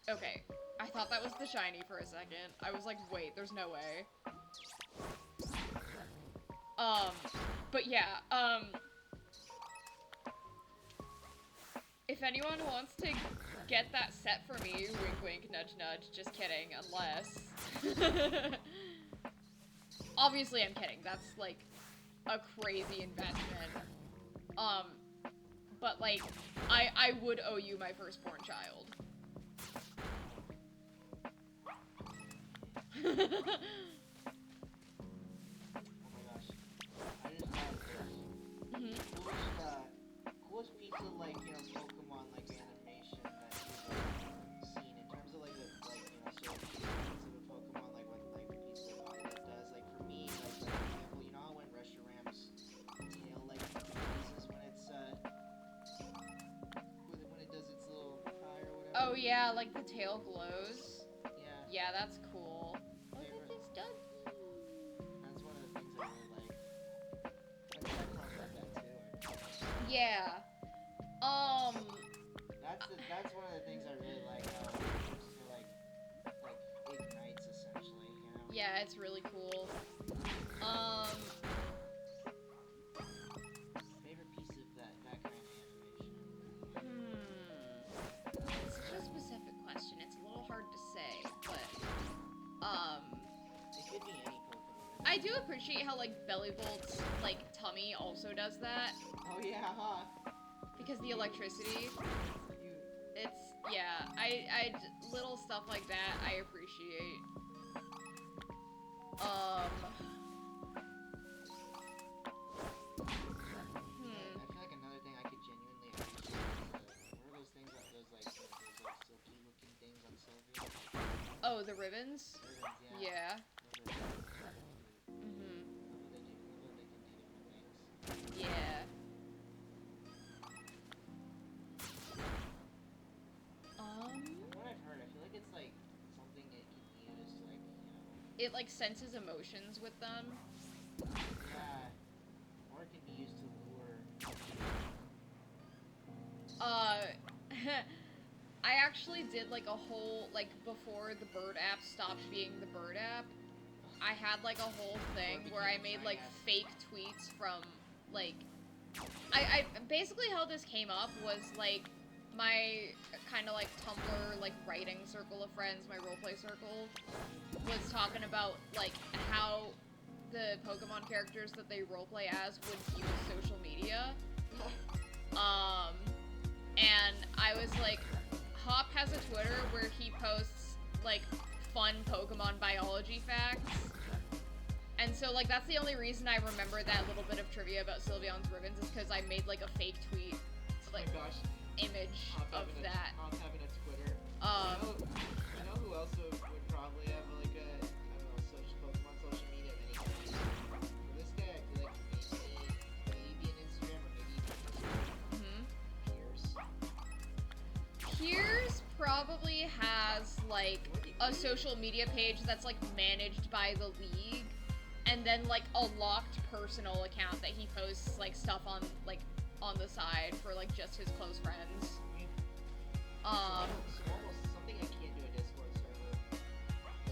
Okay. I thought that was the shiny for a second. I was like, wait, there's no way. But yeah, if anyone wants to get that set for me, wink wink, nudge nudge, just kidding, unless... Obviously I'm kidding, that's like a crazy investment. But like, I would owe you my firstborn child. Oh my gosh. I just thought of this. Coolest piece of, like, you know, Pokemon, like, animation that you've seen in terms of, like, you know, sort of piece of a Pokemon, like, what, like, the piece of Violet does. Like, for me, like, for example, you know how when Reshiram's tail, like, freezes when it's, when it does its little eye or whatever? Oh yeah, like the tail glows. Yeah. Yeah, that's cool. That's one of the things I really like. I mean, I probably like that too. Yeah. That's one of the things I really like. Like ignites essentially, you know. Yeah, it's really cool. Favorite piece of that kind of animation. It's such a specific question. It's a little hard to say, but It could be any Pokemon. I do appreciate how like Bellivolt's like tummy also does that Oh yeah, huh? because the electricity. It's yeah. I little stuff like that I appreciate. I feel like another thing I could genuinely appreciate is what are those things that those like silky looking things on Sylvia? Oh, the ribbons? Ribbons, Yeah. Love what they can do different things. Yeah. From what I've heard, I feel like it's like something it can use to, like, you know. It like senses emotions with them. Yeah. Or it can be used to lure. I actually did like a whole, like before the bird app stopped being the bird app, I had like a whole thing where I made like fake tweets from like, I basically how this came up was like my kind of like Tumblr like writing circle of friends, my roleplay circle, was talking about like how the Pokemon characters that they roleplay as would use social media. And I was like, Hop has a Twitter where he posts like fun Pokemon biology facts. And so like that's the only reason I remember that little bit of trivia about Sylveon's ribbons is because I made like a fake tweet, like oh my gosh. image of that. Hop having a Twitter. You know who else would probably have like a, I don't know, Pokemon social media of any kind? For this guy, I feel like maybe an Instagram or maybe even Piers probably has like a social media page that's like managed by the league, and then like a locked personal account that he posts like stuff on like on the side for like just his close friends. So almost something I can't do a Discord server.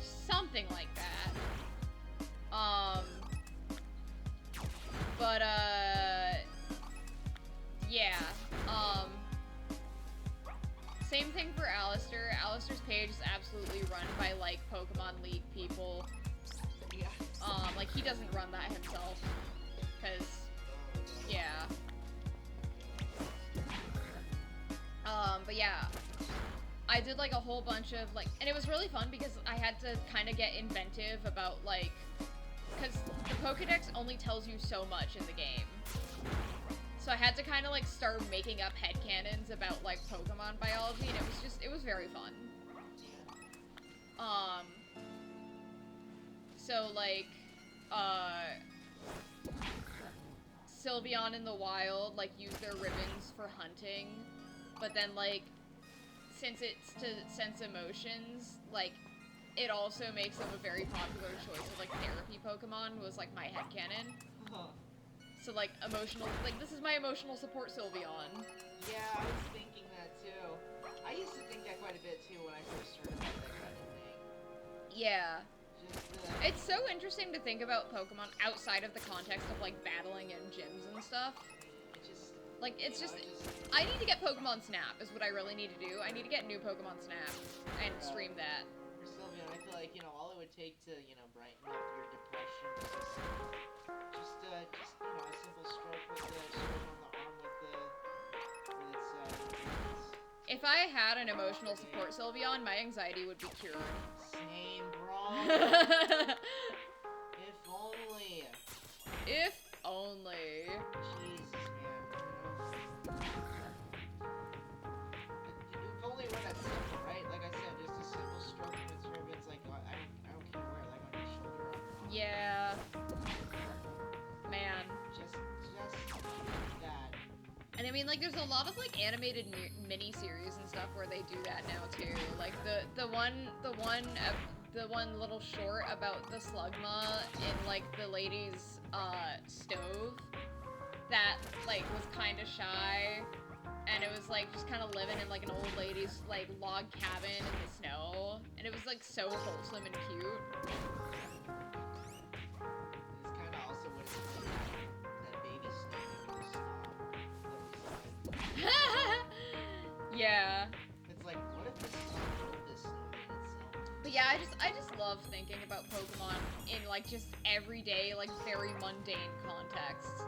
Something like that. But yeah. Same thing for Alistair. Alistair's page is absolutely run by like Pokemon League people. Yeah. Like, he doesn't run that himself. Because, yeah. But yeah. I did, like, a whole bunch of, like, and it was really fun because I had to kind of get inventive about, like, because the Pokedex only tells you so much in the game. So I had to kind of, like, start making up headcanons about, like, Pokemon biology, and it was very fun. So, like, Sylveon in the wild, like, use their ribbons for hunting, but then, like, since it's to sense emotions, like, it also makes them a very popular choice of, like, therapy Pokemon, was, like, my headcanon. So, like, emotional, like, this is my emotional support Sylveon. Yeah, I was thinking that too. I used to think that quite a bit too when I first heard about that kind of thing. Yeah. Just, It's so interesting to think about Pokemon outside of the context of, like, battling in gyms and stuff. Like, it's just, I need to get Pokemon Snap, is what I really need to do. I need to get new Pokemon Snap and stream that. For Sylveon, I feel like, you know, all it would take to, you know, brighten up your depression is just you know, a simple stroke with the stroke on the arm with its, If I had an emotional support Sylveon, my anxiety would be cured. Same, bro. If only. If only. Jesus, man. If only it were that simple, right? Like I said, just a simple stroke of its ribbons, like, I don't care where, like on your shoulder. Yeah. Man. Just that. And I mean, like, there's a lot of, like, animated mini-series and stuff where they do that now, too. Like, the one little short about the Slugma in, like, the lady's, stove that, like, was kind of shy, and it was, like, just kind of living in, like, an old lady's, like, log cabin in the snow, and it was, like, so wholesome and cute. It's kind of also what it's like, that baby snake. Yeah. It's like, what if this is this snowman itself? But yeah, I just love thinking about Pokemon in, like, just everyday, like, very mundane contexts.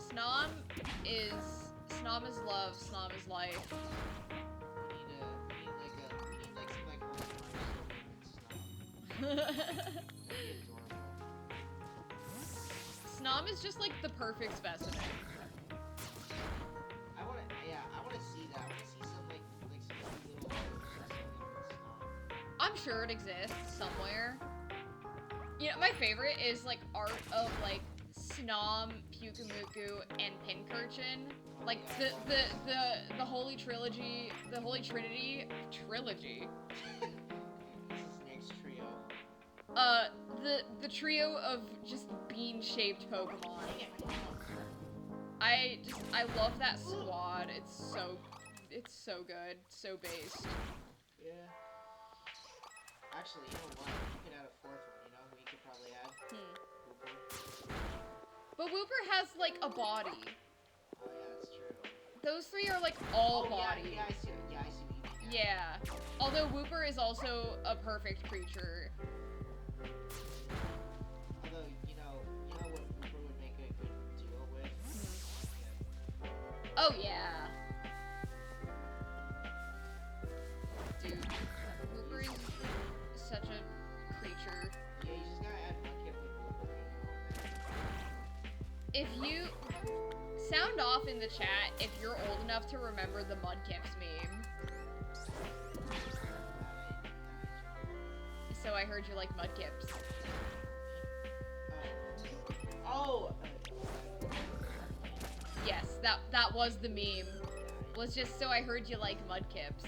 Snom is love, Snom is life. We need some, like, Snom is just, like, the perfect specimen. I wanna see that. I wanna see some, like some little Snom. I'm sure it exists somewhere. You know, my favorite is, like, art of, like, Snom, Pyukumuku, and Pincurchin. Like, the Holy Trilogy, the Holy Trinity, trilogy. This is next trio. The trio of just bean-shaped Pokemon. I love that squad. It's so good, so based. Yeah. Actually, you know what? You could add a fourth one. You know who you could probably add? Wooper. But Wooper has, like, a body. Oh yeah, that's true. Those three are, like, all body. Yeah, I see what you mean. Yeah. Although Wooper is also a perfect creature. Although, you know what Wooper would make a good duo with? Oh, yeah. Dude, Wooper is such a creature. Yeah, you just gotta add Mudkip with Wooper. If you... Sound off in the chat if you're old enough to remember the Mudkips meme. So I heard you like Mudkips. Oh! Yes, that was the meme. Was just so I heard you like Mudkips.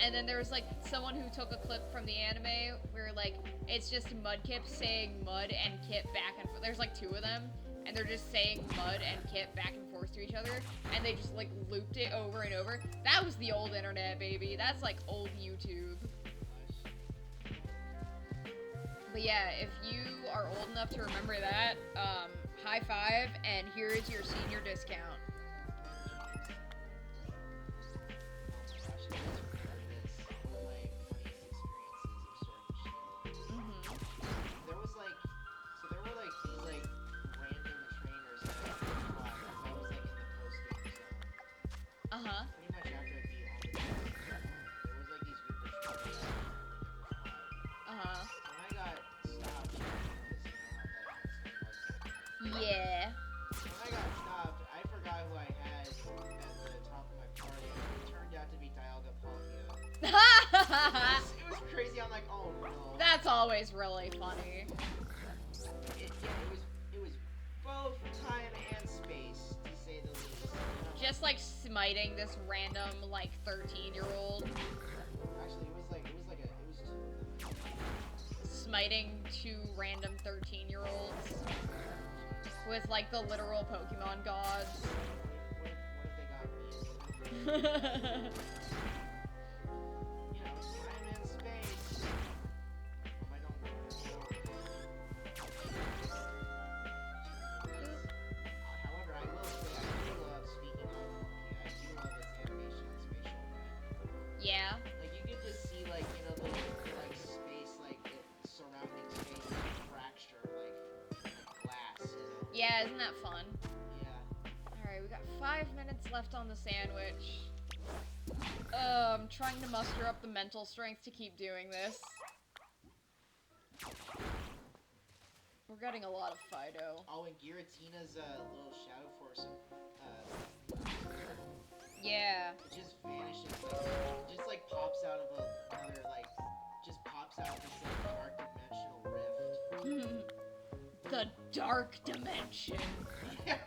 And then there was, like, someone who took a clip from the anime where, like, it's just Mudkip saying Mud and Kip back and forth. There's, like, two of them, and they're just saying Mud and Kip back and forth to each other, and they just, like, looped it over and over. That was the old internet, baby. That's, like, old YouTube. But yeah, if you are old enough to remember that, high five, and here is your senior discount. Yeah. When I got stopped, I forgot who I had at the top of my party. It turned out to be Dialga Palkia. It was crazy. I'm like, oh no. That's always really funny. It was both time and space, to say the least. Just like smiting this random like 13-year-old. Actually, it was two of them. Smiting 2 random 13-year-olds with like the literal Pokemon gods. What if they got me? You know, time and space. I don't However, I will say I do love, speaking of Palkia, I do love its animation and spatial effect. Yeah. Like, you get to see, like, you know, the like, space, like, surrounding space, like, fracture, like glass, you know? Yeah, isn't that fun? Yeah. Alright, we got 5 minutes left on the sandwich. I'm trying to muster up the mental strength to keep doing this. We're getting a lot of Fido. Oh, and Giratina's little Shadow Force, Yeah. it just vanishes, like, it just, like, pops out of another, like, just pops out of this, like, dark dimensional rift. The dark dimension. Yeah.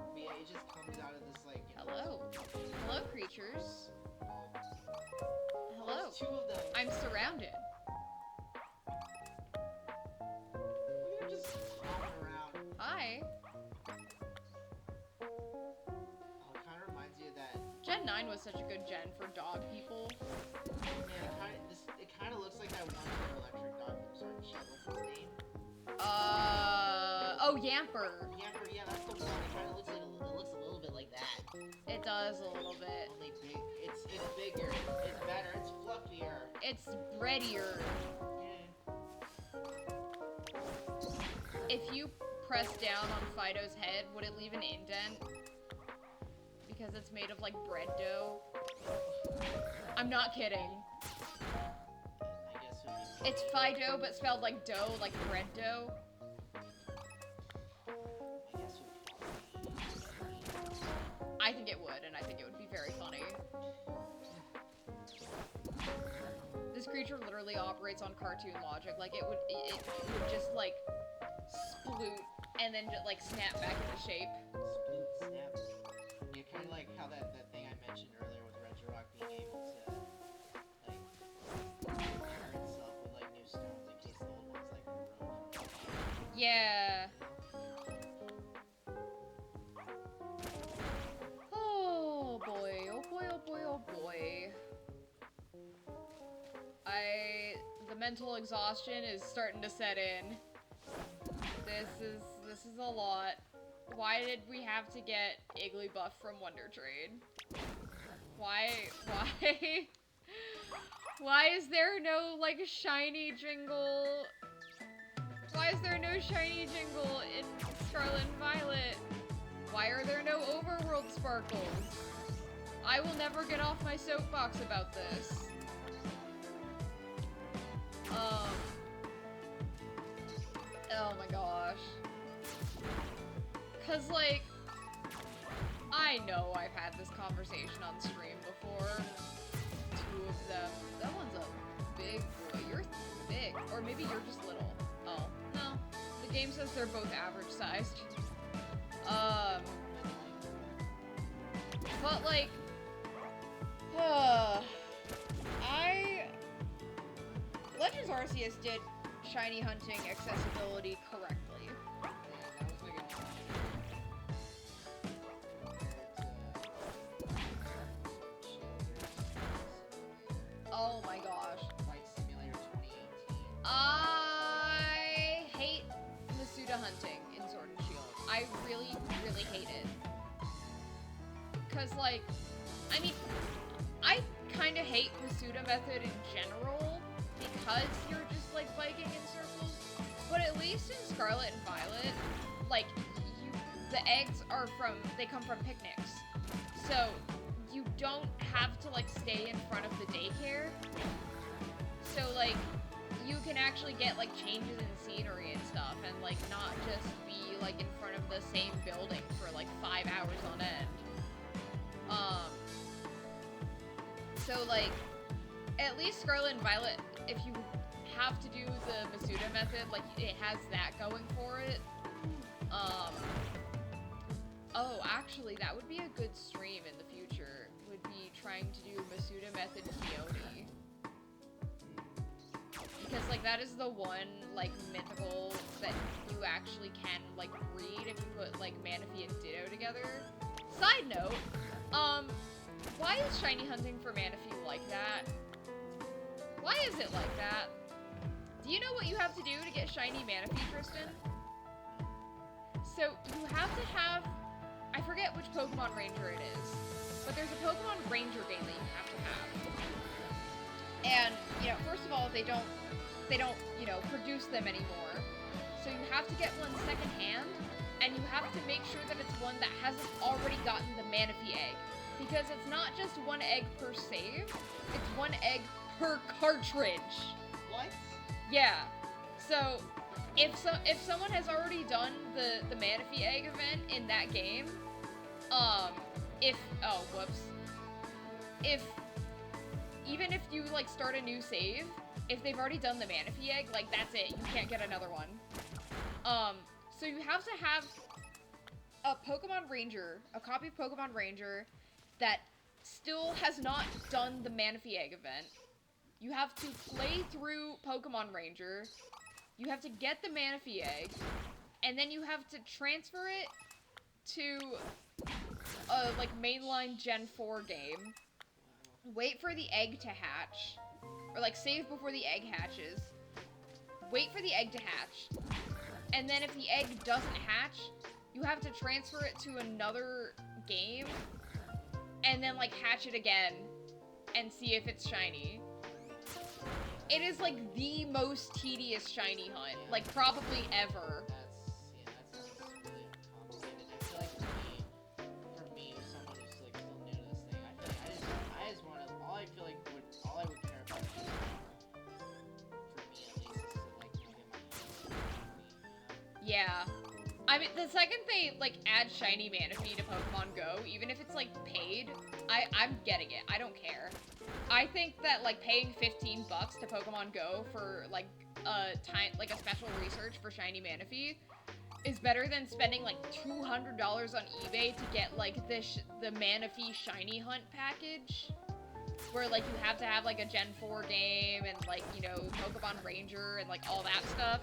But yeah, it just comes out of this, like, you know, Hello. Hello, creatures. Hello. There's 2 of them. I'm surrounded. Look at them just hopping around. Hi. Oh, it kind of reminds you of that. Gen 9 was such a good gen for dog people. Yeah, it kind of looks like that one for electric dog. I'm sorry, shit, what's his name? Oh, Yamper. Yamper, yeah, that's the one. It kind of looks like it looks a little bit like that. It does a little bit. Only big. It's bigger. It's better. It's fluffier. It's breadier. Yeah. If you press down on Fido's head, would it leave an indent? Because it's made of, like, bread dough. I'm not kidding. I guess it would be. It's Fido, but spelled like dough, like bread dough. I guess it would be. I think it would, and I think it would be very funny. This creature literally operates on cartoon logic. Like, it would just, like, sploot, and then just, like, snap back into shape. Sploot, snap. Yeah, kind of like how that thing I mentioned earlier with Regirock being able to, like, repair itself with, like, new stones in case the old ones, like, corrode. Yeah. Oh boy, oh boy, oh boy, oh boy. The mental exhaustion is starting to set in. This is a lot. Why did we have to get Igglybuff from Wonder Trade? Why? Why is there no, like, shiny jingle? Why is there no shiny jingle in Scarlet and Violet? Why are there no overworld sparkles? I will never get off my soapbox about this. Oh my gosh. 'Cause, like, I know I've had this conversation on stream before. 2 of them. That one's a big boy. You're big. Or maybe you're just little. Oh, no. The game says they're both average sized. But, like, Legends Arceus did shiny hunting accessibility correctly. Yeah, that was like a Oh my gosh. Flight Simulator 2018. I hate Masuda hunting in Sword and Shield. I really, really hate it. Cause, like, I mean, I kind of hate Masuda method in general because you're just, like, biking in circles. But at least in Scarlet and Violet, like, the eggs are they come from picnics. So, you don't have to, like, stay in front of the daycare. So, like, you can actually get, like, changes in scenery and stuff, and, like, not just be, like, in front of the same building for, like, 5 hours on end. So, like, at least Scarlet and Violet, if you have to do the Masuda method, like, it has that going for it. Oh, actually, that would be a good stream in the future, would be trying to do Masuda method Peony. Because, like, that is the one, like, mythical that you actually can, like, breed if you put, like, Manaphy and Ditto together. Side note, why is shiny hunting for Manaphy like that? Why is it like that? Do you know what you have to do to get shiny Manaphy, Tristan? So, you have to have... I forget which Pokemon Ranger it is, but there's a Pokemon Ranger game that you have to have. And, you know, first of all, they don't, you know, produce them anymore. So you have to get one secondhand, and you have to make sure that it's one that hasn't already gotten the Manaphy egg. Because it's not just one egg per save, it's one egg per cartridge. What? Yeah. So, if someone has already done the Manaphy egg event in that game, even if you, like, start a new save, if they've already done the Manaphy egg, like, that's it. You can't get another one. So you have to have a Pokemon Ranger, a copy of Pokemon Ranger, that still has not done the Manaphy egg event. You have to play through Pokemon Ranger, you have to get the Manaphy egg, and then you have to transfer it to a, like, mainline Gen 4 game, wait for the egg to hatch, or, like, save before the egg hatches, wait for the egg to hatch, and then if the egg doesn't hatch, you have to transfer it to another game, and then, like, hatch it again, and see if it's shiny. It is, like, the most tedious shiny hunt, like, probably ever. That sounds really complicated. I feel like for me, as someone who's, like, still new to this thing, I just want to, all I would care about is, for me at least, is to, like, get my hands on Manaphy. Yeah. I mean, the second they, like, add shiny Manaphy to Pokemon Go, even if it's, like, paid, I'm getting it. I don't care. I think that, like, paying $15 to Pokemon Go for, like, a special research for shiny Manaphy is better than spending, like, $200 on eBay to get, like, the Manaphy shiny hunt package, where, like, you have to have, like, a Gen 4 game and, like, you know, Pokemon Ranger and, like, all that stuff.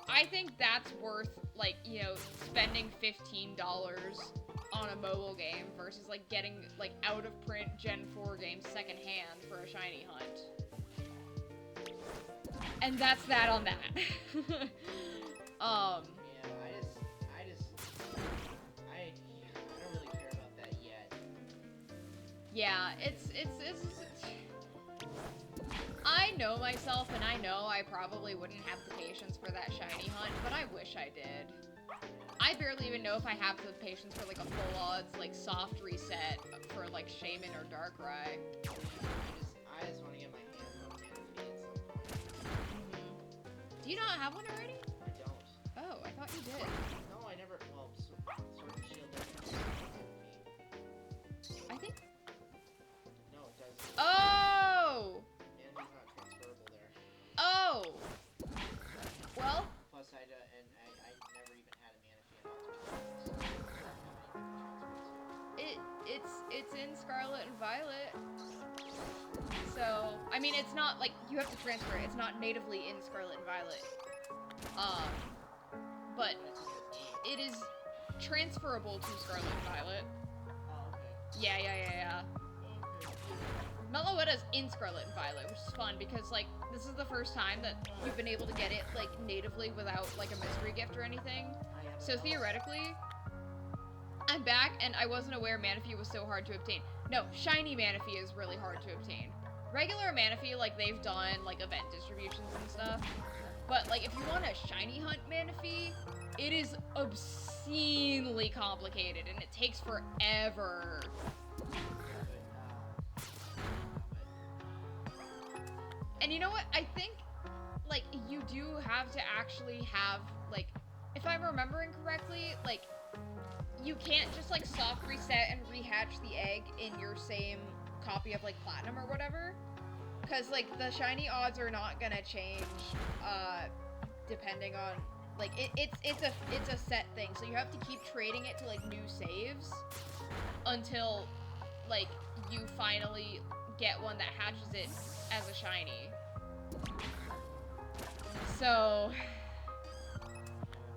I think that's worth, like, you know, spending $15 on a mobile game versus, like, getting, like, out-of-print Gen 4 games secondhand for a shiny hunt. And that's that on that. Yeah, I don't really care about that yet. Yeah, it's I know myself, and I know I probably wouldn't have the patience for that shiny hunt, but I wish I did. I barely even know if I have the patience for, like, a full odds, like, soft reset for, like, Shaman or Darkrai. I just want to get my hands on Manaphy at some point. Do you not have one already? I don't. Oh, I thought you did. No, I never. Well, Sword and Shield doesn't have Manaphy. I think. No, it doesn't. Oh! Manaphy's not transferable there. Oh! Well. Plus, I never even had a Manaphy in Ultimate. It's in Scarlet and Violet. So, I mean, it's not, like, you have to transfer it. It's not natively in Scarlet and Violet. But it is transferable to Scarlet and Violet. Oh, okay. Yeah. Okay. Meloetta's in Scarlet and Violet, which is fun because, like, this is the first time that you've been able to get it, like, natively without, like, a mystery gift or anything. So theoretically, I'm back, and I wasn't aware Manaphy was so hard to obtain. No, shiny Manaphy is really hard to obtain. Regular Manaphy, like, they've done, like, event distributions and stuff. But, like, if you want a shiny hunt Manaphy, it is obscenely complicated, and it takes forever. And you know what? I think, like, you do have to actually have, like, if I'm remembering correctly, like, you can't just, like, soft reset and rehatch the egg in your same copy of, like, Platinum or whatever. Because, like, the shiny odds are not gonna change, depending on, like, it's a set thing. So you have to keep trading it to, like, new saves until, like, you finally get one that hatches it as a shiny. So...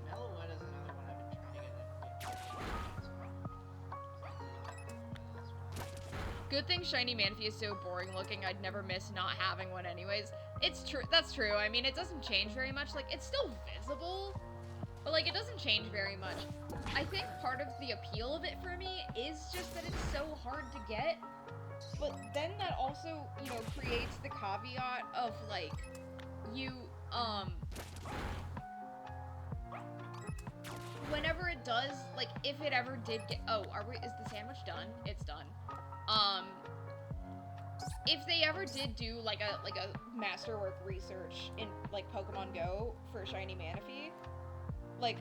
Meloetta is another one I've been trying to get. Good thing Shiny Manaphy is so boring looking, I'd never miss not having one anyways. It's true, that's true. I mean, it doesn't change very much. Like, it's still visible, but, like, it doesn't change very much. I think part of the appeal of it for me is just that it's so hard to get, but then that also, you know, creates the caveat of, like, you, whenever it does, like, if it ever did get, is the sandwich done? It's done. If they ever did do, like a masterwork research in, like, Pokemon Go for Shiny Manaphy, like,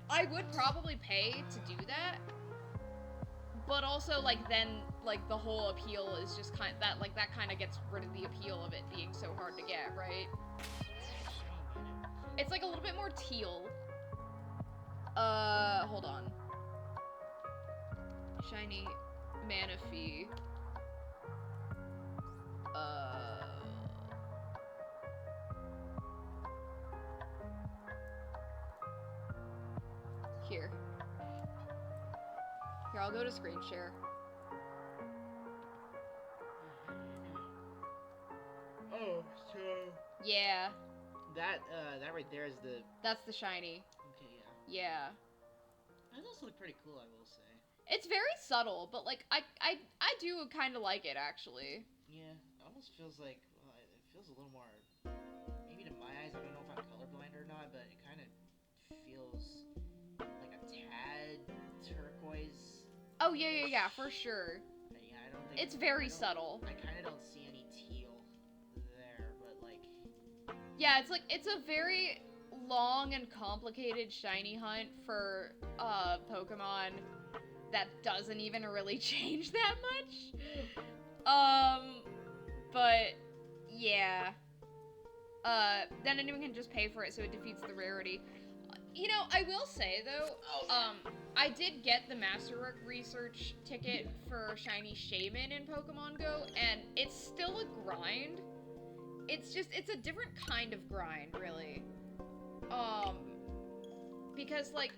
I would probably pay to do that, but also, like, then, like, the whole appeal is just kind of, that kind of gets rid of the appeal of it being so hard to get, right? It's, like, a little bit more teal. Hold on. Shiny Manaphy. Here. Here, I'll go to screen share. Oh, so... Yeah. That right there is the... That's the shiny. Okay, yeah. Yeah. That does look pretty cool, I will say. It's very subtle, but, like, I do kind of like it, actually. Yeah, it almost feels like, well, it feels a little more, maybe to my eyes, I don't know if I'm colorblind or not, but it kind of feels like a tad turquoise. Oh, yeah, for sure. Yeah, I don't think... It's very subtle. I kind of don't see any teal there, but, like... Yeah, it's a very long and complicated shiny hunt for, Pokemon that doesn't even really change that much. But, yeah. Then anyone can just pay for it, so it defeats the rarity. You know, I will say, though, I did get the Masterwork Research ticket for Shiny Shaman in Pokemon Go, and it's still a grind. It's just, it's a different kind of grind, really. Because, like,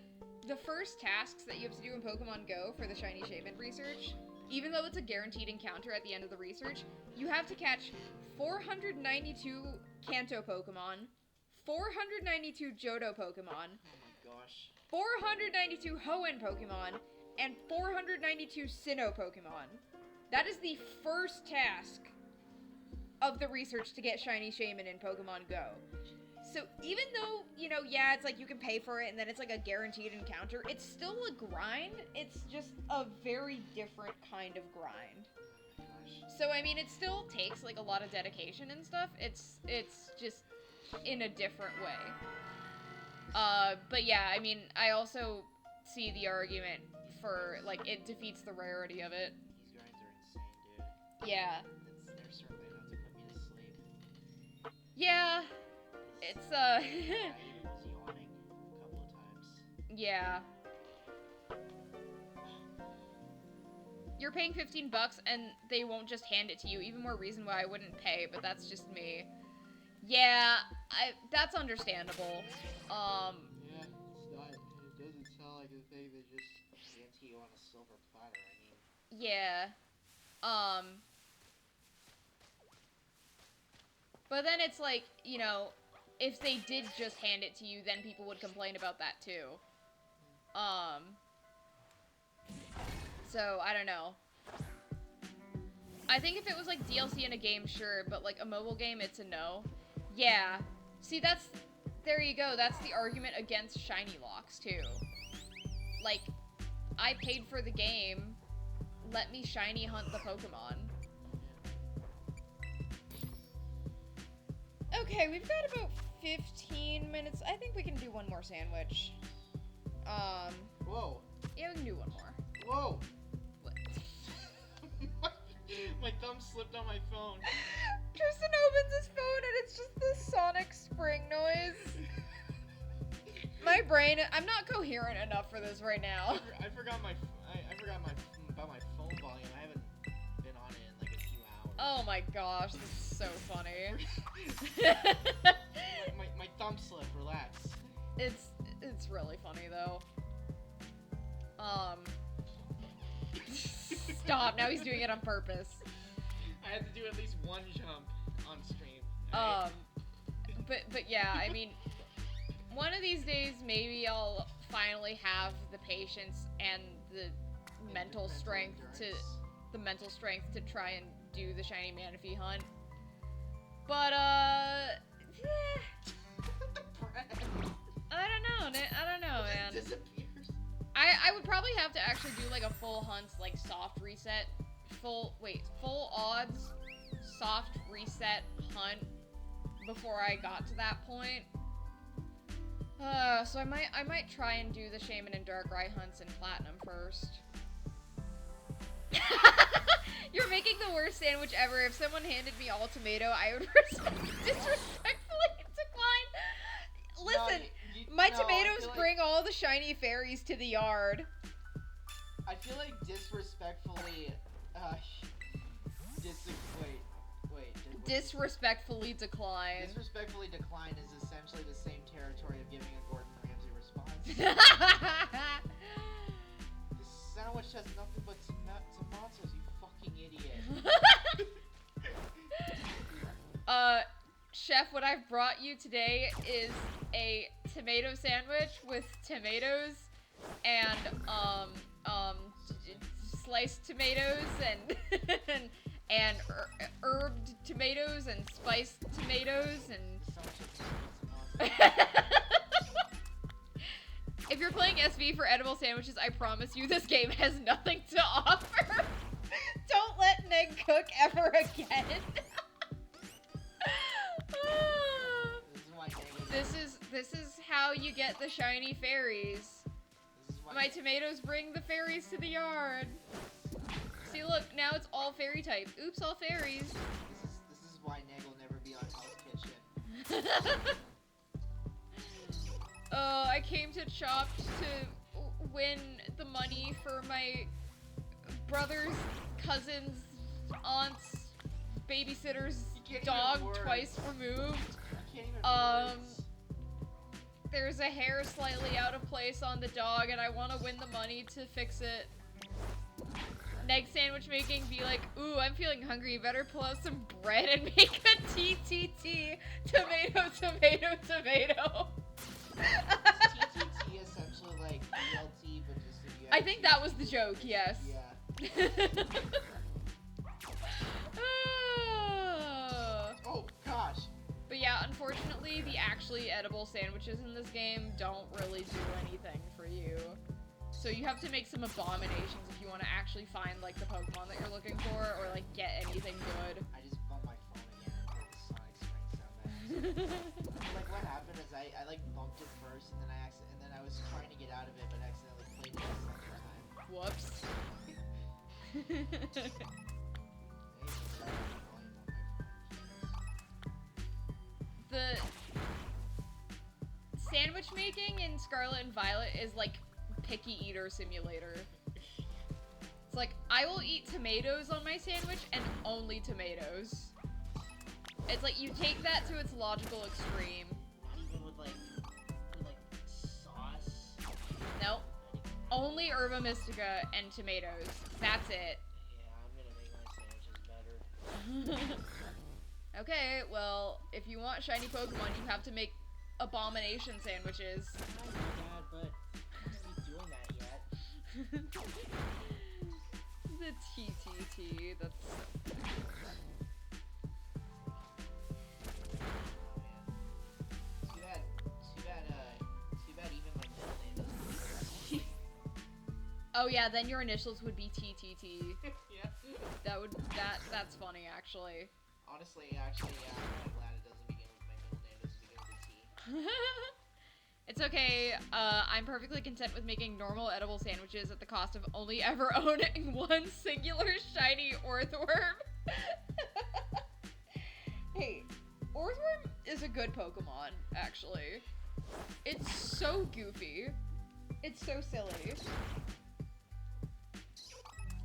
the first tasks that you have to do in Pokemon Go for the Shiny Shaman research, even though it's a guaranteed encounter at the end of the research, you have to catch 492 Kanto Pokemon, 492 Johto Pokemon, Oh my gosh. 492 Hoenn Pokemon, and 492 Sinnoh Pokemon. That is the first task of the research to get Shiny Shaman in Pokemon Go. So even though, you know, yeah, it's like you can pay for it and then it's like a guaranteed encounter, it's still a grind. It's just a very different kind of grind. So, I mean, it still takes, like, a lot of dedication and stuff. It's just in a different way. But yeah, I mean, I also see the argument for, like, it defeats the rarity of it. These grinds are insane, dude. Yeah. They're certainly enough to put me to sleep. Yeah. It's, I was yawning a couple of times. Yeah. You're paying $15 and they won't just hand it to you. Even more reason why I wouldn't pay, but that's just me. Yeah, that's understandable. Yeah, it's not. It doesn't sound like a thing that just hand to you on a silver platter. I mean. Yeah. But then it's like, you know, if they did just hand it to you, then people would complain about that too. So, I don't know. I think if it was, like, DLC in a game, sure, but, like, a mobile game, it's a no. Yeah. See, there you go, that's the argument against shiny locks, too. Like, I paid for the game, let me shiny hunt the Pokemon. Okay, we've got about 15 minutes. I think we can do one more sandwich. Whoa. Yeah, we can do one more. Whoa. What? My thumb slipped on my phone. Tristan opens his phone and it's just the sonic spring noise. My brain, I'm not coherent enough for this right now. I forgot about my phone volume. I haven't been on it in like a few hours. Oh my gosh, this is so funny. my thumb slipped. Relax. It's really funny though. Stop, now he's doing it on purpose. I had to do at least one jump on stream. But yeah, I mean, one of these days maybe I'll finally have the patience and the mental strength to try and do the shiny Manaphy hunt. But yeah. I don't know, man. Disappears. I would probably have to actually do like a full hunt, like soft reset, full odds, soft reset hunt before I got to that point. So I might try and do the Shaman and Darkrai hunts in Platinum first. You're making the worst sandwich ever. If someone handed me all tomato, I would disrespectfully decline. Listen, my tomatoes bring all the shiny fairies to the yard. I feel like disrespectfully, Disrespectfully decline. Disrespectfully decline is essentially the same territory of giving a Gordon Ramsay response. This sandwich has nothing but tomatoes, you fucking idiot. Chef, what I've brought you today is a tomato sandwich with tomatoes and sliced tomatoes and herbed tomatoes and spiced tomatoes and if you're playing SV for edible sandwiches, I promise you this game has nothing to offer. Don't let Neg cook ever again. This is how you get the shiny fairies. My tomatoes bring the fairies to the yard. See, look, now it's all fairy type. Oops, all fairies. This is why Neg will never be on Hell's Kitchen. I came to Chopped to win the money for my brother's, cousin's, aunt's, babysitter's dog twice removed. There's a hair slightly out of place on the dog and I want to win the money to fix it. Neg sandwich making, be like, ooh, I'm feeling hungry, better pull out some bread and make a TTT. Tomato, tomato, tomato. TTT essentially like BLT, but just if you I think that was the joke, yes. Yeah. Oh, gosh. But yeah, unfortunately, the actually edible sandwiches in this game don't really do anything for you. So you have to make some abominations if you want to actually find, like, the Pokemon that you're looking for, or, like, get anything good. I just bumped my phone again and heard the sonic spring sound. Like, what happened is I like, bumped it first, and then I was trying to get out of it, but accidentally played it a second time. Whoops. The sandwich making in Scarlet and Violet is like picky eater simulator. It's like, I will eat tomatoes on my sandwich and only tomatoes. It's like, you take that to its logical extreme. Not even with like sauce? Nope. Only Herba Mystica and tomatoes. That's it. Yeah, I'm gonna make my sandwiches better. Okay, well, if you want shiny Pokemon, you have to make abomination sandwiches. I know that, but I'm not really doing that yet. The TTT, that's so funny. Too bad even my middle name doesn't. Oh yeah, then your initials would be TTT. Yeah. That's funny, actually. Honestly, actually, yeah, I'm kind of glad it doesn't begin with my It's okay. I'm perfectly content with making normal edible sandwiches at the cost of only ever owning one singular shiny Orthworm. Hey, Orthworm is a good Pokemon, actually. It's so goofy. It's so silly.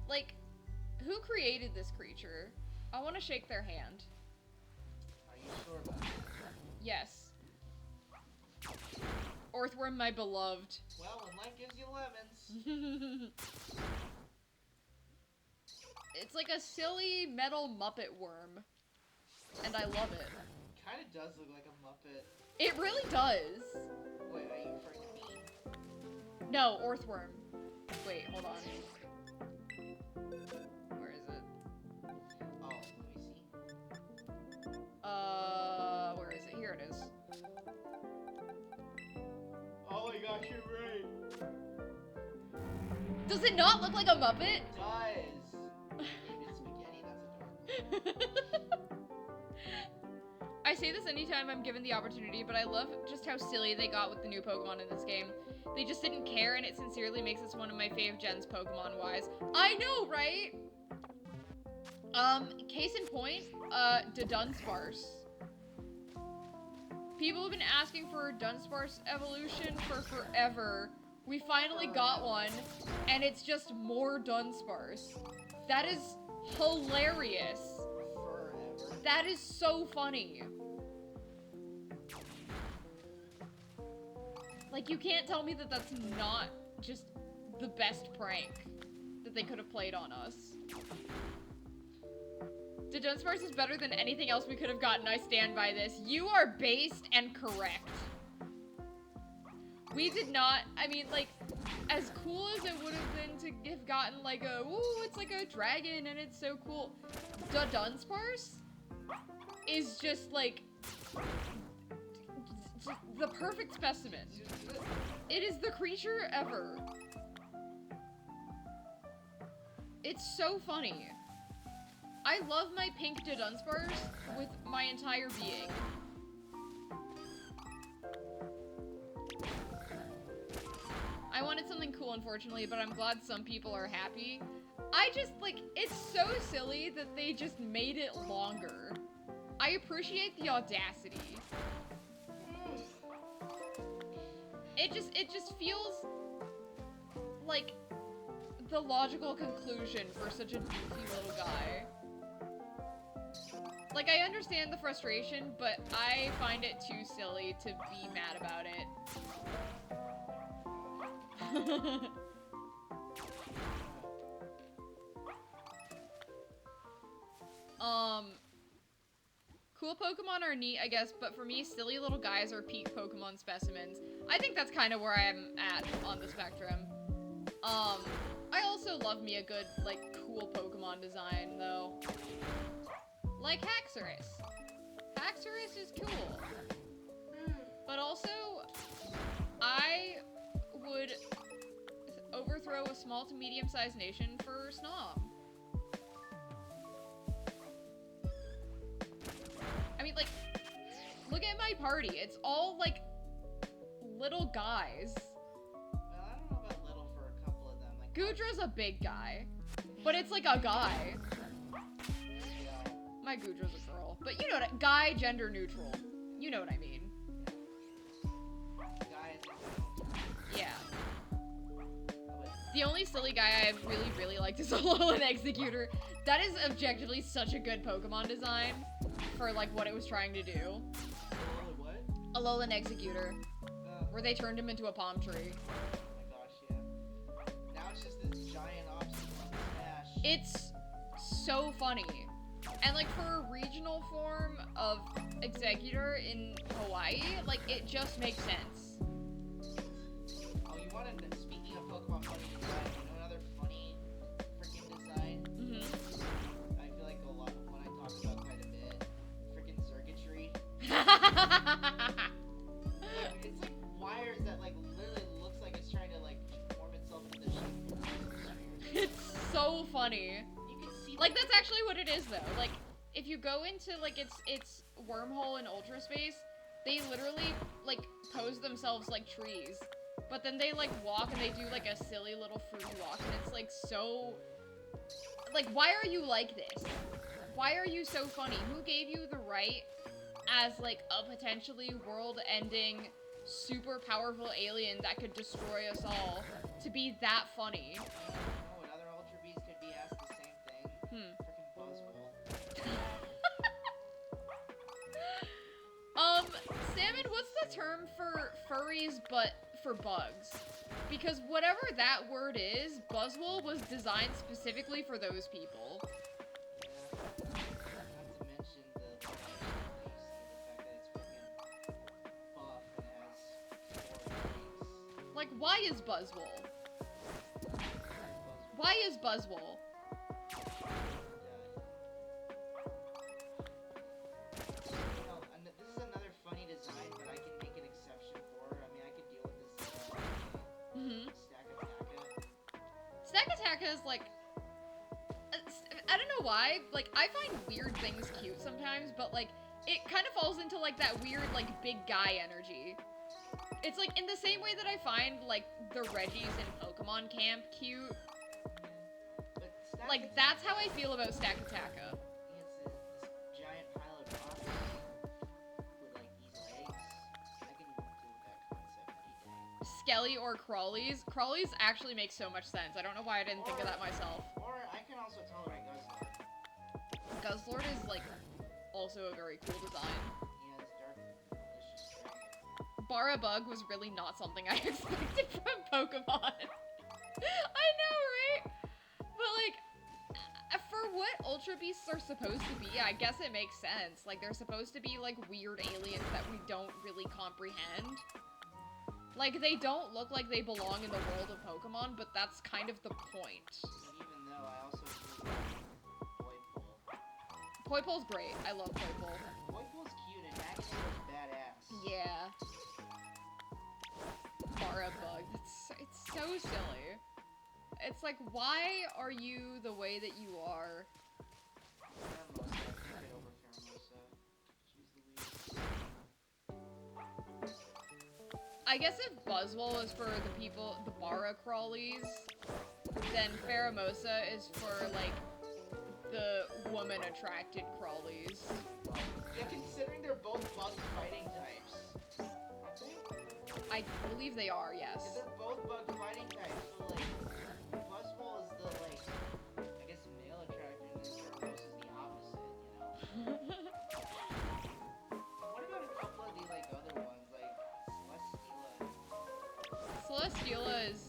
Like, who created this creature? I want to shake their hand. Are you sure about that? Yes. Orthworm, my beloved. Well, when life gives you lemons. It's like a silly metal Muppet worm. And I love it. Kind of does look like a Muppet. It really does. Wait, are you referring to me? No, Orthworm. Wait, hold on. Where is it? Oh, let me see. Where is it? Here it is. Oh my gosh, you're right. Does it not look like a Muppet? It does. David Spaghetti, that's adorable. I say this anytime I'm given the opportunity, but I love just how silly they got with the new Pokemon in this game. They just didn't care, and it sincerely makes this one of my fave gens Pokemon-wise. I know, right? Case in point, the Dunsparce. People have been asking for a Dunsparce evolution for forever. We finally got one, and it's just more Dunsparce. That is hilarious. Forever. That is so funny. Like, you can't tell me that that's not just the best prank that they could have played on us. The Dunsparce is better than anything else we could have gotten. I stand by this. You are based and correct. We did not, I mean, like, as cool as it would have been to have gotten, like, a, ooh, it's like a dragon and it's so cool. The Dunsparce is just, like, the perfect specimen. It is the creature ever. It's so funny. I love my pink Dunsparce with my entire being. I wanted something cool, unfortunately, but I'm glad some people are happy. I just, like, it's so silly that they just made it longer. I appreciate the audacity. It just feels like the logical conclusion for such a goofy little guy. Like, I understand the frustration, but I find it too silly to be mad about it. Cool Pokemon are neat, I guess, but for me, silly little guys are peak Pokemon specimens. I think that's kind of where I'm at on the spectrum. I also love me a good, like, cool Pokemon design, though. Like Haxorus. Haxorus is cool. But also, I would overthrow a small to medium-sized nation for Snom. I mean, like, look at my party. It's all, like, little guys. Well, I don't know about little for a couple of them. Like, Gudra's a big guy, but it's like a guy. yeah. My Gudra's a girl, but you know what? Guy, gender neutral. You know what I mean. Guys. Yeah. But The only silly guy I've really liked is Alolan Executor. That is objectively such a good Pokemon design for, like, what it was trying to do. what? Alolan Executor, where they turned him into a palm tree. Oh my gosh, yeah. Now it's just this giant obstacle smash. It's so funny. And, like, for a regional form of Executor in Hawaii, like, it just makes sense. Oh, you wanted to, speaking of Pokemon funny design, you know another funny freaking design? Mm-hmm. I feel like a lot of when I talk about quite a bit. Freaking circuitry. It's like wires that like literally looks like it's trying to like form itself into the shape of spheres. It's so funny. You can see Like, that's actually what it is, though. Like, if you go into, like, its wormhole in Ultra Space, they literally, like, pose themselves like trees. But then they, like, walk and they do, like, a silly little fruity walk, and it's, like, so... Like, why are you like this? Why are you so funny? Who gave you the right, as, like, a potentially world-ending, super powerful alien that could destroy us all, to be that funny? Oh, and other Ultra Beasts could be asked the same thing. Frickin' Buzzwole. Salmon, what's the term for furries but for bugs? Because whatever that word is, Buzzwole was designed specifically for those people. Yeah. Not to mention the fact that it's frickin' buff and has 4 legs. Like, why is Buzzwole? Why is Buzzwole? This is another funny design, but I can make an exception for her. I mean, I could deal with this Stack Attack is like... I don't know why. Like, I find weird things cute sometimes, but like, it kind of falls into like that weird, like, big guy energy. It's like in the same way that I find like the Reggies in Pokemon Camp cute. Like, that's how I feel about Stack Attacka. This giant pile of rocks with like these legs. I can deal with that concept any day. Skelly or Crawlies. Crawlies actually make so much sense. I don't know why I didn't think of that myself. Or I can also tolerate Guzzlord. Guzzlord is like also a very cool design. Yeah, this dark, delicious dragon. Barabug was really not something I expected from Pokemon. I know, right? But like, for what Ultra Beasts are supposed to be, I guess it makes sense. Like, they're supposed to be, like, weird aliens that we don't really comprehend. Like, they don't look like they belong in the world of Pokemon, but that's kind of the point. Even though I also do Poipole. Poipole's great. I love Poipole. Poipole's cute and Magneto's badass. Yeah. Barabug. It's so silly. It's like, why are you the way that you are? Pheromosa. I can't get over Pheromosa. She's the least. I guess if Buzzwole is for the people, the Bara Crawlies, then Pheromosa is for, like, the woman-attracted Crawlies. Yeah, considering they're both bug fighting types. Aren't they? I believe they are, yes. Yeah, they're both bug fighting types, so, like, Buzzwole is the, like, I guess male attractiveness, Pheromosa is the opposite, you know? What about a couple of the, like, other ones, like Celesteela? Celesteela is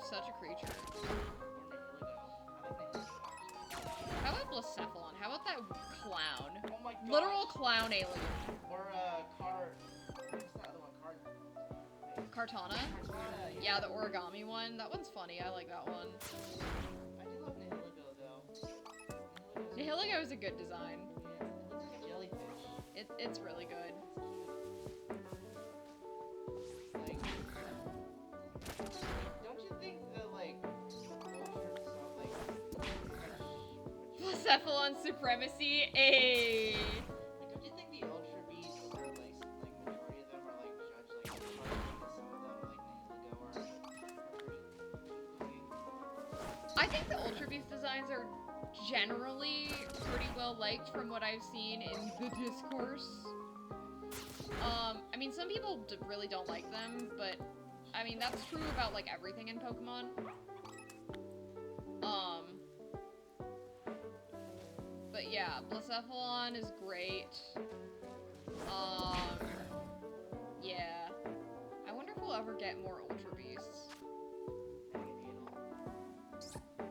such a creature. Or Nihilego. I like Nihilego, actually. How about Blacephalon? How about that clown? Oh my god. Literal clown alien. Or, what's that other one? Kartana? Kartana, Yeah, the origami one. That one's funny. I like that one. I do love Nihilego, though. Nihilego is a good design. Yeah, it looks like a jellyfish. It's really good. Like, don't you think that, like, Ultra sound like Blacephalon supremacy. Ayy. Like, don't you think the Ultra Beasts are, like, majority of them are, like, judged, like, some of them, like, Nihilego are pretty including? I think the Ultra Beast designs are generally pretty well liked from what I've seen in the discourse. I mean, some people really don't like them, but I mean, that's true about, like, everything in Pokemon. But yeah, Blacephalon is great. Yeah. I wonder if we'll ever get more Ultra Beasts.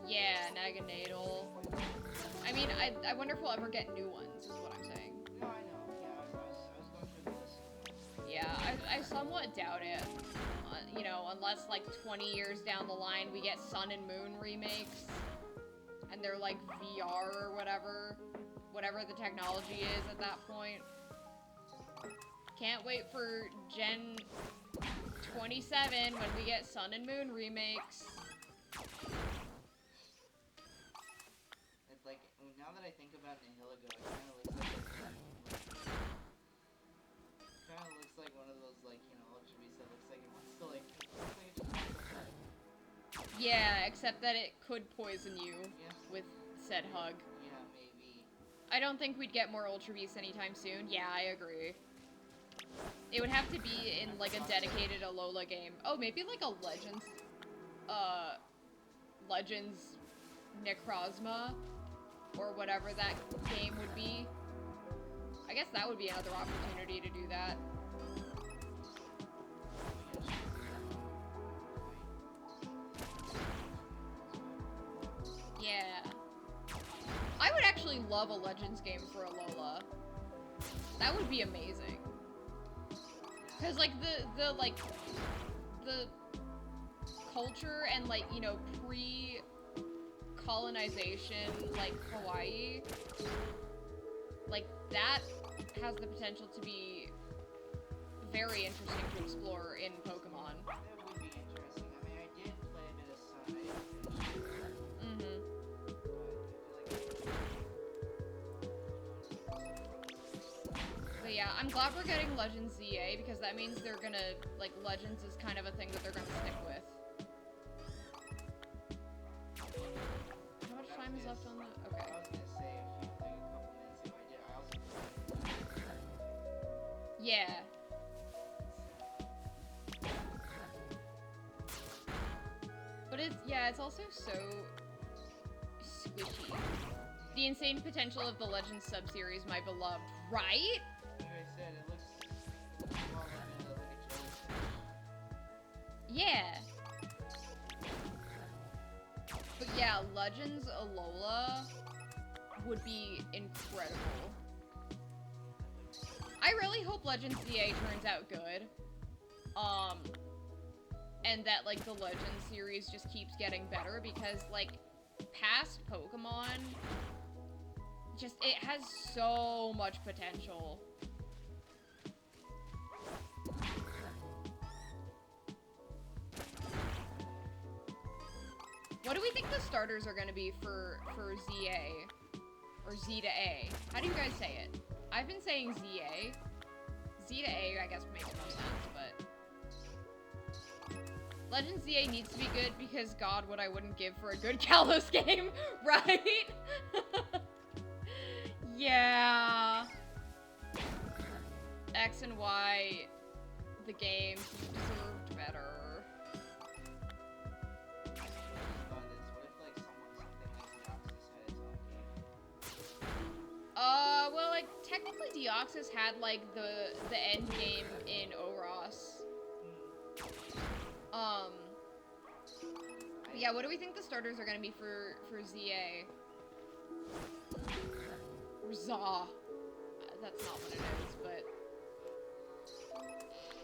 Yeah, Naganadel. I mean, I wonder if we'll ever get new ones, is what I'm saying. No, I know. Yeah, I was going through the list. Yeah, I somewhat doubt it. You know, unless, like, 20 years down the line we get Sun and Moon remakes. And they're, like, VR or whatever. Whatever the technology is at that point. Can't wait for Gen 27 when we get Sun and Moon remakes. It's like, now that I think about Nihilego, it kind of looks like Yeah, except that it could poison you Yeah. with said hug. Yeah, maybe. I don't think we'd get more Ultra Beasts anytime soon. Yeah, I agree. It would have to be in, like, a dedicated Alola game. Oh, maybe, like, a Legends Necrozma? Or whatever that game would be. I guess that would be another opportunity to do that. Yeah. I would actually love a Legends game for Alola. That would be amazing. Cause like the culture and like, you know, pre-colonization like Hawaii, like that has the potential to be very interesting to explore in Pokemon. That would be interesting. I mean, I did play a bit of Sun. I didn't finish it. Mm-hmm. But yeah, I'm glad we're getting Legends ZA because that means they're gonna, like, Legends is kind of a thing that they're gonna stick with. How much time is left on the... Okay. I was gonna say a couple minutes ago. I also. Yeah. But it's also so squishy. The insane potential of the Legends sub-series, my beloved, right? Like I said, it looks more like a jellyfish. Yeah. But yeah, Legends Alola would be incredible. I really hope Legends ZA turns out good. And that, like, the Legends series just keeps getting better because, like, past Pokemon, just, it has so much potential. What do we think the starters are going to be for ZA? Or Z to A? How do you guys say it? I've been saying ZA. Z to A, I guess, makes more sense, but... Legends ZA needs to be good because, God, what I wouldn't give for a good Kalos game, right? Yeah. X and Y, the games, you deserved better. Well, like, technically Deoxys had, like, the end game in Oros. Yeah, what do we think the starters are gonna be for ZA? Or Za. That's not what it is, but...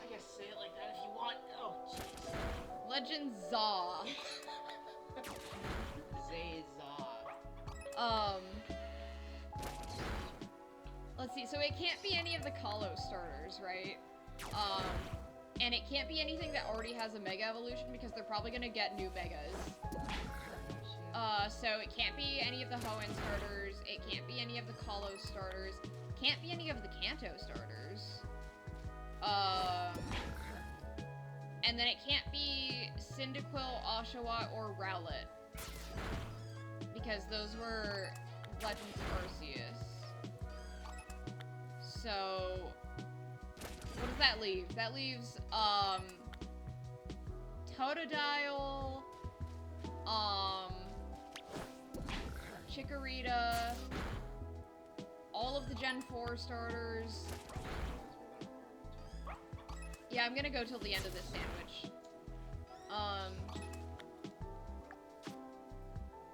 I guess say it like that if you want. Oh, jeez. Legend Za. Zayza. Let's see, so it can't be any of the Kalos starters, right? And it can't be anything that already has a Mega Evolution because they're probably gonna get new Megas. So it can't be any of the Hoenn starters, it can't be any of the Kalos starters, can't be any of the Kanto starters. And then it can't be Cyndaquil, Oshawott, or Rowlet. Because those were Legends Arceus. So, what does that leave? That leaves, Totodile, Chikorita, all of the Gen 4 starters. Yeah, I'm gonna go till the end of this sandwich.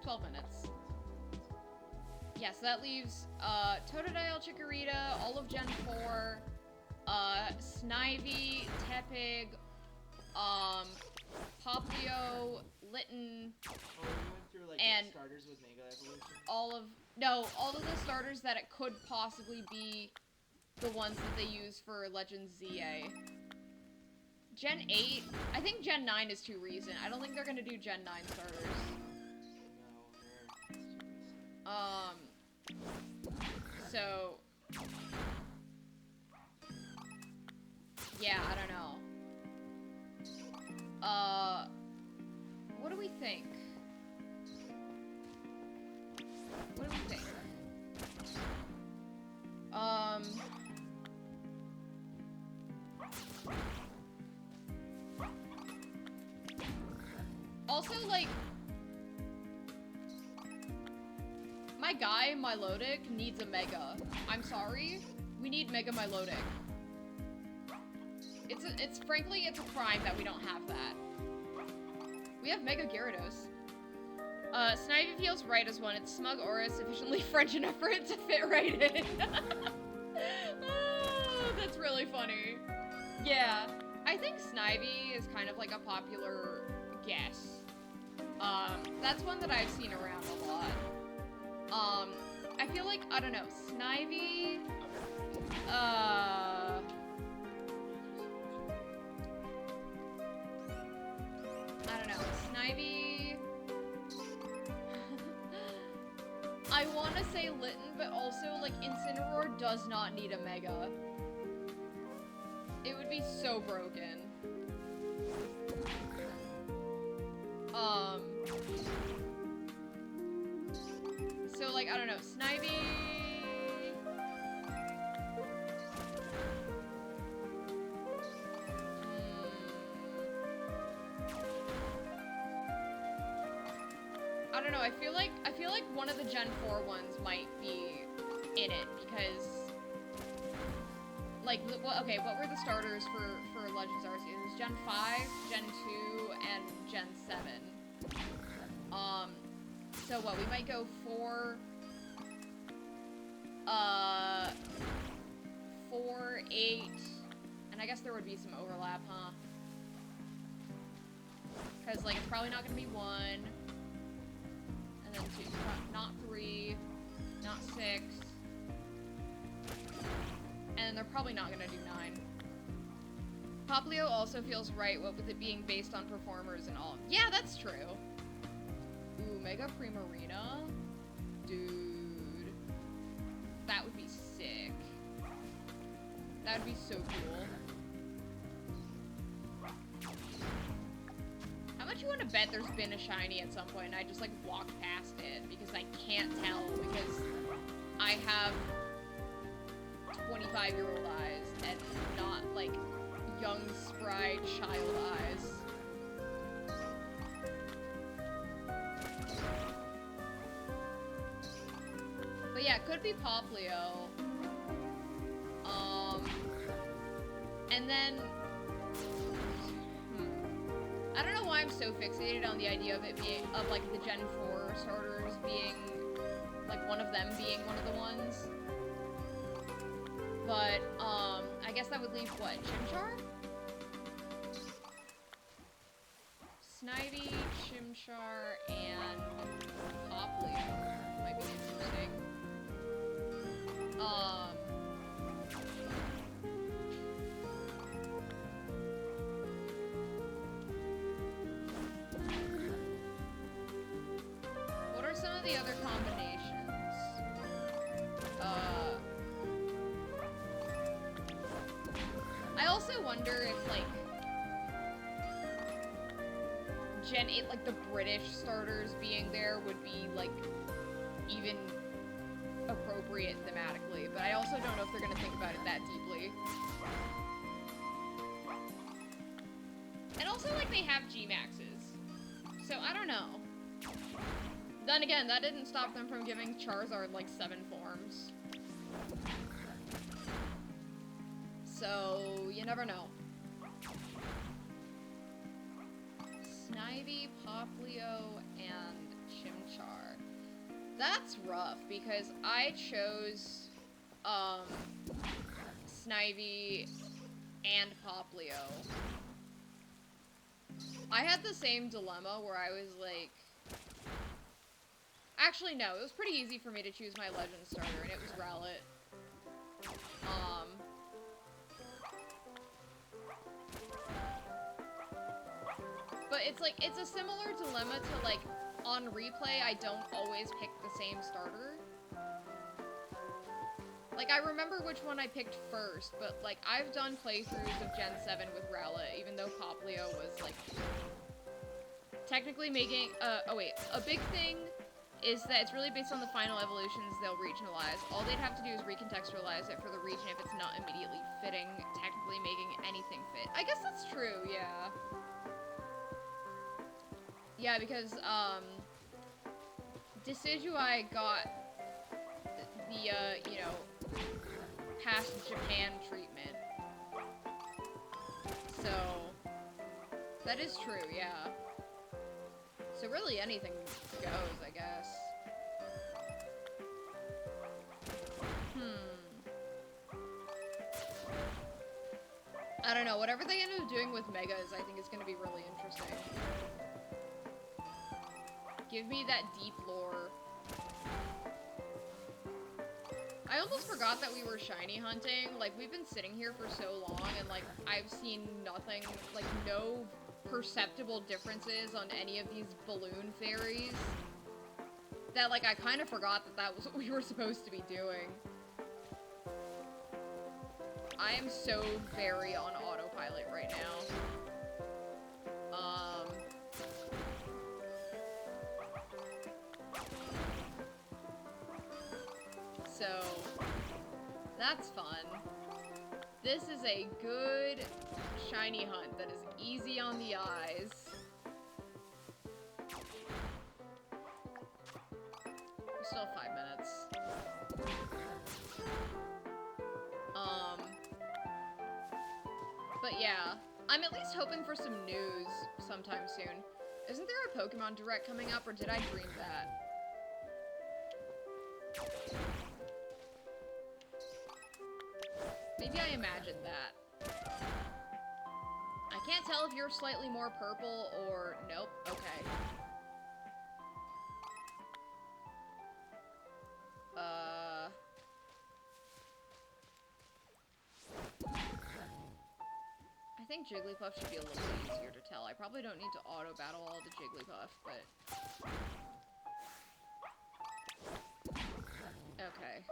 12 minutes. Yeah, so that leaves, Totodile, Chikorita, all of Gen 4, Snivy, Tepig, Poplio, Litten, Oh, we went through like and starters with Mega Evolution. all of the starters that it could possibly be the ones that they use for Legends ZA. Gen 8, I think Gen 9 is too recent. I don't think they're gonna do Gen 9 starters. No, So, yeah, I don't know. What do we think? What do we think? Also, like, my guy, Milotic, needs a Mega. I'm sorry. We need Mega Milotic. It's frankly, it's a crime that we don't have that. We have Mega Gyarados. Snivy feels right as one. Its smug aura is sufficiently French enough for it to fit right in. Oh, that's really funny. Yeah, I think Snivy is kind of like a popular guess. That's one that I've seen around a lot. I feel like, I don't know, Snivy, I don't know, Snivy, I want to say Litten, but also, like, Incineroar does not need a Mega. It would be so broken. So, like, I don't know, Snivy... I don't know, I feel like one of the Gen 4 ones might be in it, because... Like, okay, what were the starters for Legends Arceus? It was Gen 5, Gen 2, and Gen 7. So what, we might go 4, 8, and I guess there would be some overlap, huh? Because, like, it's probably not gonna be 1, and then 2, not 3, not 6, and they're probably not gonna do 9. Poplio also feels right, what with it being based on performers and all. Yeah, that's true. Ooh, Mega Primarina? Dude. That would be sick. That would be so cool. How much you want to bet there's been a shiny at some point and I just, like, walked past it because I can't tell because I have 25-year-old eyes and not, like, young, spry child eyes. But yeah, it could be Poplio. And then... I don't know why I'm so fixated on the idea of it being, of, like, the Gen 4 starters being, like, one of them being one of the ones. But, I guess that would leave, what, Chimchar? Snivy, Chimchar, and Poplio might be interesting. What are some of the other combinations? I also wonder if, like, Gen 8, like, the British starters being there would be, like, even appropriate thematically, but I also don't know if they're gonna think about it that deeply. And also, like, they have G-Maxes. So, I don't know. Then again, that didn't stop them from giving Charizard, like, 7 forms. So, you never know. Snivy, Poplio, and Chimchar. That's rough, because I chose, Snivy and Poplio. I had the same dilemma where I was like... Actually, no, it was pretty easy for me to choose my Legend starter, and it was Rowlet. But it's like, it's a similar dilemma to, like, on replay, I don't always pick the same starter. Like, I remember which one I picked first, but, like, I've done playthroughs of Gen 7 with Rowlet, even though Poplio was, like, technically making, oh wait, a big thing is that it's really based on the final evolutions they'll regionalize. All they'd have to do is recontextualize it for the region if it's not immediately fitting, technically making anything fit. I guess that's true, yeah. Yeah, because, Decidueye got the, you know, past Japan treatment. So, that is true, yeah. So really anything goes, I guess. I don't know, whatever they end up doing with Megas, I think is gonna be really interesting. Give me that deep lore. I almost forgot that we were shiny hunting. Like, we've been sitting here for so long, and, like, I've seen nothing, like, no perceptible differences on any of these balloon fairies. That, like, I kind of forgot that that was what we were supposed to be doing. I am so very on autopilot right now. So, that's fun. This is a good shiny hunt that is easy on the eyes. We still have 5 minutes. But yeah, I'm at least hoping for some news sometime soon. Isn't there a Pokemon Direct coming up, or did I dream that? Maybe I imagined that. I can't tell if you're slightly more purple or... Nope. Okay. I think Jigglypuff should be a little easier to tell. I probably don't need to auto-battle all the Jigglypuff, but... Okay.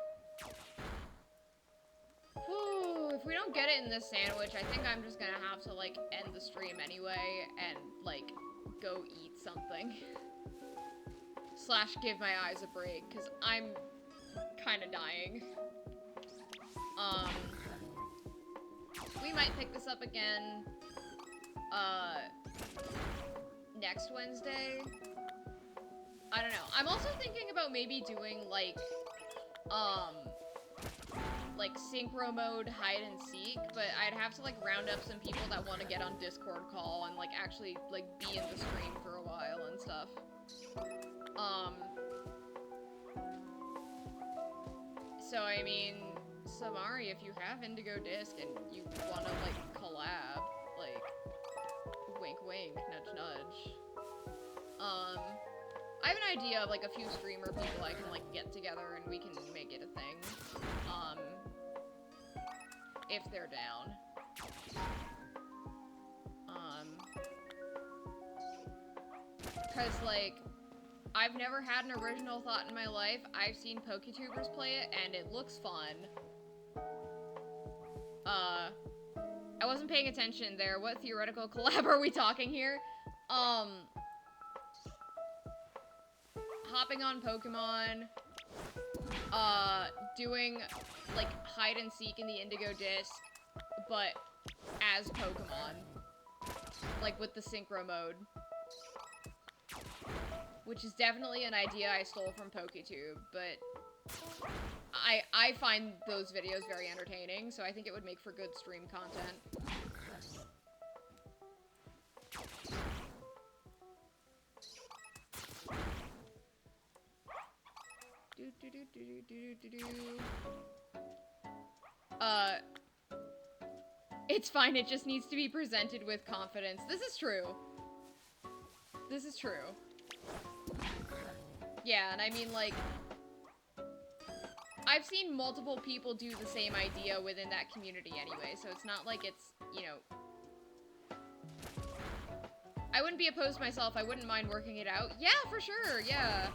Whew, if we don't get it in this sandwich, I think I'm just gonna have to, like, end the stream anyway and, like, go eat something. Slash give my eyes a break, because I'm kind of dying. We might pick this up again, next Wednesday. I don't know. I'm also thinking about maybe doing, like synchro mode hide and seek, but I'd have to, like, round up some people that want to get on Discord call and, like, actually, like, be in the stream for a while and stuff. So, I mean, Samari, if you have Indigo Disc and you want to, like, collab, like, wink wink, nudge nudge. I have an idea of, like, a few streamer people I can, like, get together and we can make it a thing. If they're down. Cause, like, I've never had an original thought in my life. I've seen PokeTubers play it, and it looks fun. I wasn't paying attention there. What theoretical collab are we talking here? Hopping on Pokemon, doing, like, hide and seek in the Indigo Disc, but as Pokemon. Like, with the synchro mode. Which is definitely an idea I stole from PokeTube, but I find those videos very entertaining, so I think it would make for good stream content. It's fine, it just needs to be presented with confidence. This is true. This is true. Yeah, and I mean, like, I've seen multiple people do the same idea within that community anyway, so it's not like it's, you know... I wouldn't be opposed myself, I wouldn't mind working it out. Yeah, for sure, yeah.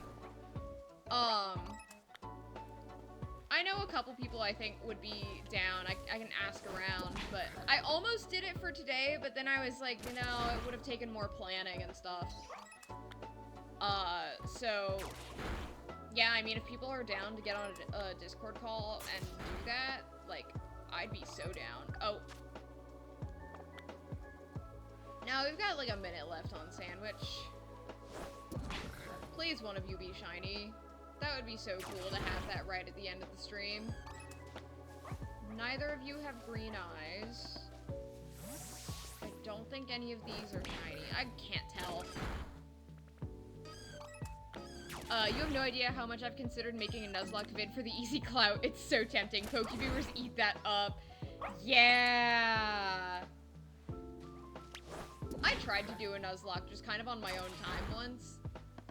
I know a couple people I think would be down. I can ask around, but I almost did it for today, but then I was like, you know, it would have taken more planning and stuff. So, yeah, I mean, if people are down to get on a Discord call and do that, like, I'd be so down. Oh. Now, we've got, like, a minute left on Sandwich. Please, one of you be shiny. That would be so cool to have that right at the end of the stream. Neither of you have green eyes. I don't think any of these are shiny. I can't tell. You have no idea how much I've considered making a Nuzlocke vid for the easy clout. It's so tempting. Pokeviewers eat that up. Yeah! I tried to do a Nuzlocke just kind of on my own time once.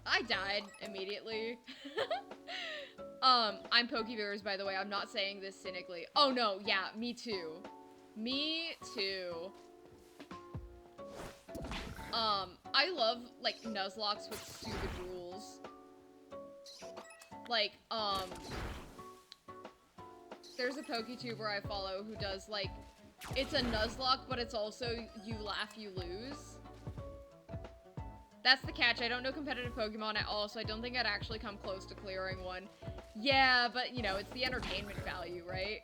I died immediately. I'm Pokeviewers, by the way. I'm not saying this cynically. Oh no, yeah, me too. Me too. I love, like, Nuzlocks with stupid rules. Like, there's a PokeTuber I follow who does, like, it's a Nuzlocke, but it's also you laugh, you lose. That's the catch. I don't know competitive Pokemon at all, so I don't think I'd actually come close to clearing one. Yeah, but, you know, it's the entertainment value, right?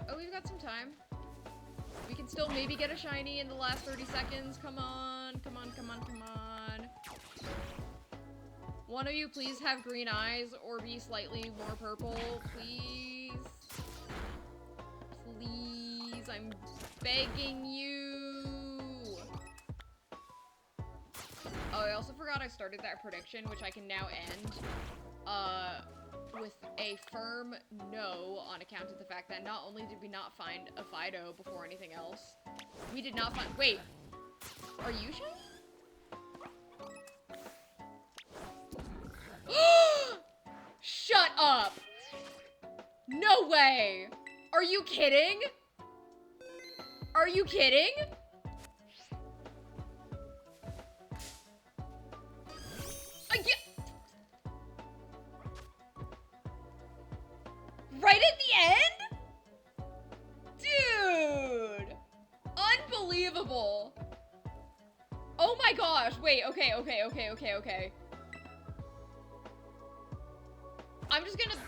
Oh, we've got some time. We can still maybe get a shiny in the last 30 seconds. Come on, come on, come on, come on. One of you please have green eyes or be slightly more purple, please. Please, I'm begging you. Oh, I also forgot I started that prediction, which I can now end, with a firm no on account of the fact that not only did we not find a Fido before anything else, we did not find- wait, are you shiny? Shut up! No way! Are you kidding? Are you kidding? Right at the end? Dude! Unbelievable. Oh my gosh. Wait, okay. I'm just gonna...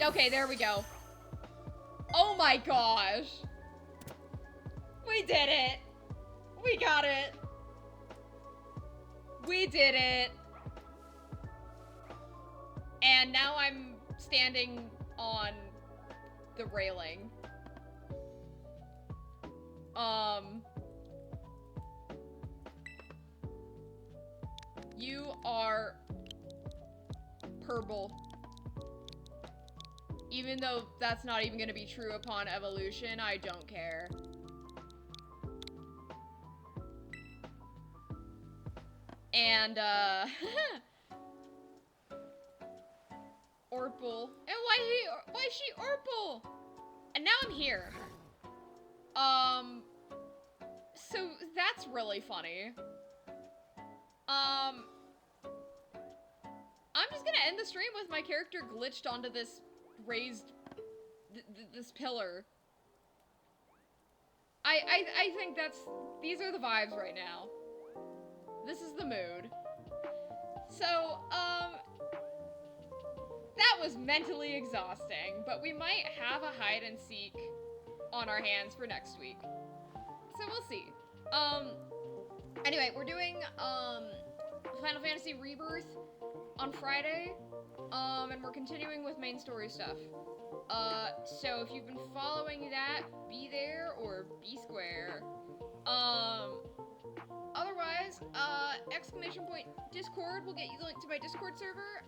Okay, there we go. Oh my gosh. We did it. We got it. We did it. And now I'm standing on the railing. You are purple. Even though that's not even gonna be true upon evolution, I don't care. And, Orpal. And why is she Orpal? And now I'm here. So that's really funny. I'm just gonna end the stream with my character glitched onto this raised, this pillar. I think these are the vibes right now. This is the mood. So, that was mentally exhausting, but we might have a hide and seek on our hands for next week. So we'll see. Anyway, we're doing, Final Fantasy Rebirth on Friday, and we're continuing with main story stuff. So if you've been following that, be there or be square. Otherwise, exclamation point Discord will get you the link to my Discord server,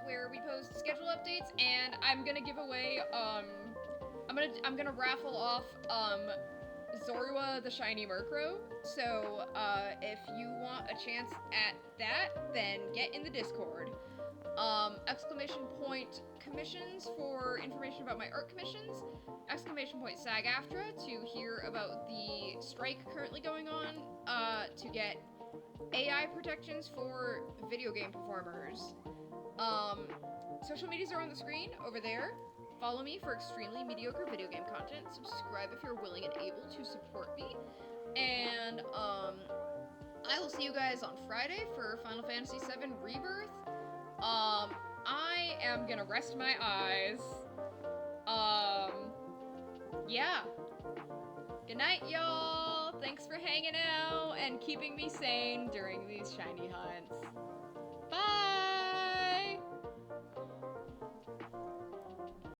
where we post schedule updates, and I'm gonna give away, I'm gonna raffle off, Zorua the Shiny Murkrow. So, if you want a chance at that, then get in the Discord. Exclamation point commissions for information about my art commissions. Exclamation point SAG-AFTRA to hear about the strike currently going on, to get AI protections for video game performers. social medias are on the screen over there. Follow me for extremely mediocre video game content. Subscribe if you're willing and able to support me. And, I will see you guys on Friday for Final Fantasy VII Rebirth. I am gonna rest my eyes. Yeah. Good night, y'all. Thanks for hanging out and keeping me sane during these shiny hunts.